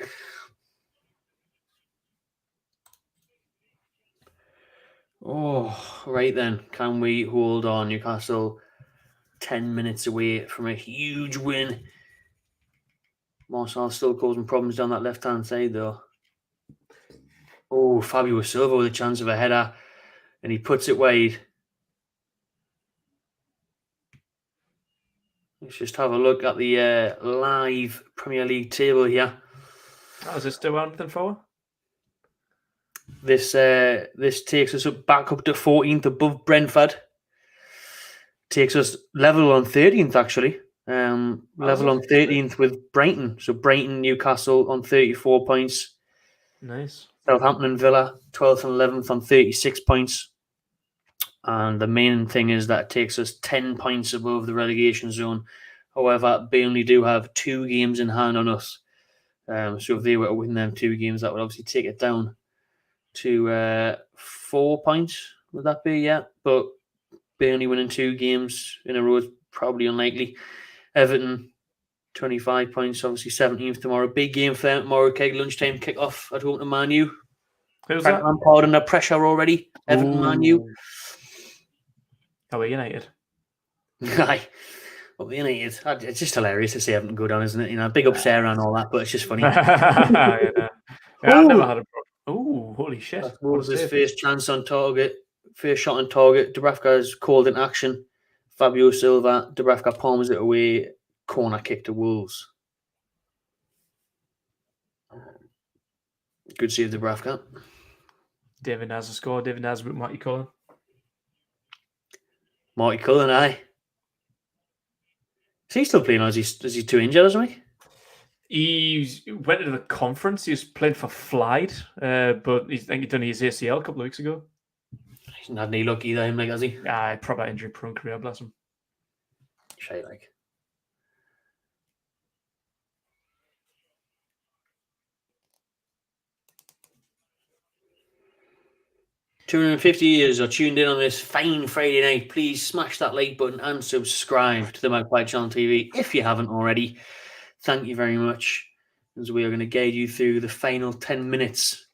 Oh, right then. Can we hold on? Newcastle 10 minutes away from a huge win. Marcel still causing problems down that left-hand side, though. Oh, Fabio Silva with a chance of a header, and he puts it wide. Let's just have a look at the live Premier League table here. How does this do anything for? This takes us back up to 14th above Brentford. Takes us level on 13th, actually. Level on 13th with Brighton. So Brighton, Newcastle on 34 points. Nice. Southampton and Villa, 12th and 11th on 36 points. And the main thing is that it takes us 10 points above the relegation zone. However, Burnley do have 2 games in hand on us. So if they were to win them 2 games, that would obviously take it down to 4 points. Would that be? Yeah. But Burnley winning 2 games in a row is probably unlikely. Everton, 25 points, obviously 17th tomorrow. Big game for them tomorrow. Lunchtime kick-off at home to Man U. Who's that? Lampard under pressure already. Everton, Man U. How are United? Aye. Well, United. It's just hilarious to see Everton go down, isn't it? You know, big up Sarah and all that, but it's just funny. Yeah, I've never had a problem. Oh, holy shit. What was his first chance on target? First shot on target. Dubravka is called in action. Fabio Silva. Dubravka palms it away. Corner kick to Wolves. Good save, Dubravka. David Naz has scored. David Naz with Marty Cullen. Marty Cullen, aye. Is he still playing, or is he too injured, isn't he? He went to the conference. He was playing for Flyde, but I think he done his ACL a couple of weeks ago. He's not any luck either, him, like, has he? Probably injury-prone career, bless him. Shy, like. 250 years are tuned in on this fine Friday night. Please smash that like button and subscribe to the Magpie Channel TV if you haven't already. Thank you very much, as we are going to guide you through the final 10 minutes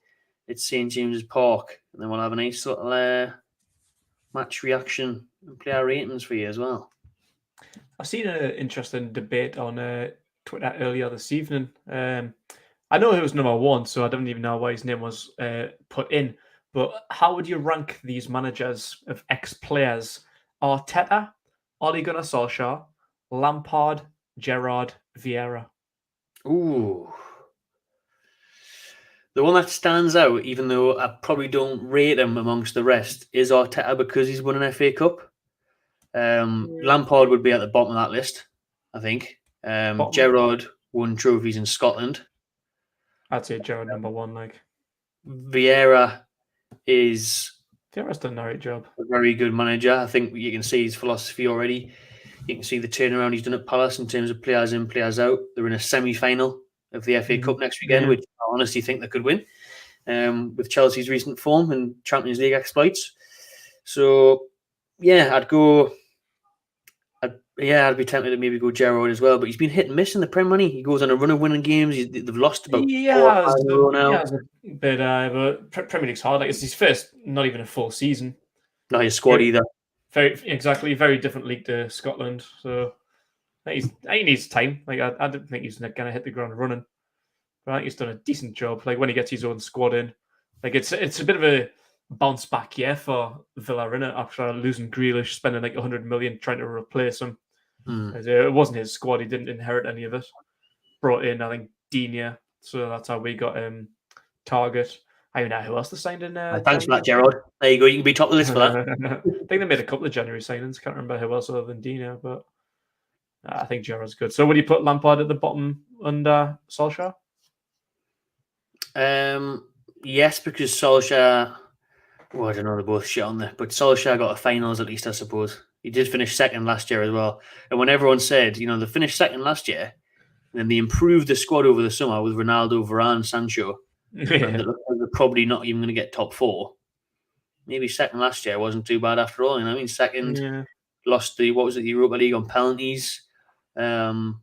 at St James's Park, and then we'll have a nice little match reaction and player ratings for you as well. I've seen an interesting debate on Twitter earlier this evening. I know who was number one, so I don't even know why his name was put in. But how would you rank these managers of ex-players? Arteta, Ole Gunnar Solskjaer, Lampard, Gerrard, Vieira. Ooh. The one that stands out, even though I probably don't rate him amongst the rest, is Arteta because he's won an FA Cup. Lampard would be at the bottom of that list, I think. Gerrard won trophies in Scotland. I'd say Gerrard number one. Like Vieira's done a great job. A very good manager. I think you can see his philosophy already. You can see the turnaround he's done at Palace in terms of players in, players out. They're in a semi-final of the FA Cup next weekend, which I honestly think they could win with Chelsea's recent form and Champions League exploits. So, yeah, I'd be tempted to maybe go Gerrard as well, but he's been hit and miss in the Premier League. He goes on a run of winning games. They've lost about 4 or 5 in a row now. But Premier League's hard. Like, it's his first, not even a full season. Not his squad either. Very different league to Scotland. So he needs time. Like I don't think he's going to hit the ground running. But I think he's done a decent job. Like when he gets his own squad in, like it's a bit of a bounce back year for Villa, innit? After losing Grealish, spending like 100 million trying to replace him. It wasn't his squad. He didn't inherit any of it. Brought in, I think, Digne. So that's how we got Target. I don't know who else they signed in. Thanks for that, Gerrard. There you go. You can be top of the list for that. I think they made a couple of January signings. Can't remember who else other than Digne, but I think Gerrard's good. So would you put Lampard at the bottom under Solskjaer? Yes, because Solskjaer. Well, I don't know, they're both shit on there, but Solskjaer got a finals at least, I suppose. He did finish second last year as well. And when everyone said, they finished second last year, and then they improved the squad over the summer with Ronaldo, Varane, Sancho, and they're probably not even going to get top 4. Maybe second last year wasn't too bad after all. Second, lost the Europa League on penalties. True.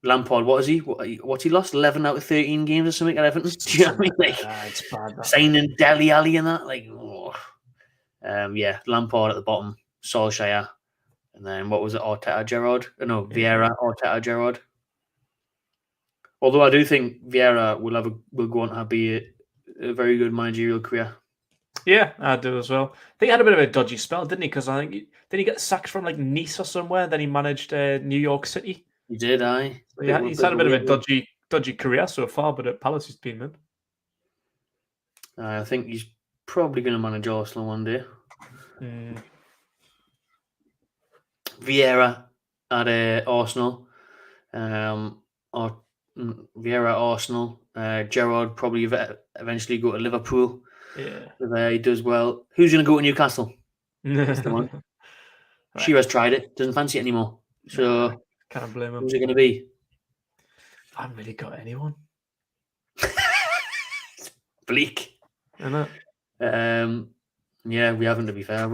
Lampard, what is he? What's he lost? 11 out of 13 games or something at Everton? Do you know what I mean? Like, it's bad, signing Dele Alli and that. Like, Lampard at the bottom, Solskjaer, and then what was it? Arteta, Gerrard? No, Vieira, Arteta, Gerrard. Although I do think Vieira will go on to be a very good managerial career. Yeah, I do as well. I think he had a bit of a dodgy spell, didn't he? Because I think did he get sacked from like Nice or somewhere? Then he managed New York City. He did, aye. So he's had a bit of a dodgy career so far, but at Palace he's been in. I think he's probably going to manage Arsenal one day. Vieira at Arsenal, or Vieira at Arsenal. Gerrard probably eventually go to Liverpool. Yeah, if he does well. Who's going to go to Newcastle? That's the one. Shearer's tried it, doesn't fancy it anymore. So can't blame him. Who's it going to be? I haven't really got anyone. Bleak. Isn't it? Yeah, we haven't, to be fair.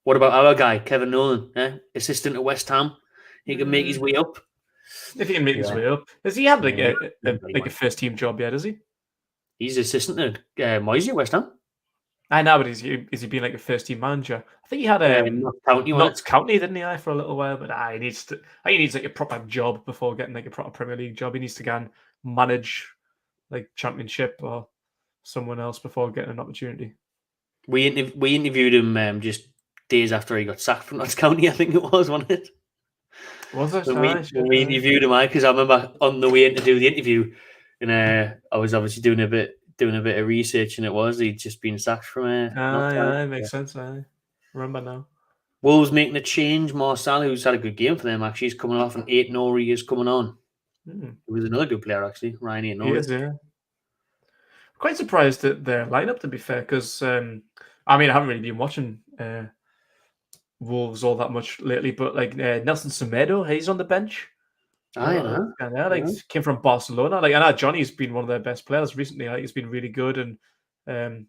What about our guy, Kevin Nolan? Assistant at West Ham. He can make his way up. If he can make his way up. Has he had a first team job yet, has he? He's assistant at Moisey at West Ham. I know, but is he being like a first team manager? I think he had Notts County, didn't he? For a little while, but he needs like a proper job before getting like a proper Premier League job. He needs to go and manage like Championship or someone else before getting an opportunity. We interviewed him just days after he got sacked from Notts County. I think it was, wasn't it? Was it? We interviewed him, because I remember on the way in to do the interview, and I was obviously doing a bit of research, and he'd just been sacked from it makes sense. I remember now. Wolves making a change. Marcel, who's had a good game for them, actually, is coming off, and Ait-Nouri is coming on. He was another good player, actually, Ryan Ait-Nouri. He is, yeah. Quite surprised at their lineup, to be fair, because I haven't really been watching Wolves all that much lately, but like Nelson Semedo, he's on the bench. Came from Barcelona. Like I know Johnny's been one of their best players recently. Like he's been really good, and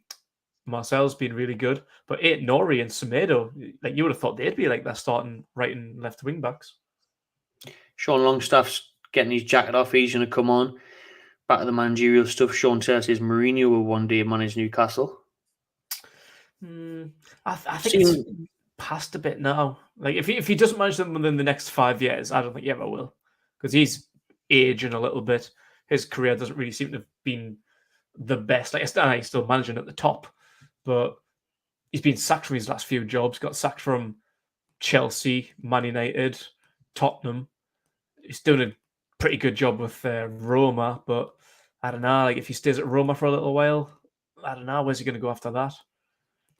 Marcel's been really good, but Nori and Semedo, like you would have thought they'd be like they're starting right and left wing backs. Sean Longstaff's getting his jacket off. He's going to come on. Back to the managerial stuff. Sean says Mourinho will one day manage Newcastle. I think it's past a bit now. Like if he doesn't manage them within the next 5 years, I don't think he ever will, because he's aging a little bit. His career doesn't really seem to have been the best. Like he's still managing at the top, but he's been sacked from his last few jobs. Got sacked from Chelsea, Man United, Tottenham. He's doing a pretty good job with Roma, but I don't know. Like if he stays at Roma for a little while, I don't know. Where's he going to go after that?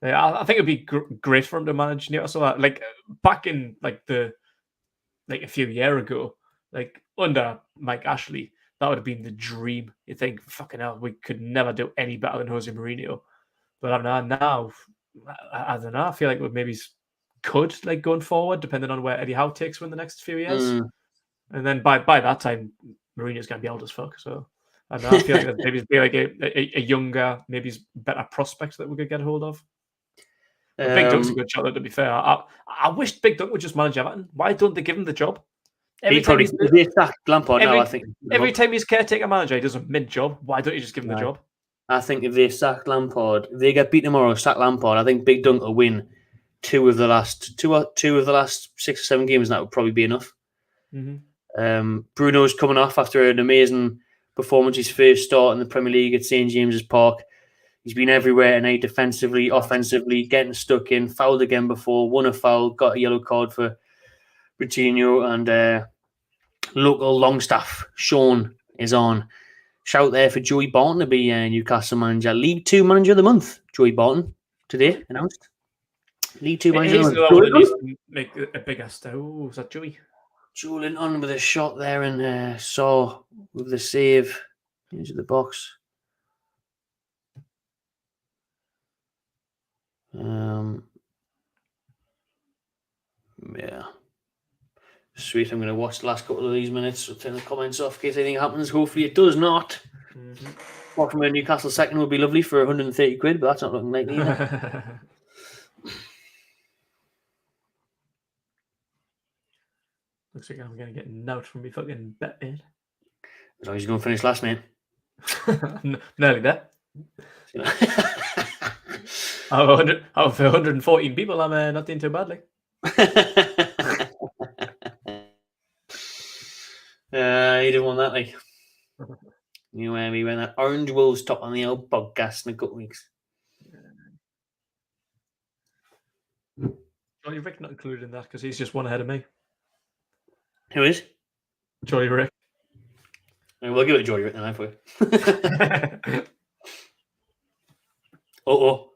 I think it'd be great for him to manage Newcastle. Like back in a few years ago, like under Mike Ashley, that would have been the dream. You think, fucking hell, we could never do any better than Jose Mourinho. But I don't know, now, I don't know. I feel like we maybe could, like, going forward, depending on where Eddie Howe takes in the next few years. And then by that time, Mourinho's going to be old as fuck. So I don't know. I feel like maybe be like a younger, maybe better prospect that we could get a hold of. Big Dunk's a good shot, to be fair. I wish Big Dunk would just manage Everton. Why don't they give him the job? Every time he's caretaker manager, he does a mid job. Why don't you just give him the job? I think if they sack Lampard, if they get beat tomorrow, sack Lampard, I think Big Dunk will win two of the last 6 or 7 games, and that would probably be enough. Bruno's coming off after an amazing performance, his first start in the Premier League at St James's Park. He's been everywhere tonight, defensively, offensively, getting stuck in, fouled again before, won a foul, got a yellow card for Coutinho, and local Longstaff, Sean, is on. Shout there for Joey Barton to be Newcastle manager. League 2 manager of the month, Joey Barton, today announced. League 2 manager of the month. He needs to make a bigger start. Oh, is that Joey? Julian on with a shot there, and Saw with the save into the box. Yeah. Sweet. I'm going to watch the last couple of these minutes. So turn the comments off in case anything happens. Hopefully it does not. Walk from a Newcastle second would be lovely for 130 quid, but that's not looking likely either. Looks like I'm going to get note from me fucking bet bid. As long as you're going to finish last, mate. Nearly there. Out of 114 people, I'm not doing too badly. You didn't want that, like. You know, we went that Orange Wolves top on the old podcast in a couple of weeks. Johnny Rick not included in that because he's just one ahead of me. Who is? Johnny Rick. We'll give it to Johnny Rick then, for you.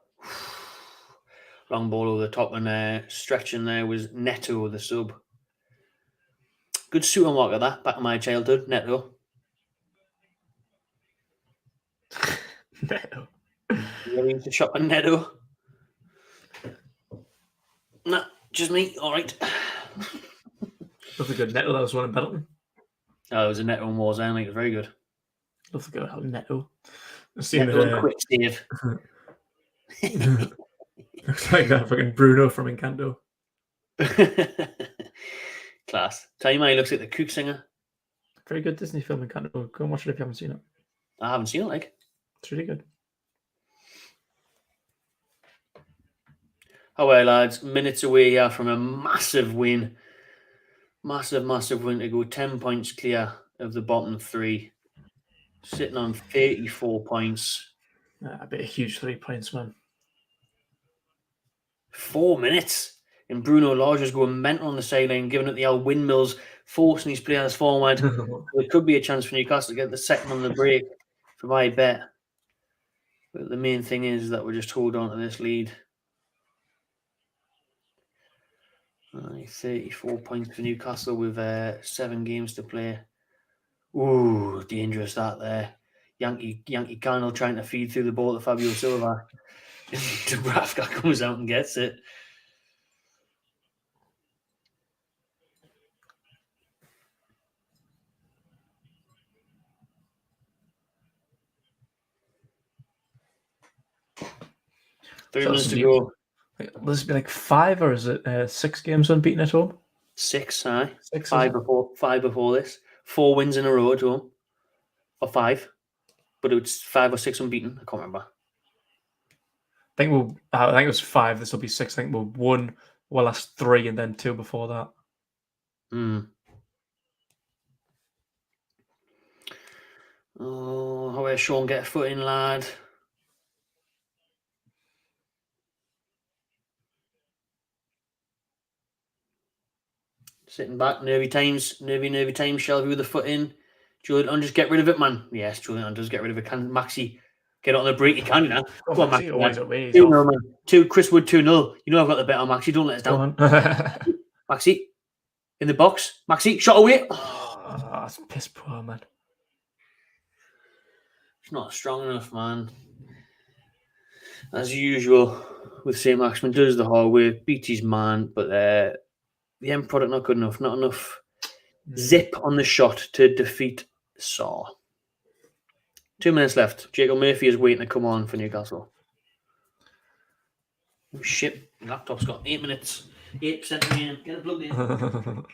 Long ball over the top, and stretching there was Neto, the sub. Good suit and walk at that, back in my childhood, Neto. Neto. You ever used to shop at Neto? No, just me. All right. Love the good Neto. That was one in Pendleton. Oh, it was a Neto in Warzone. Like, it was very good. Love the good Neto. Neto quick save. Looks like that fucking Bruno from Encanto. Class. Tell you, man, he looks like the Kook singer. Very good Disney film, Encanto. Go and watch it if you haven't seen it. I haven't seen it, like. It's really good. Oh, well, lads. Minutes away here from a massive win. Massive win to go 10 points clear of the bottom 3. Sitting on 34 points. A bit of huge 3 points, man. 4 minutes. And Bruno Lage is going mental on the sideline, giving it the old windmills, forcing his players forward. There could be a chance for Newcastle to get the second on the break for my bet. But the main thing is that we just hold on to this lead. 34 points for Newcastle with 7 games to play. Ooh, dangerous that there. Yankee Cardinal trying to feed through the ball to Fabio Silva. Dubravka comes out and gets it. 3 minutes to go. Will this be like 5 or is it 6 games unbeaten at home? 6, aye. 6. 5 before this. 4 wins in a row at home. Or 5. But it was 5 or 6 unbeaten. I can't remember. I think it was 5. This will be 6. I think we'll 1, well, that's 3, and then 2 before that. Oh, how is Sean get a foot in, lad? Sitting back, nervy times, Shelby with the foot in. Julian, just get rid of it, man. Yes, Julian, just get rid of it. Can Maxi get on the break? You can, you know. Go on, Maxi. Always away. 2-0, man. 2, Chris Wood 2-0. You know I've got the bet on Maxi. Don't let us down. Maxi, in the box. Maxi, shot away. Oh, that's piss poor, man. It's not strong enough, man. As usual, with St. Maximin, does the hard way, beats his man, but the end product not good enough. Not enough zip on the shot to defeat Saw. 2 minutes left. Jacob Murphy is waiting to come on for Newcastle. Oh, shit. My laptop's got 8 minutes. 8% again. Get it plugged in.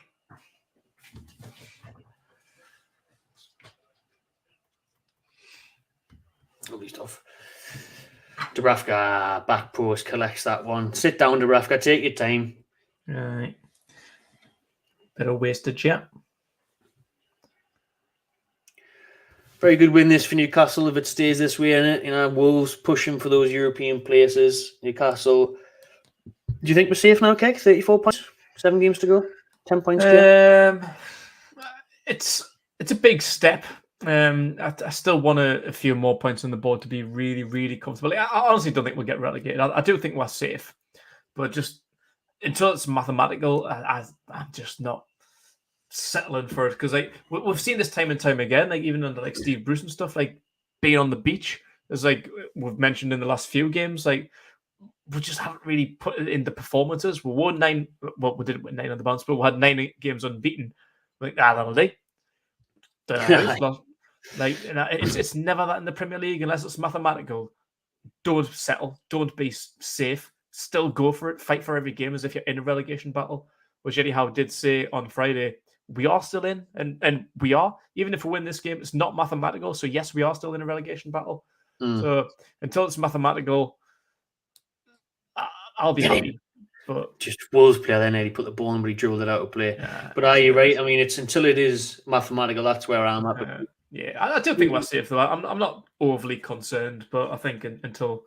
Lovely stuff. Dubravka, back post, collects that one. Sit down, Dubravka. Take your time. Right. Bit of wasted chat. Very good win this for Newcastle if it stays this way, innit? You know, Wolves pushing for those European places. Newcastle. Do you think we're safe now, Keck? 34 points, 7 games to go, 10 points. It's a big step. I still want a few more points on the board to be really, really comfortable. I honestly don't think we'll get relegated. I do think we're safe, but just until it's mathematical, I'm just not settling for it, because like we've seen this time and time again, like even under like Steve Bruce and stuff, like being on the beach, as like we've mentioned in the last few games, like we just haven't really put it in the performances. We won 9, well, we didn't win 9 on the bounce, but we had 9 games unbeaten. Like that'll do. Like it's never that in the Premier League unless it's mathematical. Don't settle. Don't be safe. Still go for it. Fight for every game as if you're in a relegation battle. Which Eddie Howe did say on Friday. We are still in, and we are. Even if we win this game, it's not mathematical. So yes, we are still in a relegation battle. So until it's mathematical, I'll be happy. But just Wolves player then, Eddie put the ball in, but he dribbled it out of play. But you're right. I mean, it's until it is mathematical. That's where I'm at. I do think we're safe though. I'm not overly concerned, but I think until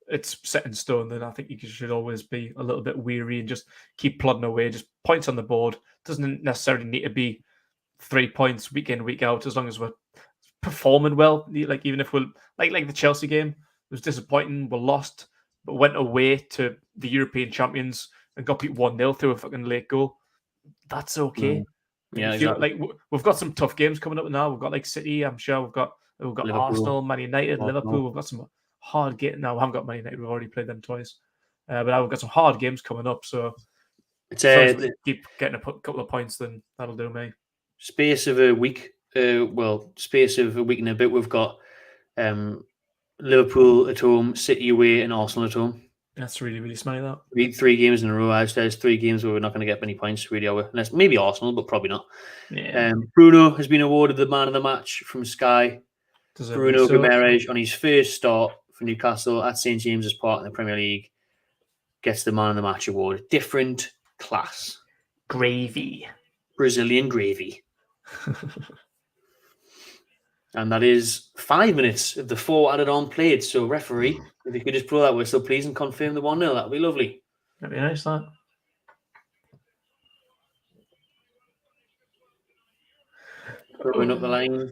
it's set in stone, then I think you should always be a little bit weary and just keep plodding away. Just points on the board. Doesn't necessarily need to be 3 points week in, week out, as long as we're performing well. Like even if we're like the Chelsea game, it was disappointing. We lost, but went away to the European champions and got beat 1-0 through a fucking late goal. That's okay. Yeah, exactly. Like we've got some tough games coming up now. We've got like City, I'm sure. We've got Liverpool, Arsenal, Man United, Liverpool. We've got some hard games. No, we haven't got Man United. We've already played them twice. But now we've got some hard games coming up. So it's keep getting a couple of points, then that'll do me. Space of a week. Space of a week and a bit. We've got Liverpool at home, City away, and Arsenal at home. That's really, really smelly, that. 3 games in a row. There's 3 games where we're not going to get many points, really, unless maybe Arsenal, but probably not. Yeah. Bruno has been awarded the man of the match from Sky. Bruno Guimaraes, on his first start for Newcastle at St James's Park in the Premier League, gets the man of the match award. Different class. Gravy. Brazilian gravy. And that is 5 minutes of the 4 added on played. So, referee, if you could just blow that whistle, please, and confirm the 1-0, that would be lovely. That'd be nice, that. Throwing up the line.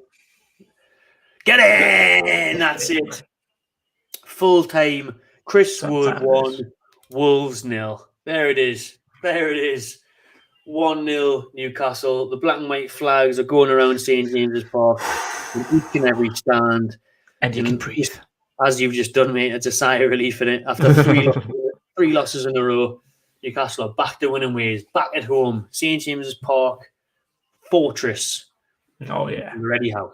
Get in! That's it. Full time. Chris Wood 1, Wolves 0. There it is. 1-0 Newcastle. The black and white flags are going around St James's Park in each and every stand. And you can breathe. As you've just done, mate, it's a sigh of relief in it. After 3 losses in a row, Newcastle are back to winning ways. Back at home. St James's Park. Fortress. Oh, yeah. Ready how.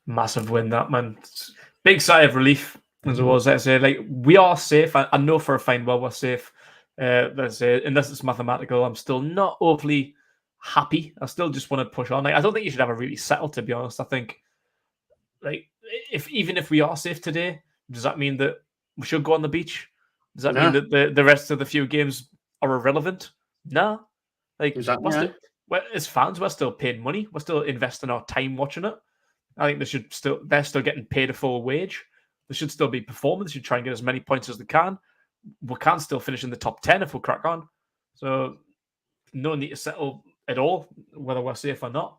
Massive win, that, man. Big sigh of relief. As I was, let's say, like, we are safe. I know for a fact, well, we're safe. Let's say, unless it's mathematical, I'm still not awfully happy. I still just want to push on. Like, I don't think you should have a really settle, to be honest. I think, like, even if we are safe today, does that mean that we should go on the beach? Does that mean that the rest of the few games are irrelevant? No. Like, as fans, we're still paying money. We're still investing our time watching it. I think they're still getting paid a full wage. There should still be performance. They should try and get as many points as they can. We can still finish in the top 10 if we crack on. So no need to settle at all, whether we're safe or not.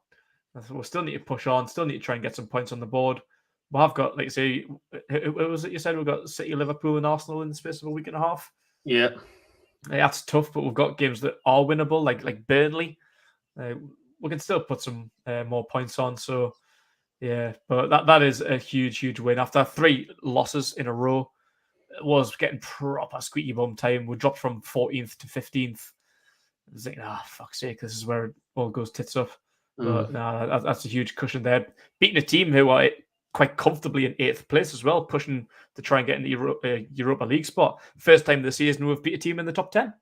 We still need to push on, still need to try and get some points on the board. We have got, like, say, what was it you said? We've got City, Liverpool and Arsenal in the space of a week and a half. Yeah. That's tough, but we've got games that are winnable, like Burnley. We can still put some more points on. So, yeah, but that is a huge, huge win. After 3 losses in a row, it was getting proper squeaky bum time. We dropped from 14th to 15th. I was like, fuck's sake, this is where it all goes tits up. But that's a huge cushion there. Beating a team who are quite comfortably in 8th place as well, pushing to try and get in the Europa League spot. First time this season we've beat a team in the top 10.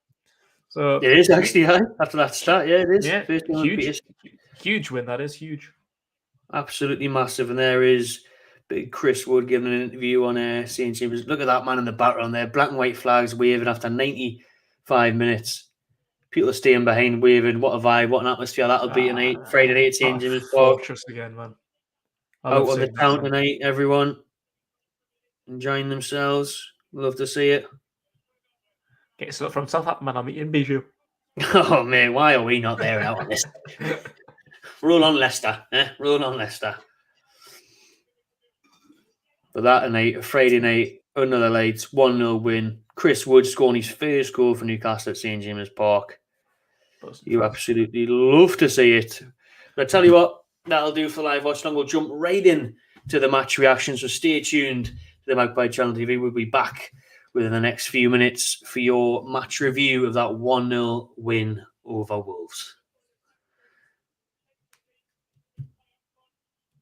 So it is actually, after that start, it is. Yeah, huge win, that is huge. Absolutely massive. And there is big Chris Wood giving an interview on St. James. Look at that man in the background there. Black and white flags waving after 95 minutes. People are staying behind, waving. What a vibe, what an atmosphere that'll be tonight. Friday night at St. James Park. Fortress again, man. Out on the town tonight, everyone. Enjoying themselves. Love to see it. Get yourself from Southampton, man. I'll meet you in Bijou. Oh, man, why are we not there out on this? Roll on Leicester. Roll on Leicester. But that night, Friday night, another lights, 1-0 win. Chris Wood scoring his first goal for Newcastle at St. James Park. You absolutely love to see it. But I tell you what, that'll do for live watch long. We'll jump right in to the match reaction. So stay tuned to the Magpie Channel TV. We'll be back within the next few minutes for your match review of that 1-0 win over Wolves.